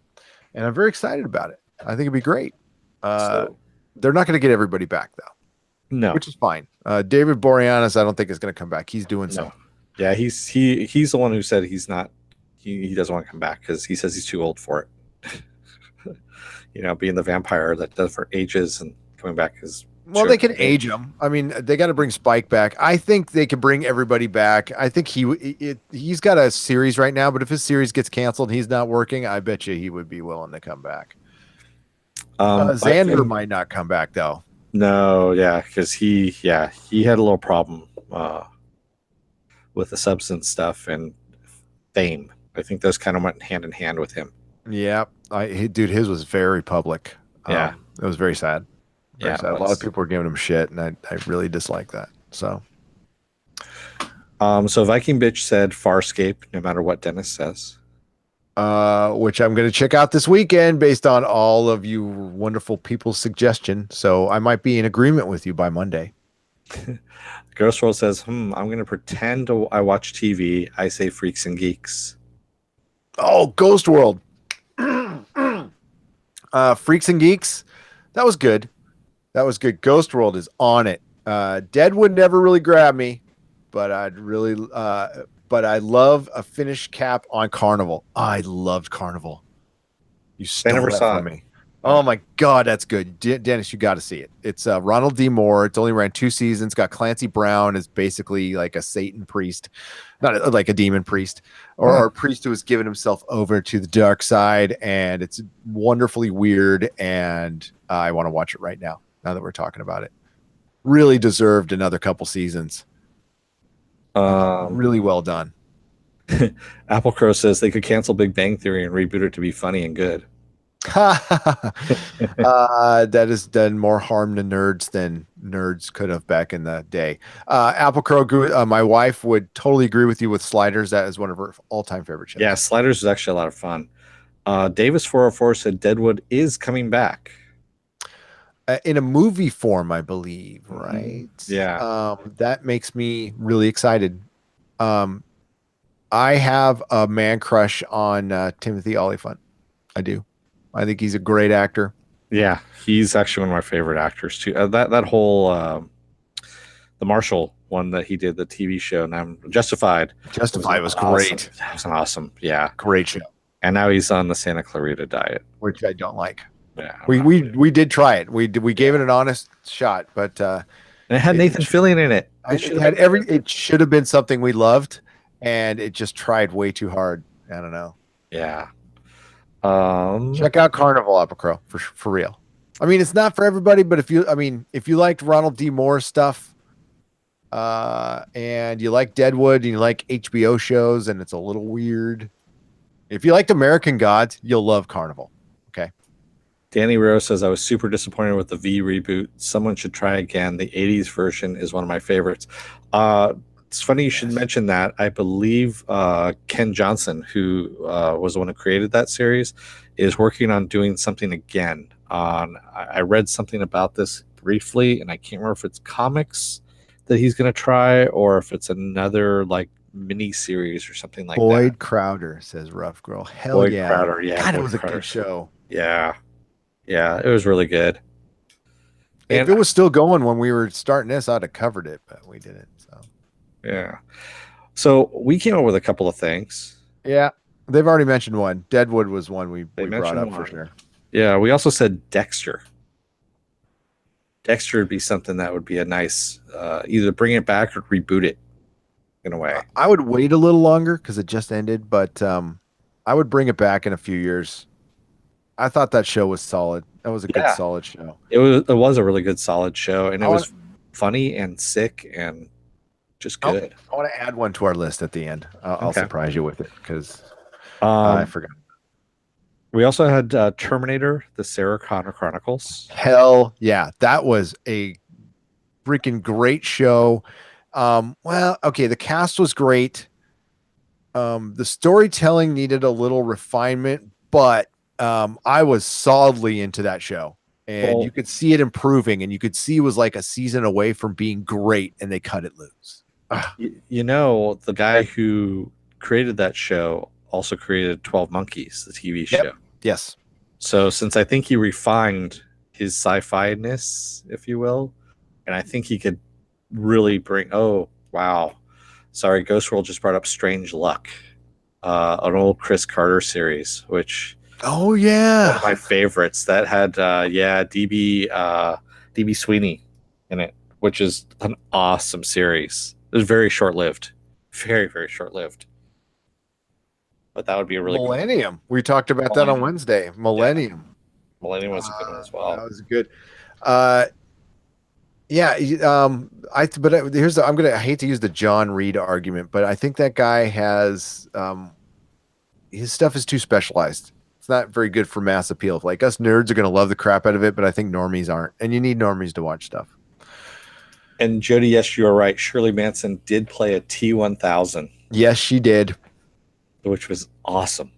And I'm very excited about it. I think it'd be great. They're not going to get everybody back though. No. Which is fine. David Boreanaz, I don't think is going to come back. He's doing something. Yeah, he's the one who said he's not. He doesn't want to come back because he says he's too old for it. Being the vampire that does for ages and coming back is. Well, they can age him. I mean, they got to bring Spike back. I think they can bring everybody back. I think he's got a series right now, but if his series gets canceled, and he's not working. I bet you he would be willing to come back. Xander might not come back though. No, yeah, because he had a little problem with the substance stuff and fame. I think those kind of went hand in hand with him. Yeah, dude, his was very public. Yeah, it was very sad. Very sad. A lot of people were giving him shit, and I really dislike that. So Viking Bitch said Farscape, no matter what Dennis says. Which I'm going to check out this weekend based on all of you wonderful people's suggestion. So I might be in agreement with you by Monday. Ghost World says, I'm going to pretend I watch TV. I say Freaks and Geeks. Oh, Ghost World. Freaks and Geeks. That was good. Ghost World is on it. Deadwood never really grabbed me, but but I love a finished cap on Carnival. I loved Carnival. You stole that from me. Oh my God, that's good. Dennis, you got to see it. It's Ronald D. Moore. It's only ran 2 seasons. Got Clancy Brown as basically like a Satan priest, not like a demon priest, or a priest who has given himself over to the dark side. And it's wonderfully weird. And I want to watch it right now that we're talking about it. Really deserved another couple seasons. Really well done. Apple Crow says they could cancel Big Bang Theory and reboot it to be funny and good. That has done more harm to nerds than nerds could have back in the day. Apple Crow, my wife would totally agree with you with Sliders. That is one of her all-time favorite shows. Yeah, Sliders is actually a lot of fun. Davis 404 said Deadwood is coming back. In a movie form, I believe, right? Yeah. That makes me really excited. I have a man crush on Timothy Olyphant. I do. I think he's a great actor. Yeah, he's actually one of my favorite actors too. That whole the Marshall one that he did, the TV show, and I'm Justified. Justified was great. That was an awesome, great show. And now he's on the Santa Clarita Diet, which I don't like. Yeah, we did try it. We gave it an honest shot, but and it had Nathan Fillion in it. It should have been something we loved, and it just tried way too hard. I don't know. Yeah. Check out Carnival, Apple Crow, for real. I mean, it's not for everybody, but if you liked Ronald D. Moore stuff, and you like Deadwood and you like HBO shows, and it's a little weird. If you liked American Gods, you'll love Carnival. Okay. Danny Rose says, I was super disappointed with the V reboot. Someone should try again. The 80s version is one of my favorites. It's funny you should mention that. I believe Ken Johnson, who was the one who created that series, is working on doing something again on. I read something about this briefly, and I can't remember if it's comics that he's going to try or if it's another like mini series or something like that. Boyd Crowder, says Rough Girl. Hell Boyd yeah. Crowder, yeah, God, it Boyd was a Crowder. good show. Yeah, yeah, it was really good. If And it was still going when we were starting this, I'd have covered it, but we didn't. So yeah, so we came up with a couple of things. yeah, they've already mentioned one. Deadwood was one we brought mentioned up one. for sure. Yeah, we also said Dexter. Dexter would be something that would be a nice either bring it back or reboot it in a way. I would wait a little longer because it just ended, but I would bring it back in a few years. I thought that show was solid. That was a good, solid show. It was a really good, solid show, and it was wanna- funny and sick and just good. I want to add one to our list at the end. I'll Okay. surprise you with it because I forgot. We also had Terminator: The Sarah Connor Chronicles. Hell yeah, that was a freaking great show. Well, okay, the cast was great. The storytelling needed a little refinement, but I was solidly into that show, and you could see it improving, and you could see it was like a season away from being great, and they cut it loose. You know, the guy who created that show also created 12 Monkeys, the TV show. Yes. So since I think he refined his sci-fi-ness, if you will, and I think he could really bring. Oh wow, sorry, Ghost World just brought up Strange Luck, an old Chris Carter series, which oh yeah, one of my favorites. That had DB Sweeney in it, which is an awesome series. It was very short-lived, very very short-lived. But that would be a really Millennium. We talked about that on Wednesday. Millennium. Yeah. Millennium was a good one as well. That was good. Yeah. I hate to use the John Reed argument, but I think that guy has his stuff is too specialized. It's not very good for mass appeal. Like us nerds are going to love the crap out of it, but I think normies aren't, and you need normies to watch stuff. And Jody, yes, you are right. Shirley Manson did play a T-1000. Yes, she did. Which was awesome.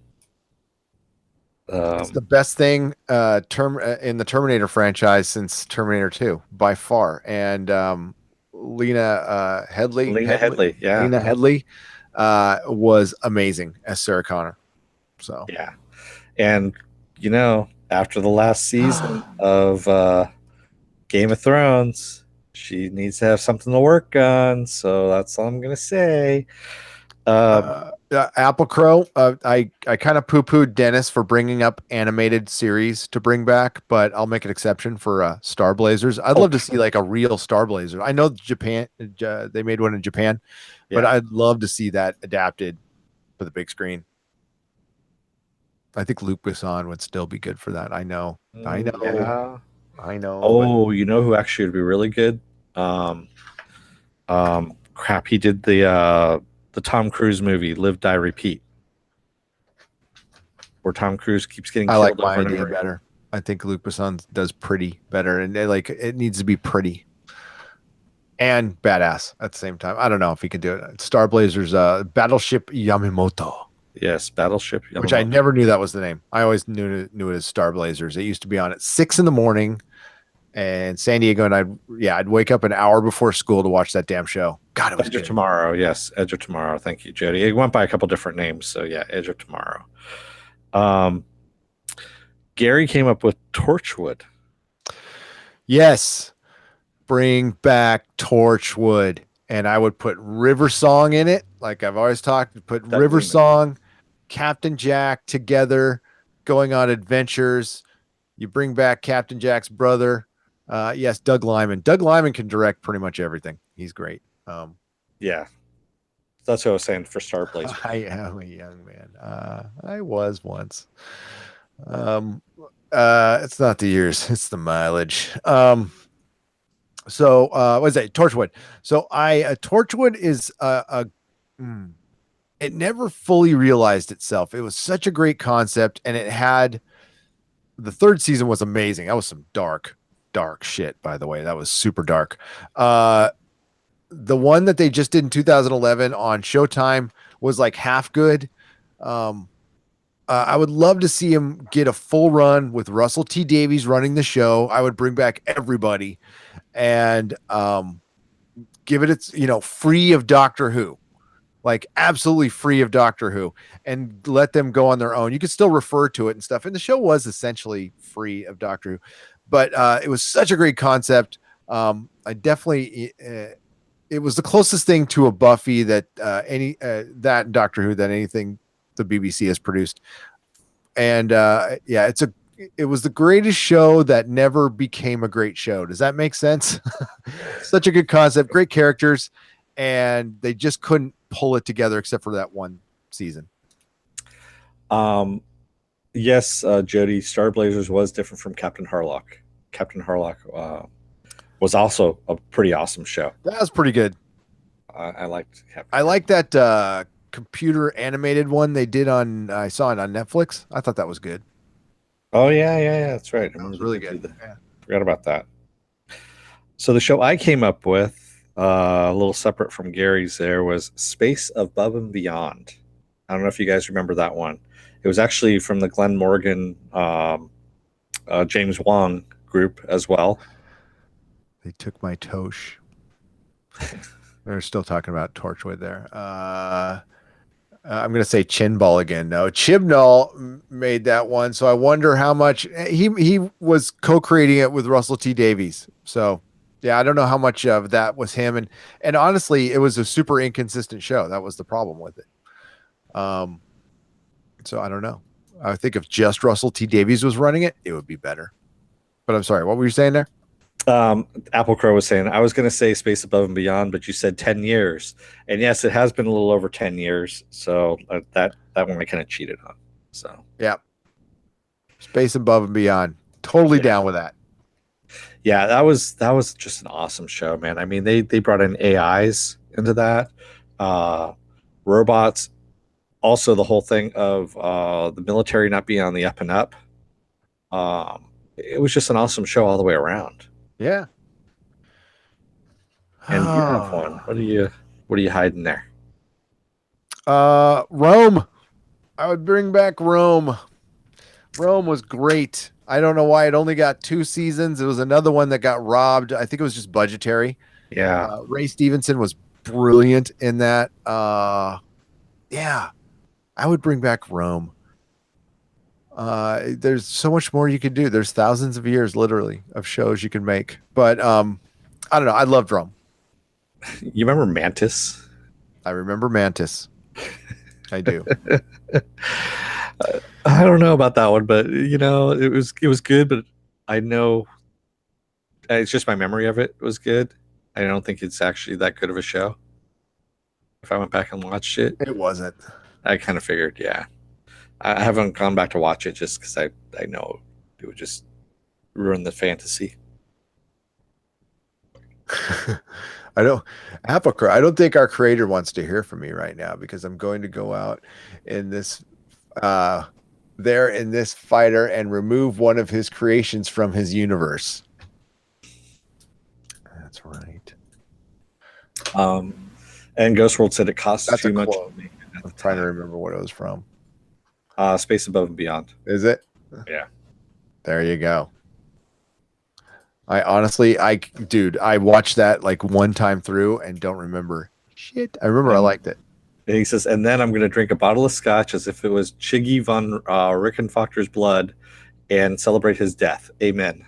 It's the best thing in the Terminator franchise since Terminator 2 by far. And Lena Headley was amazing as Sarah Connor. So yeah, and you know, after the last season of Game of Thrones, she needs to have something to work on. So that's all I'm gonna say. Apple Crow, I kind of poo-pooed Dennis for bringing up animated series to bring back, but I'll make an exception for Star Blazers. I'd love to see like a real Star Blazer. I know Japan, they made one in Japan, but I'd love to see that adapted for the big screen. I think Luc Besson would still be good for that. I know. Yeah. I know. Oh, you know who actually would be really good? Crap, he did the Tom Cruise movie, Live, Die, Repeat, where Tom Cruise keeps getting killed. I like my idea better. I think Luc Besson does pretty better, and it needs to be pretty and badass at the same time. I don't know if he could do it. Star Blazers, Battleship Yamamoto. Yes, Battleship Yamamoto. Which I never knew that was the name. I always knew it as Star Blazers. It used to be on at 6 a.m. in San Diego, and I'd wake up an hour before school to watch that damn show. God, it was Edge of Tomorrow. Yes, Edge of Tomorrow. Thank you, Jody. It went by a couple different names, so yeah, Edge of Tomorrow. Gary came up with Torchwood. Yes, bring back Torchwood, and I would put River Song in it, like I've always talked. Put River Song, Captain Jack together, going on adventures. You bring back Captain Jack's brother. Yes, Doug Liman. Doug Liman can direct pretty much everything. He's great. Yeah, that's what I was saying for Star Blazer. I am a young man. I was once. It's not the years, it's the mileage. So what is that? Torchwood. So Torchwood is it never fully realized itself. It was such a great concept, and it had the third season was amazing. That was some dark shit, by the way. That was super dark. The one that they just did in 2011 on Showtime was like half good. I would love to see him get a full run with Russell T Davies running the show. I would bring back everybody and give it its, free of Doctor Who, like absolutely free of Doctor Who, and let them go on their own. You could still refer to it and stuff. And the show was essentially free of Doctor Who, but it was such a great concept. I definitely, it was the closest thing to a Buffy that that Doctor Who that anything the BBC has produced. And yeah, it was the greatest show that never became a great show. Does that make sense? Such a good concept, great characters, and they just couldn't pull it together except for that one season. Yes, Jody, Star Blazers was different from Captain Harlock. Captain Harlock was also a pretty awesome show. That was pretty good. I liked Captain I like that computer animated one they did I saw it on Netflix. I thought that was good. Oh yeah, that's right. That was really good. Yeah. Forgot about that. So the show I came up with, a little separate from Gary's, there was Space Above and Beyond. I don't know if you guys remember that one. It was actually from the Glenn Morgan, James Wong group as well. They took my Tosh. They're still talking about Torchwood there. I'm going to say Chinball again. No, Chibnall made that one. So I wonder how much he was co-creating it with Russell T Davies. So yeah, I don't know how much of that was him. And honestly, it was a super inconsistent show. That was the problem with it. So I don't know. I think if just Russell T Davies was running it, it would be better. But I'm sorry, what were you saying there? Apple Crow was saying, I was going to say Space Above and Beyond, but you said 10 years. And yes, it has been a little over 10 years. So that one I kind of cheated on. So yeah, Space Above and Beyond. Totally down with that. Yeah, that was just an awesome show, man. I mean, they brought in AIs into that, robots, also the whole thing of the military not being on the up and up. It was just an awesome show all the way around. Yeah. And you have one. What are you hiding there? Rome. I would bring back Rome. Rome was great. I don't know why it only got 2 seasons. It was another one that got robbed. I think it was just budgetary. Yeah. Ray Stevenson was brilliant in that. Yeah. I would bring back Rome. There's so much more you could do. There's thousands of years, literally, of shows you can make. But I don't know. I loved Rome. You remember Mantis? I remember Mantis. I do. I don't know about that one, but it was good. But I know it's just my memory of it was good. I don't think it's actually that good of a show. If I went back and watched it, it wasn't. I kind of figured, yeah. I haven't gone back to watch it just because I know it would just ruin the fantasy. I don't think our creator wants to hear from me right now because I'm going to go out in this in this fighter and remove one of his creations from his universe. That's right. And Ghost World said it costs too much. I'm trying to remember what it was from. Space Above and Beyond. Is it? Yeah. There you go. I honestly, I watched that like one time through and don't remember shit. I remember I liked it. And he says, and then I'm going to drink a bottle of scotch as if it was Chiggy von Rickenfachter's blood and celebrate his death. Amen.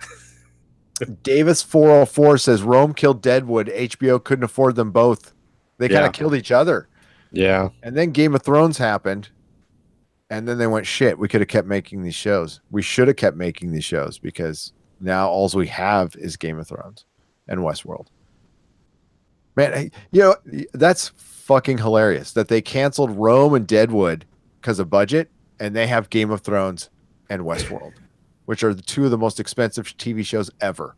Davis 404 says Rome killed Deadwood. HBO couldn't afford them both. They kind of killed each other. Yeah. And then Game of Thrones happened. And then they went, shit, we could have kept making these shows. We should have kept making these shows because now all we have is Game of Thrones and Westworld. Man, that's fucking hilarious that they canceled Rome and Deadwood because of budget, and they have Game of Thrones and Westworld, which are the 2 of the most expensive TV shows ever.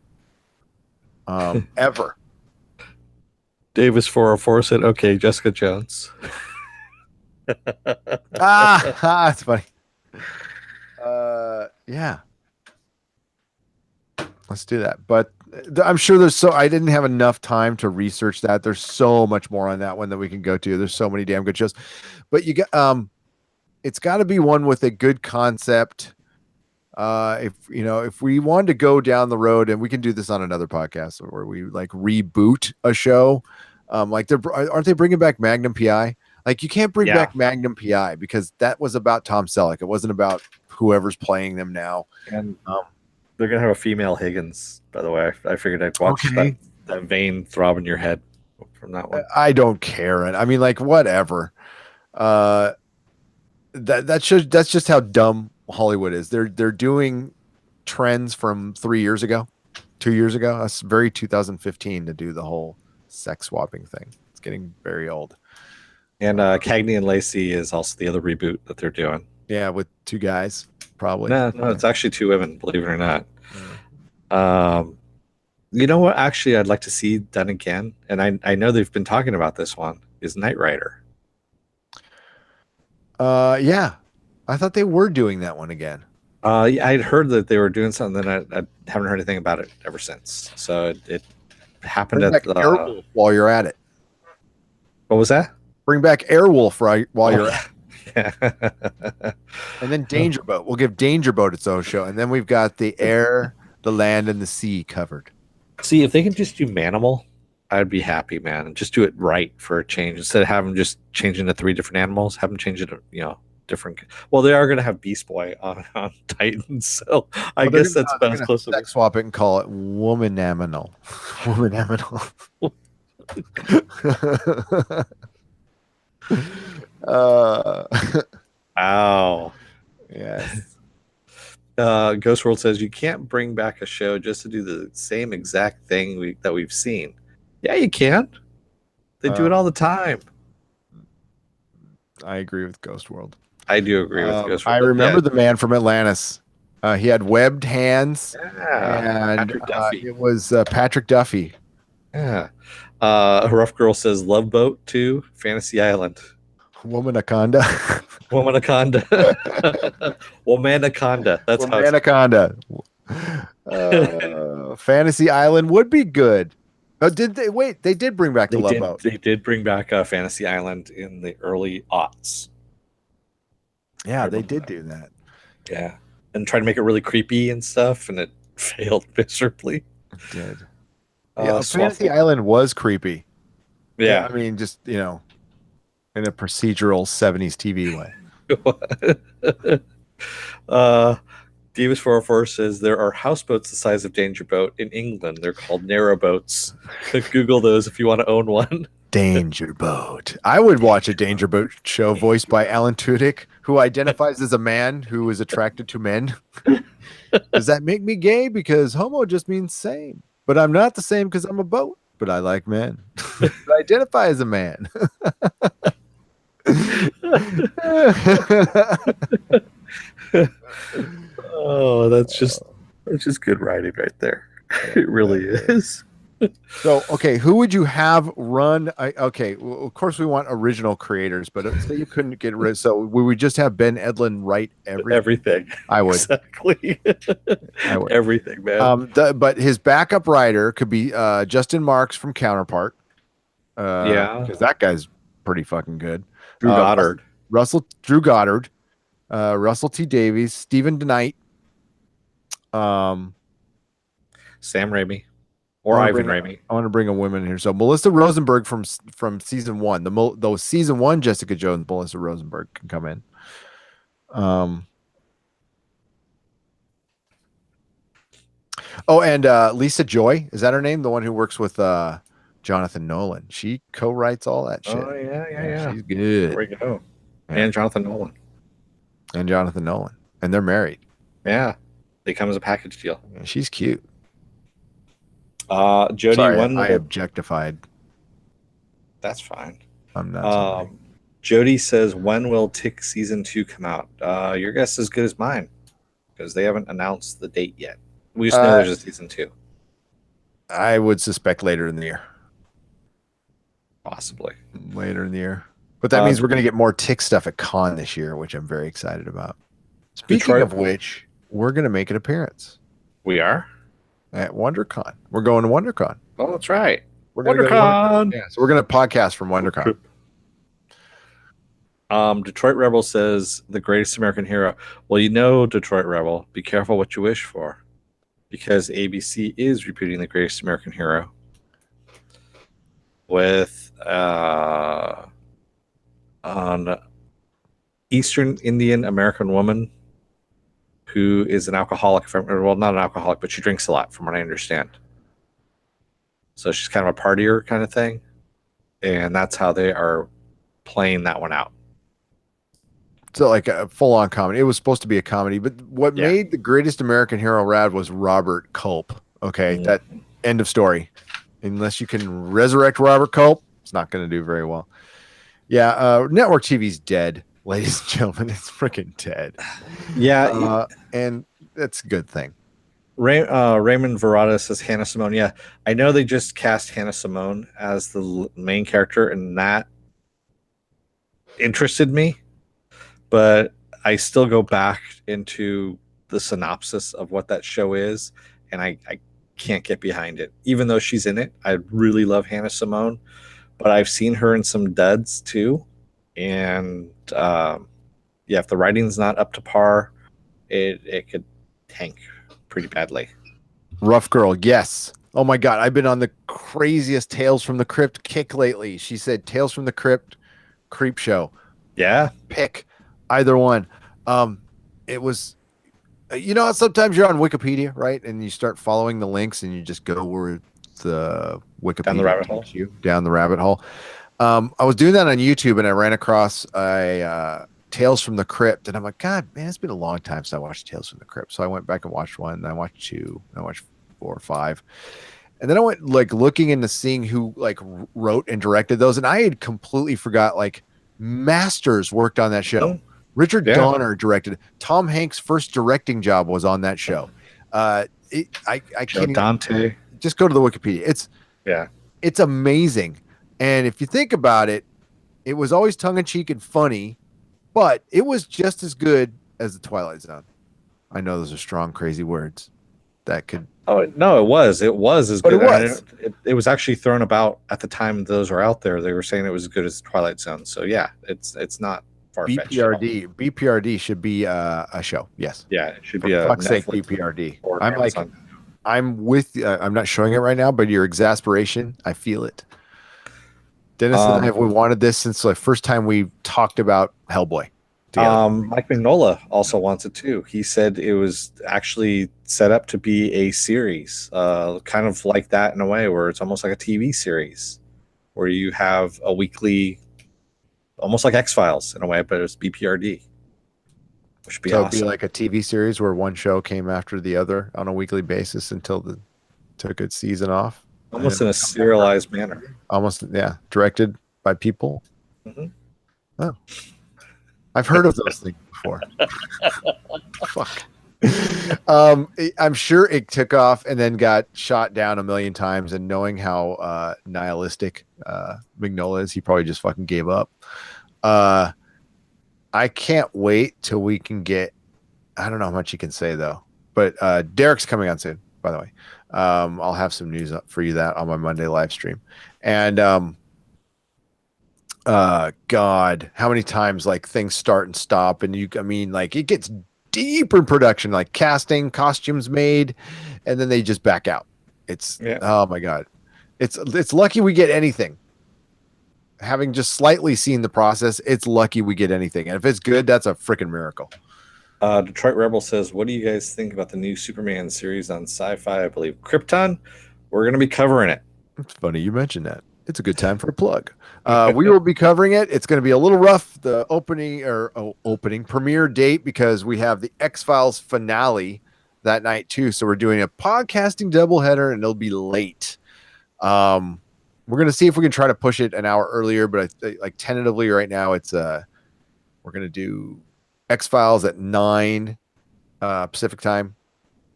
Ever. Davis 404 said, okay, Jessica Jones. That's funny. Yeah. Let's do that. But I'm sure I didn't have enough time to research that. There's so much more on that one that we can go to. There's so many damn good shows. But you got it's got to be one with a good concept. If we wanted to go down the road, and we can do this on another podcast where we like reboot a show, like aren't they bringing back Magnum PI? Like you can't bring back Magnum PI because that was about Tom Selleck. It wasn't about whoever's playing them now. And they're gonna have a female Higgins, by the way. I figured I'd watch that vein throb in your head from that one. I don't care. I mean, like whatever. That's just how dumb Hollywood is. They're doing trends from 3 years ago, 2 years ago. That's very 2015 to do the whole sex swapping thing. It's getting very old. And Cagney and Lacey is also the other reboot that they're doing. Yeah, with 2 guys, probably. No, it's actually 2 women, believe it or not. You know what? Actually, I'd like to see done again, and I know they've been talking about this one, is Knight Rider. Yeah. I thought they were doing that one again. Yeah, I'd heard that they were doing something, and I haven't heard anything about it ever since. So it happened at Airwolf while you're at it. What was that? Bring back Airwolf while you're at it. Yeah. And then Danger Boat. We'll give Danger Boat its own show. And then we've got the air, the land, and the sea covered. See, if they can just do Manimal, I'd be happy, man. And just do it right for a change. Instead of having them just change into 3 different animals, have them change it, different. Well, they are going to have Beast Boy on Titans, so I guess that's about as close to sex swap it and call it Womanaminal. Womanaminal. Ow. Yes. Ghost World says you can't bring back a show just to do the same exact thing that we've seen. Yeah, you can. They do it all the time. I agree with Ghost World. I do agree with Ghost World. I remember the man from Atlantis. He had webbed hands. Yeah, and it was Patrick Duffy. Yeah. Rough Girl says Love Boat 2, Fantasy Island. Womanaconda. Womanaconda. Womanaconda. That's Womanaconda. Fantasy Island would be good. Oh, did they? Wait, they did bring back the Love Boat. They did bring back Fantasy Island in the early aughts. Yeah, they did do that. Yeah. And try to make it really creepy and stuff, and it failed miserably. It did. Yeah, Fantasy Island was creepy. Yeah. I mean, just, in a procedural 70s TV way. Divas 404 says there are houseboats the size of Danger Boat in England. They're called narrow boats. Google those if you want to own one. Danger Boat. I would watch a Danger Boat show voiced by Alan Tudyk, who identifies as a man who is attracted to men. Does that make me gay? Because homo just means same. But I'm not the same because I'm a boat. But I like men. I identify as a man. Oh, that's just good writing right there. It really is. So, okay, who would you have run? Well, of course we want original creators, but say you couldn't get rid. So we would just have Ben Edlund write everything. I would exactly. I would. Everything, man. But his backup writer could be Justin Marks from Counterpart. Because that guy's pretty fucking good. Drew Goddard, Drew Goddard, Russell T Davies, Stephen DeKnight, Sam Raimi. Or Ivan Raimi. I want to bring a woman here. So Melissa Rosenberg from season 1. The season 1 Jessica Jones, Melissa Rosenberg can come in. And Lisa Joy, is that her name? The one who works with Jonathan Nolan. She co-writes all that shit. Oh yeah. She's good. There we go. Yeah. And Jonathan Nolan. And they're married. Yeah. They come as a package deal. Yeah, she's cute. Jody, sorry, I objectified. That's fine. I'm not. Jody says, when will Tick season 2 come out? Your guess is as good as mine, because they haven't announced the date yet. We just know there's a season 2. I would suspect later in the year. Possibly later in the year, but that means we're going to get more Tick stuff at Con this year, which I'm very excited about. Speaking of which, we're going to make an appearance. We are. At WonderCon. We're going to WonderCon. Oh, that's right. We're going WonderCon. Yeah, so we're going to podcast from WonderCon. Detroit Rebel says the greatest American hero. Well, Detroit Rebel, be careful what you wish for, because ABC is repeating the greatest American hero with an Eastern Indian American woman who is an alcoholic. Well, not an alcoholic, but she drinks a lot, from what I understand. So she's kind of a partier kind of thing, and that's how they are playing that one out. So like a full-on comedy. It was supposed to be a comedy, but what Yeah. made the greatest American hero rad was Robert Culp. Okay, that end of story. Unless you can resurrect Robert Culp, it's not going to do very well. Yeah, network TV's dead, ladies and gentlemen. It's freaking dead. Yeah, and that's a good thing. Raymond Verada says Hannah Simone. Yeah, I know they just cast Hannah Simone as the main character, and that interested me. But I still go back into the synopsis of what that show is, and I can't get behind it. Even though she's in it, I really love Hannah Simone, but I've seen her in some duds too. And yeah, if the writing's not up to par, it could tank pretty badly. Rough Girl, yes. Oh my God, I've been on the craziest Tales from the Crypt kick lately. She said Tales from the Crypt, Creep Show. Yeah. Pick either one. It was, sometimes you're on Wikipedia, right? And you start following the links and you just go where the Wikipedia Down the rabbit hole. you down the rabbit hole. I was doing that on YouTube and I ran across a Tales from the Crypt, and I'm like, God, man, it's been a long time since I watched Tales from the Crypt. So I went back and watched one, and I watched two, and I watched 4 or 5. And then I went like looking into seeing who like wrote and directed those, and I had completely forgot like Masters worked on that show. Richard Donner directed. Tom Hanks' first directing job was on that show. I can't Dante. Just go to the Wikipedia. It's amazing. And if you think about it, it was always tongue in cheek and funny, but it was just as good as the Twilight Zone. I know those are strong, crazy words. That could. Oh no, it was as but good. It was. It was actually thrown about at the time those were out there. They were saying it was as good as Twilight Zone. So yeah, it's not far-fetched. BPRD should be a show. Yes. Yeah, it should For be a fuck's sake, BPRD. I'm with. I'm not showing it right now, but your exasperation, I feel it. Dennis and I have wanted this since the first time we talked about Hellboy. Mike Mignola also wants it too. He said it was actually set up to be a series, kind of like that in a way, where it's almost like a TV series, where you have a weekly, almost like X-Files in a way, but it's BPRD. Which would be awesome. It'd be like a TV series where one show came after the other on a weekly basis until took its season off. Almost in a serialized manner. Almost, yeah. Directed by people. Mm-hmm. Oh. I've heard of those things before. Fuck. I'm sure it took off and then got shot down a million times, and knowing how nihilistic Mignola is, he probably just fucking gave up. I can't wait till we can get, I don't know how much you can say though, but Derek's coming on soon, by the way. I'll have some news for you that on my Monday live stream. And God, how many times like things start and stop, and like it gets deep in production, like casting, costumes made, and then they just back out. Oh my God. It's lucky we get anything. Having just slightly seen the process, it's lucky we get anything. And if it's good, that's a freaking miracle. Detroit Rebel says, what do you guys think about the new Superman series on Sci-Fi? I believe Krypton. We're going to be covering it. It's funny you mentioned that. It's a good time for a plug. We will be covering it. It's going to be a little rough, the opening premiere date, because we have the X-Files finale that night too. So we're doing a podcasting doubleheader, and it'll be late. We're going to see if we can try to push it an hour earlier, but like tentatively right now, it's we're going to do X-Files at 9 Pacific time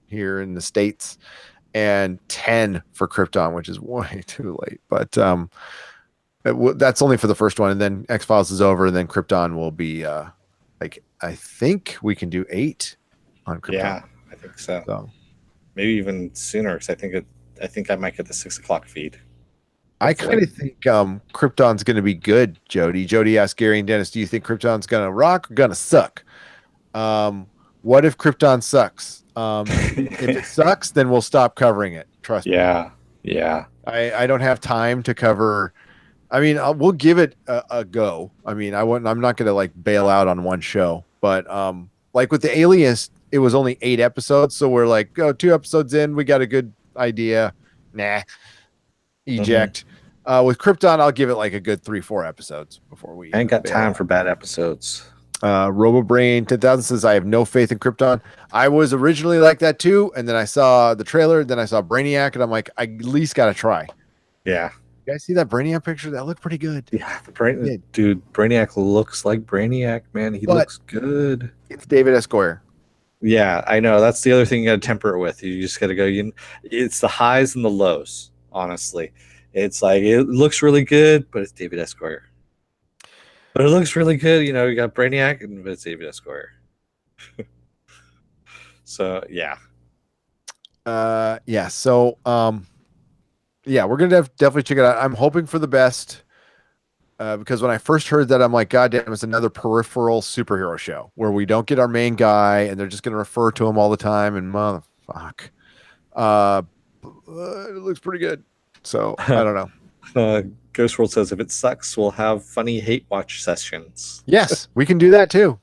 here in the States, and 10 for Krypton, which is way too late. But that's only for the first one, and then X-Files is over, and then Krypton will be like, I think we can do 8 on Krypton. Yeah, I think so. Maybe even sooner, because I think I might get the 6 o'clock feed. I kind Hopefully. of think Krypton's going to be good, Jody. Jody asked Gary and Dennis, do you think Krypton's going to rock or going to suck? Um, what if Krypton sucks? If it sucks, then we'll stop covering it. Trust me. Yeah. Yeah. I don't have time to cover. I mean, we'll give it a go. I mean, I'm not going to like bail out on one show, but like with the Alias, it was only 8 episodes, so we're like, oh, 2 episodes in, we got a good idea. Nah, Hmm. eject. With Krypton, I'll give it like a good 3-4 episodes before we I ain't got bail time out. for bad episodes. RoboBrain 10,000 says, I have no faith in Krypton. I was originally like that too. And then I saw the trailer, then I saw Brainiac, and I'm like, I at least got to try. Yeah. You guys see that Brainiac picture? That looked pretty good. Yeah. It did. Dude, Brainiac looks like Brainiac, man. He But looks good. it's David S. Goyer. Yeah, I know. That's the other thing you got to temper it with. You just got to go. It's the highs and the lows. Honestly, it's like it looks really good, but it's David S. Goyer. But it looks really good. You got Brainiac, and it's David S. Goyer. So yeah, Yeah. So, yeah, we're gonna definitely check it out. I'm hoping for the best. Because when I first heard that, I'm like, God damn, it's another peripheral superhero show where we don't get our main guy and they're just going to refer to him all the time. And motherfuck, uh, it looks pretty good. So I don't know. Ghost World says if it sucks, we'll have funny hate watch sessions. Yes, we can do that too.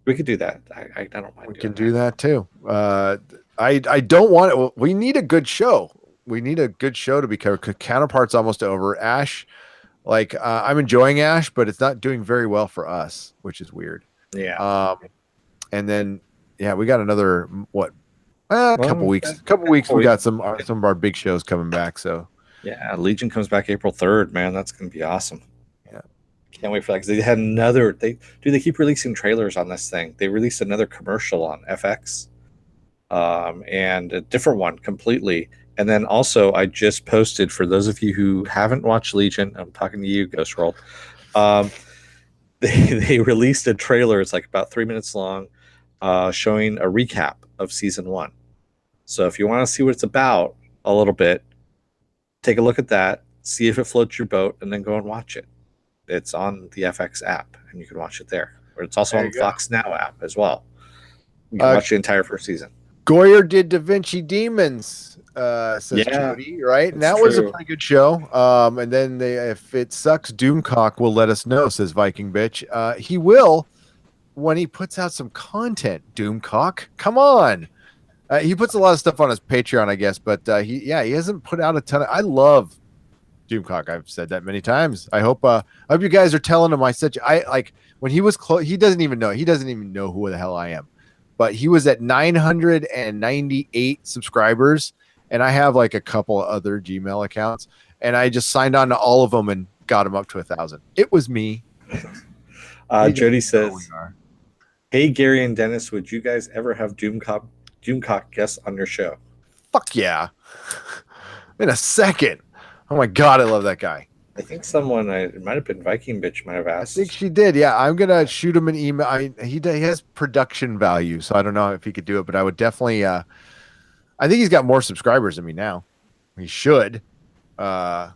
We could do that. I don't mind We doing can do that too. I don't want it. We need a good show. We need a good show to be covered. Counterpart's almost over. Ash, like I'm enjoying Ash, but it's not doing very well for us, which is weird. that. Yeah. And then yeah, we got another what? Couple Well, weeks. Couple weeks. We got some of our big shows coming back. So yeah, Legion comes back April 3rd, man. That's gonna be awesome. yeah. Can't wait for that because they had another. They keep releasing trailers on this thing. They released another commercial on FX, and a different one completely. And then also, I just posted for those of you who haven't watched Legion. I'm talking to you, Ghost World. Um, they released a trailer. It's like about 3 minutes long, showing a recap of season 1. So if you want to see what it's about a little bit, take a look at that, see if it floats your boat, and then go and watch it. It's on the FX app, and you can watch it there. Or it's also There on you the go. Fox Now app as well. You can watch the entire first season. Goyer did Da Vinci Demons, says Yeah, Jody, right? And that's that was a true. pretty good show. And then if it sucks, Doomcock will let us know, says Viking Bitch. He will when he puts out some content, Doomcock. Come on. He puts a lot of stuff on his Patreon, I guess, but he hasn't put out a ton of. I love Doomcock. I've said that many times. I hope you guys are telling him I like when he was close. He doesn't even know. He doesn't even know who the hell I am. But he was at 998 subscribers, and I have like a couple of other Gmail accounts, and I just signed on to all of them and got him up to 1,000. It was me. Jody says, "Hey Gary and Dennis, would you guys ever have Doomcock guests on your show?" Fuck yeah. In a second. Oh my God, I love that guy. I think someone, it might have been Viking Bitch, might have I asked. think she did. Yeah, I'm gonna shoot him an email. He has production value, so I don't know if he could do it, but I would definitely. I think he's got more subscribers than me now. He should. Than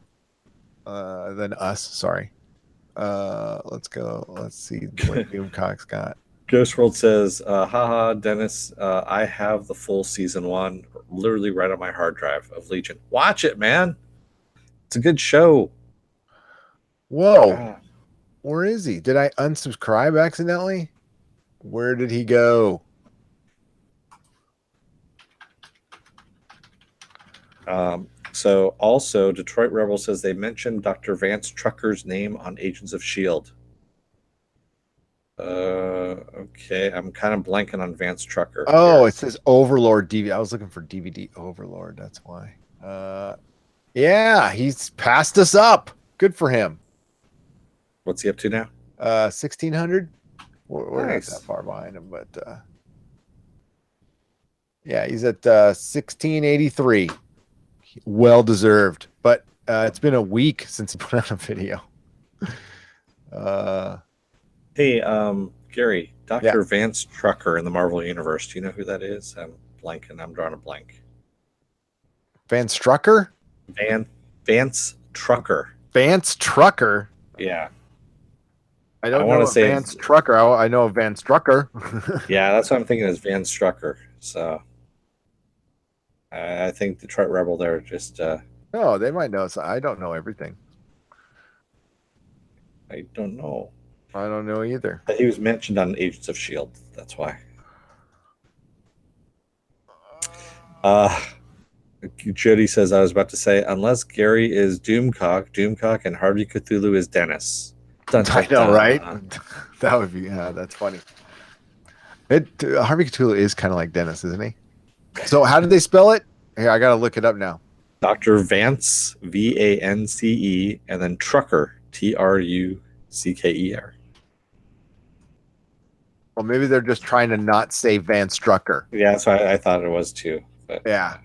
us. Sorry. Let's go. Let's see what Doomcock's got. Ghost World says, haha, Dennis, I have the full season 1 literally right on my hard drive of Legion. Watch it, man. It's a good show. Whoa. Yeah. Where is he? Did I unsubscribe accidentally? Where did he go? So also, Detroit Rebel says they mentioned Dr. Vance Trucker's name on Agents of S.H.I.E.L.D. Okay, I'm kind of blanking on Vance Trucker. Oh, here. it says Overlord DVD. I was looking for DVD Overlord. That's why. Yeah, he's passed us up. Good for him. What's he up to now? 1,600. We're Nice. not that far behind him, but yeah, he's at 1,683. Well deserved, but it's been a week since he put out a video. Hey, Gary, Dr. Yeah. Vance Trucker in the Marvel Universe. Do you know who that is? I'm blanking. I'm drawing a blank. Van Strucker? Vance Trucker. Vance Trucker. Yeah. I I don't want know to a say Vance Trucker. I know a Vance Trucker. yeah, that's what I'm thinking is Vance Trucker. So I think Detroit Rebel there just No, they might know. So I don't know everything. I don't know. I don't know either. He was mentioned on Agents of Shield. That's why. Uh Jody says I was about to say unless Gary is Doomcock, and Harvey Cthulhu is Dennis. Dun, I dun, know, right? dun. That would be, yeah, that's funny. Harvey Cthulhu is kind of like Dennis, isn't he? So how did they spell it? Here, I gotta look it up now. Dr. Vance, Vance, and then Trucker, Trucker. Well, maybe they're just trying to not say Vance Strucker. Yeah, that's what I thought it was too. But Yeah,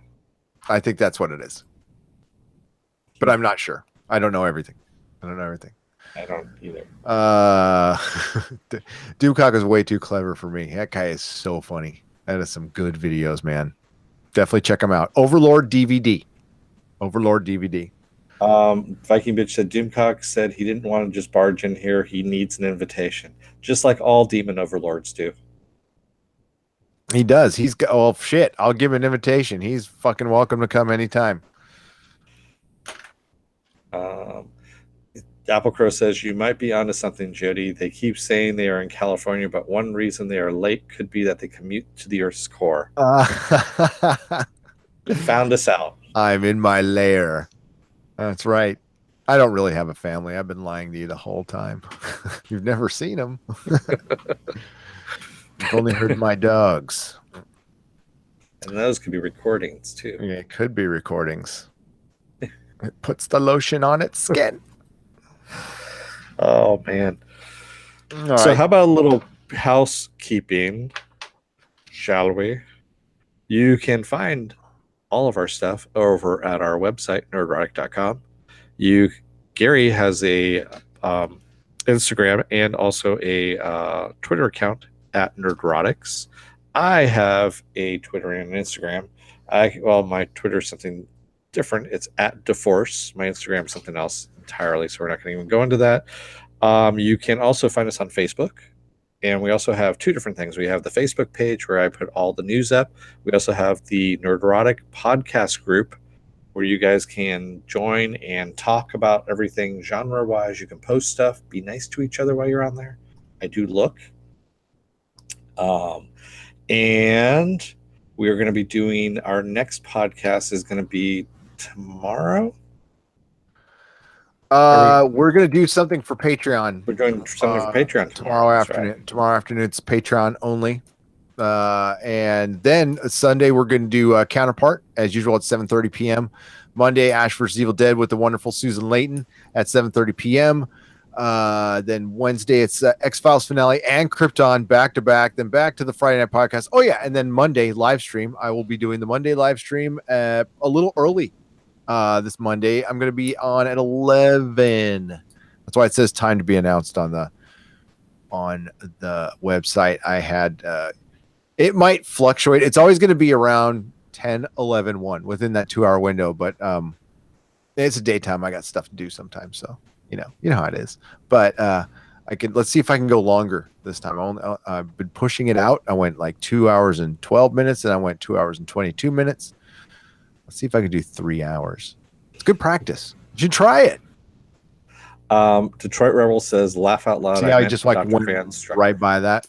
I think that's what it is. But I'm not sure. I don't know everything. I don't know everything. I don't either. Doomcock is way too clever for me. That guy is so funny. That is some good videos, man. Definitely check them out. Overlord DVD. Overlord DVD. Viking Bitch said Doomcock said he didn't want to just barge in here. He needs an invitation, just like all demon overlords do. He does. He's got, well, shit. I'll give him an invitation. He's fucking welcome to come anytime. Apple Crow says you might be onto something, Jody. They keep saying they are in California, but one reason they are late could be that they commute to the Earth's core. Found us out. I'm in my lair. That's right. I don't really have a family. I've been lying to you the whole time. You've never seen them. You've only heard my dogs. And those could be recordings too. Yeah, it could be recordings. It puts the lotion on its skin. Oh man. All So right. how about a little housekeeping, shall we? You can find all of our stuff over at our website, nerdrotic.com. Gary has a Instagram and also a Twitter account at Nerdrotics. I have a Twitter and an Instagram. My Twitter is something different. It's at DeForce. My Instagram is something else entirely, so we're not going to even go into that. You can also find us on Facebook. And we also have two different things. We have the Facebook page where I put all the news up. We also have the Nerdrotic podcast group where you guys can join and talk about everything genre-wise. You can post stuff. Be nice to each other while you're on there. I do look. And we are going to be doing our next podcast is going to be tomorrow. We're gonna do something for Patreon. We're doing something for Patreon tomorrow afternoon. Right. Tomorrow afternoon it's Patreon only. And then Sunday we're gonna do Counterpart as usual at 7:30 p.m. Monday Ash vs Evil Dead with the wonderful Susan Layton at 7:30 p.m. Then Wednesday it's X-Files finale and Krypton back to back. Then back to the Friday night podcast. Oh yeah, and then Monday live stream. I will be doing the Monday live stream a little early. This Monday, I'm going to be on at 11. That's why it says time to be announced on the website. I had, it might fluctuate. It's always going to be around 10, 11, 1 within that 2-hour window, but, it's a daytime. I got stuff to do sometimes. So, you know how it is, but, let's see if I can go longer this time. I've been pushing it out. I went like 2 hours and 12 minutes and I went 2 hours and 22 minutes. Let's see if I can do 3 hours. It's good practice. You should try it. Detroit Rebel says, laugh out loud. See how I just like went right by that?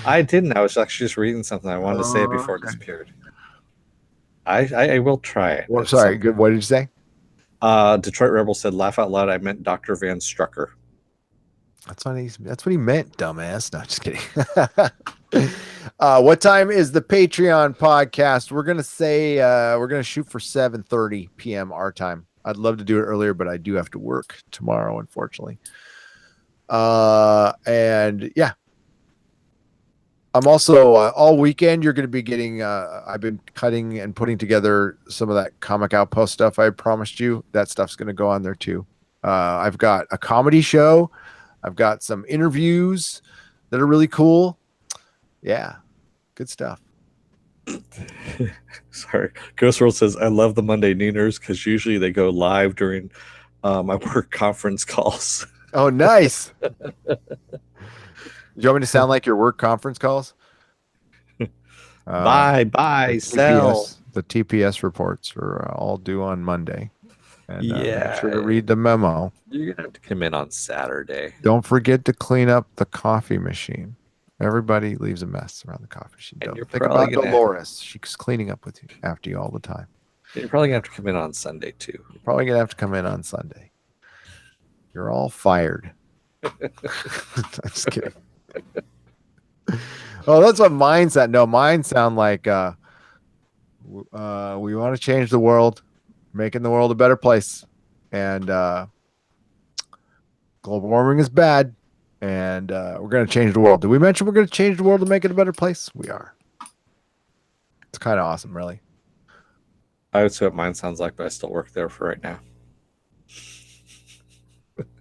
I didn't. I was actually just reading something. I wanted to say it before it disappeared. I will try it. Well, sorry. Good. What did you say? Detroit Rebel said, laugh out loud. I meant Dr. Van Strucker. That's what he meant, dumbass. No, just kidding. What time is the Patreon podcast? We're gonna say we're gonna shoot for 7:30 p.m. our time. I'd love to do it earlier, but I do have to work tomorrow, unfortunately. And yeah, I'm also all weekend. You're gonna be getting. I've been cutting and putting together some of that Comic Outpost stuff I promised you. That stuff's gonna go on there too. I've got a comedy show. I've got some interviews that are really cool. Yeah, good stuff. Sorry. Ghost World says, I love the Monday Nooners because usually they go live during my work conference calls. Oh, nice. Do you want me to sound like your work conference calls? Buy, sell. The TPS reports are all due on Monday. And make sure to Yeah. read the memo. You're going to have to come in on Saturday. Don't forget to clean up the coffee machine. Everybody leaves a mess around the coffee machine. And Don't you're think probably about gonna Dolores. She's cleaning up with you after you all the time. You're probably going to have to come in on Sunday, too. You're probably going to have to come in on Sunday. You're all fired. I'm just kidding. Oh, that's what mine sound. No, mine sound like we want to change the world, making the world a better place. And global warming is bad. And we're going to change the world. Did we mention we're going to change the world to make it a better place? We are. It's kind of awesome, really. I would say what mine sounds like, but I still work there for right now.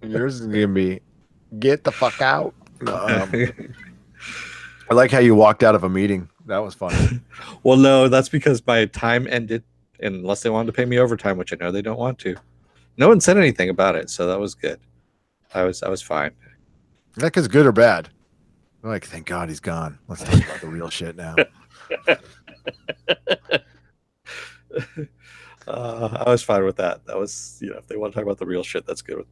Yours is going to be get the fuck out. I like how you walked out of a meeting. That was fun. Well, no, that's because my time ended, unless they wanted to pay me overtime, which I know they don't want to. No one said anything about it, so that was good. I was fine. That is good or bad? I'm like, thank God he's gone. Let's talk about the real shit now. I was fine with that. That was, if they want to talk about the real shit, that's good with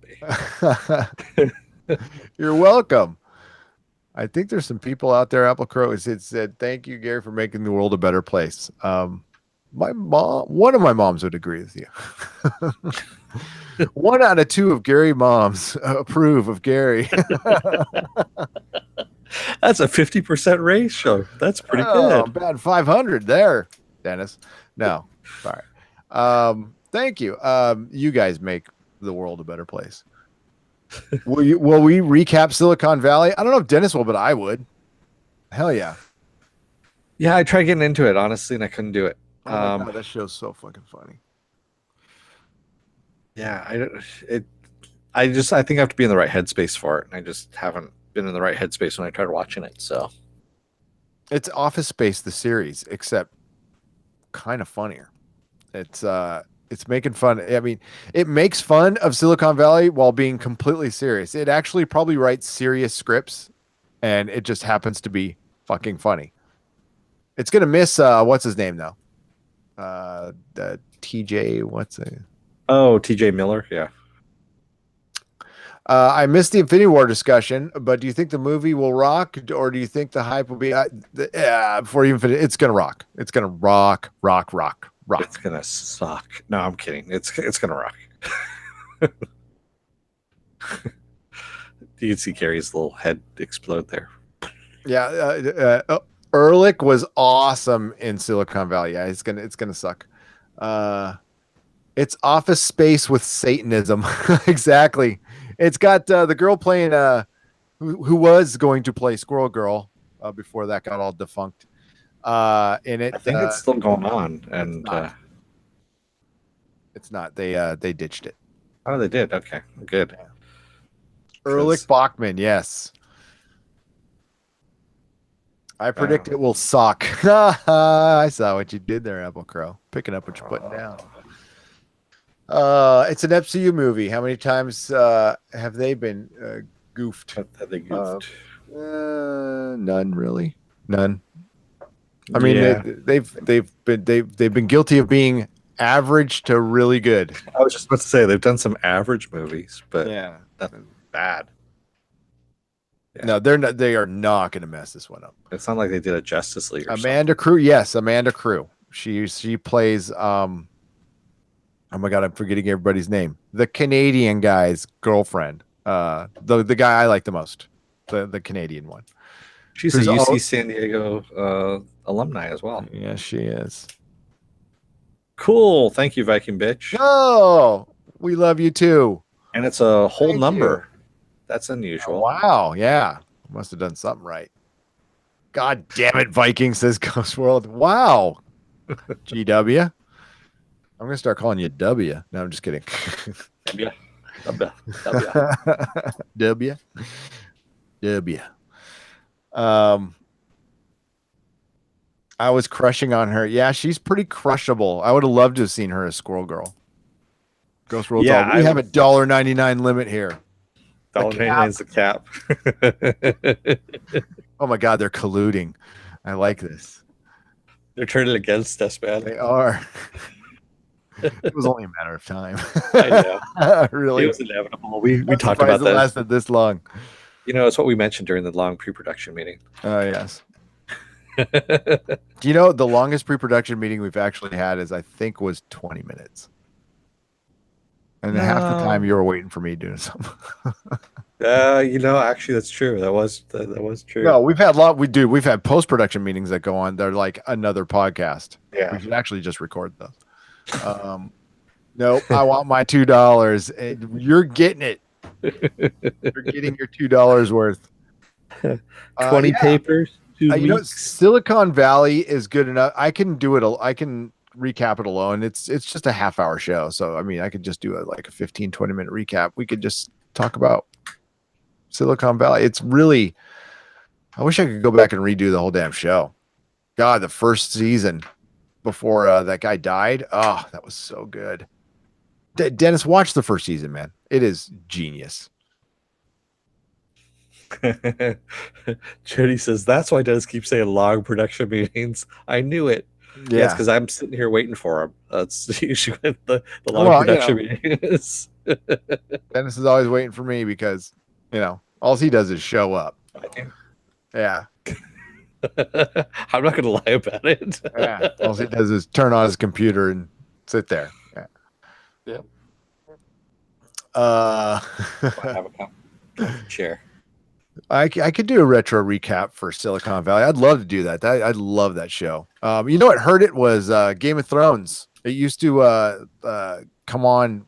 me. You're welcome. I think there's some people out there, Apple Crow, it said, thank you, Gary, for making the world a better place. My mom, one of my moms would agree with you. 1 out of 2 of Gary moms approve of Gary. That's a 50% ratio. That's pretty good. About 500 there, Dennis. No, sorry. Thank you. You guys make the world a better place. Will we recap Silicon Valley? I don't know if Dennis will, but I would. Hell yeah. Yeah, I tried getting into it, honestly, and I couldn't do it. Oh my God, that show's so fucking funny. Yeah, I think I have to be in the right headspace for it, and I just haven't been in the right headspace when I tried watching it. So it's Office Space, the series, except kind of funnier. It's making fun. I mean, it makes fun of Silicon Valley while being completely serious. It actually probably writes serious scripts, and it just happens to be fucking funny. It's gonna miss what's his name though? The TJ. What's it? Oh, TJ Miller. Yeah. I missed the Infinity War discussion, but do you think the movie will rock, or do you think the hype will be? Before you finish, it's gonna rock. It's gonna rock. It's gonna suck. No, I'm kidding. It's gonna rock. You can see Gary's little head explode there. Yeah, Ehrlich was awesome in Silicon Valley. Yeah, it's gonna suck. It's Office Space with Satanism. Exactly. It's got the girl playing who was going to play Squirrel Girl before that got all defunct. In it, I think it's still going on, and it's not. They ditched it. Oh, they did. Okay, good. Yeah. Ehrlich Bachman, yes. I predict it will suck. I saw what you did there, Apple Crow. Picking up what you're putting down. It's an MCU movie. How many times have they been goofed? Have they goofed? None, really. None. I mean, they've been guilty of being average to really good. I was just about to say they've done some average movies, but yeah, nothing bad. Yeah. No, they're not. They are not going to mess this one up. It's not like they did a Justice League. Or Amanda Crew, yes, Amanda Crew. She plays. Oh my God, I'm forgetting everybody's name. The Canadian guy's girlfriend. The guy I like the most. The Canadian one. She's a UC San Diego alumni as well. Yeah, she is. Cool. Thank you, Viking bitch. Oh, we love you too. And it's a whole number. That's unusual. Oh, wow. Yeah. Must have done something right. God damn it, Viking, says Ghost World. Wow. GW. I'm going to start calling you W. No, I'm just kidding. W. W. W. I was crushing on her. Yeah, she's pretty crushable. I would have loved to have seen her as Squirrel Girl. Ghost World's Yeah, all, we have a $1.99 limit here. The cap. $1.99 the cap. Oh my God, they're colluding. I like this. They're turning against us, man. They are. It was only a matter of time. I know. Really, it was inevitable. We I'm talked surprised about it that. lasted this long. You know, it's what we mentioned during the long pre-production meeting. Oh yes. Do you know the longest pre-production meeting we've actually had is, I think, was 20 minutes. And half the time you were waiting for me doing something. You know, actually, that's true. That was true. No, we've had post-production meetings that go on. They're like another podcast. Yeah. We should actually just record those. Nope, I want my $2. You're getting it. You're getting your $2 worth. 20 papers. You know, Silicon Valley is good enough. I can do it. I can recap it alone. It's just a half-hour show. So, I mean, I could just do like a 15, 20-minute recap. We could just talk about Silicon Valley. It's really, I wish I could go back and redo the whole damn show. God, the first season before that guy died. Oh, that was so good. Dennis, watch the first season, man. It is genius. Jody says that's why Dennis keeps saying long production meetings. I knew it. Yeah, it's because I'm sitting here waiting for him. That's usually what the long production meeting is. Dennis is always waiting for me because, you know, all he does is show up. Yeah. I'm not going to lie about it. Yeah. All he does is turn on his computer and sit there. Yeah. Yep. Have a chair. I could do a retro recap for Silicon Valley. I'd love to do that. I'd love that show. You know what hurt it was Game of Thrones. It used to come on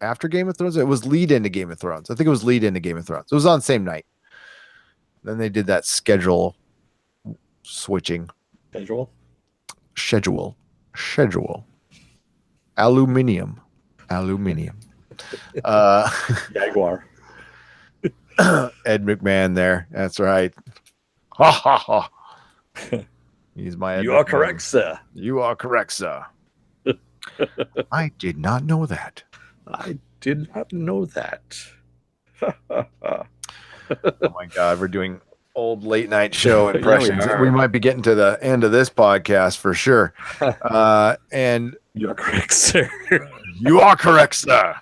after Game of Thrones. It was lead into Game of Thrones. I think it was lead into Game of Thrones. It was on the same night. Then they did that schedule switching. Schedule. Aluminium. Jaguar. Ed McMahon there. That's right. Ha ha ha. He's my Ed You McMahon. are correct, sir. You are correct, sir. I did not know that. I did not know that. Oh my God, we're doing old late night show impressions. We might be getting to the end of this podcast for sure. And you are correct, sir. You are correct, sir.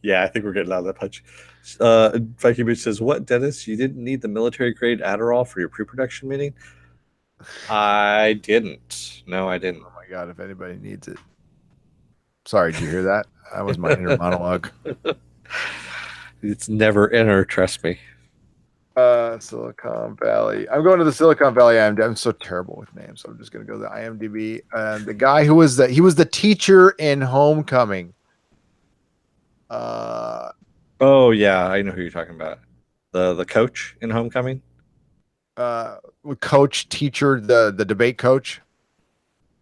Yeah, I think we're getting out of that punch. Viking Bitch says, "What, Dennis? You didn't need the military-grade Adderall for your pre-production meeting?" I didn't. No, I didn't. Oh my God, if anybody needs it. Sorry, did you hear that? That was my inner monologue. It's never inner, trust me. Silicon Valley. I'm going to the Silicon Valley IMDb. I'm so terrible with names, so I'm just going to go to the IMDb. The guy who was he was the teacher in Homecoming. Oh yeah, I know who you're talking about. The coach in Homecoming. Coach, teacher, the debate coach.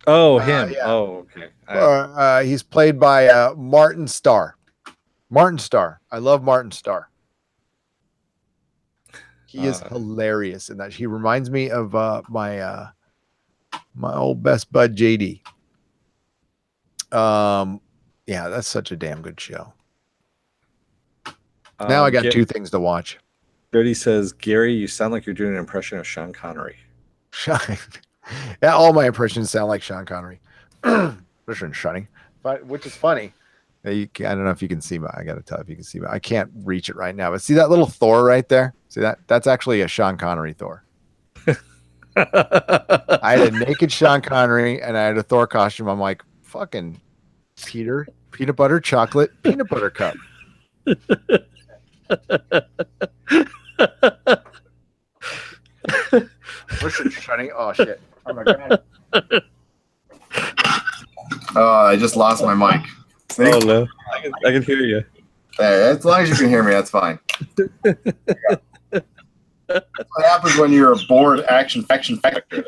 Oh, him. Yeah. Oh, okay. He's played by Martin Starr. Martin Starr. I love Martin Starr. He is hilarious in that. He reminds me of my old best bud JD. Yeah, that's such a damn good show. Now I got two things to watch. Jody says, "Gary, you sound like you're doing an impression of Sean Connery." Yeah, all my impressions sound like Sean Connery. Which is funny. I don't know if you can see I got to tell if you can see I can't reach it right now. But see that little Thor right there? See that? That's actually a Sean Connery Thor. I had a naked Sean Connery and I had a Thor costume. I'm like, fucking Peter, peanut butter, chocolate, peanut butter cup. Listen, Shunny. Oh shit. Oh my God. Oh, I just lost my mic. See? Oh no. I can hear you. Hey, as long as you can hear me, that's fine. Yeah. That's what happens when you're a bored action factor.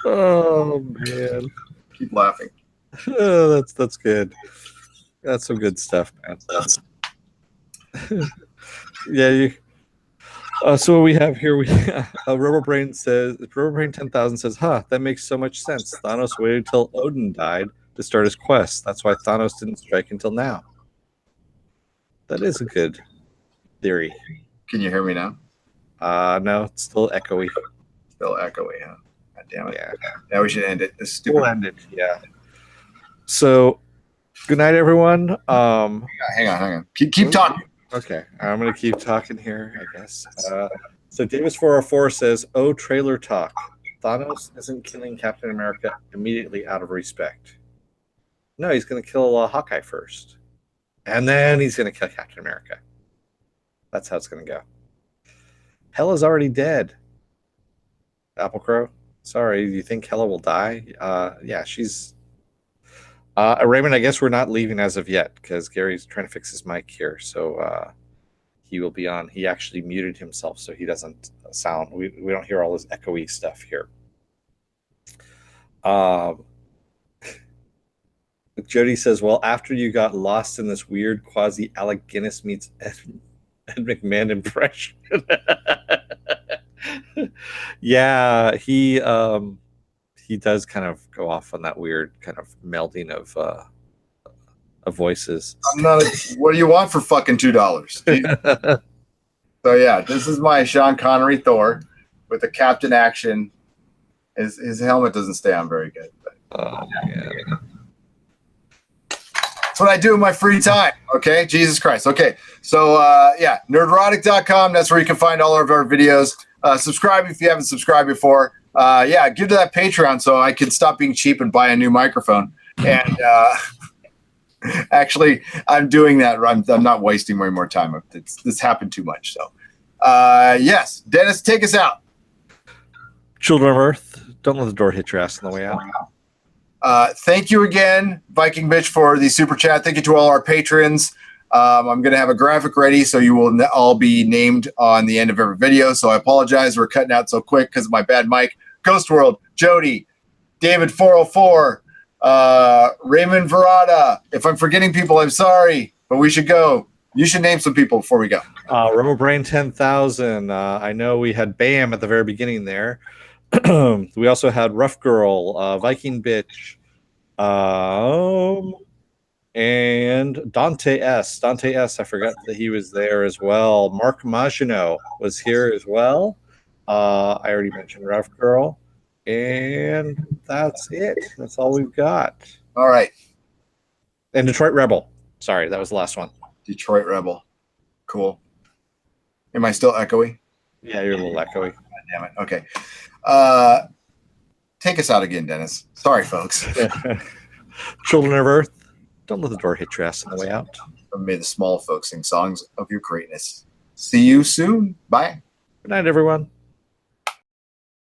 Oh man. Keep laughing. Oh, that's good. That's some good stuff, man. Yeah, So what we have here, Rubber Brain 10,000 says, "Huh, that makes so much sense. Thanos waited till Odin died to start his quest. That's why Thanos didn't strike until now." That is a good theory. Can you hear me now? No, it's still echoey. Still echoey, huh? God damn it. Yeah. Now we should end it. This is stupid. We'll end it. Yeah. So, good night, everyone. Hang on. Keep talking. Okay, I'm gonna keep talking here, I guess. So Davis404 says, "Oh, trailer talk. Thanos isn't killing Captain America immediately out of respect. No, he's gonna kill Hawkeye first, and then he's gonna kill Captain America. That's how it's gonna go. Hela's already dead. Apple Crow. Sorry, do you think Hela will die? Yeah, she's. Raymond, I guess we're not leaving as of yet because Gary's trying to fix his mic here, so he will be on. He actually muted himself so he doesn't sound. We don't hear all this echoey stuff here. Jody says, "Well, after you got lost in this weird quasi Alec Guinness meets Ed McMahon impression." Yeah, he does kind of go off on that weird kind of melding of voices. I'm not. What do you want for fucking $2? So yeah, this is my Sean Connery Thor with the Captain action. His helmet doesn't stay on very good. But, yeah. That's what I do in my free time. Okay, Jesus Christ. Okay, so yeah, nerdrotic.com. That's where you can find all of our videos. Subscribe if you haven't subscribed before. Yeah, give to that Patreon so I can stop being cheap and buy a new microphone. And actually, I'm doing that. I'm not wasting way more time. This happened too much. So, yes, Dennis, take us out. Children of Earth, don't let the door hit your ass on the way out. Thank you again, Viking Bitch, for the super chat. Thank you to all our patrons. I'm going to have a graphic ready, so you will all be named on the end of every video. So I apologize. We're cutting out so quick because of my bad mic. Ghost World, Jody, David404, Raymond Verada. If I'm forgetting people, I'm sorry, but we should go. You should name some people before we go. Rubber Brain 10,000. I know we had Bam at the very beginning there. We also had Rough Girl, Viking Bitch, and Dante S. I forgot that he was there as well. Mark Magino was here as well. I already mentioned Rough Girl. And that's it. That's all we've got. All right. And Detroit Rebel. Sorry, that was the last one. Detroit Rebel. Cool. Am I still echoey? Yeah, you're a little echoey. God damn it. Okay. Take us out again, Dennis. Sorry, folks. Children of Earth, don't let the door hit your ass on the way out. May the small folks sing songs of your greatness. See you soon. Bye. Good night, everyone.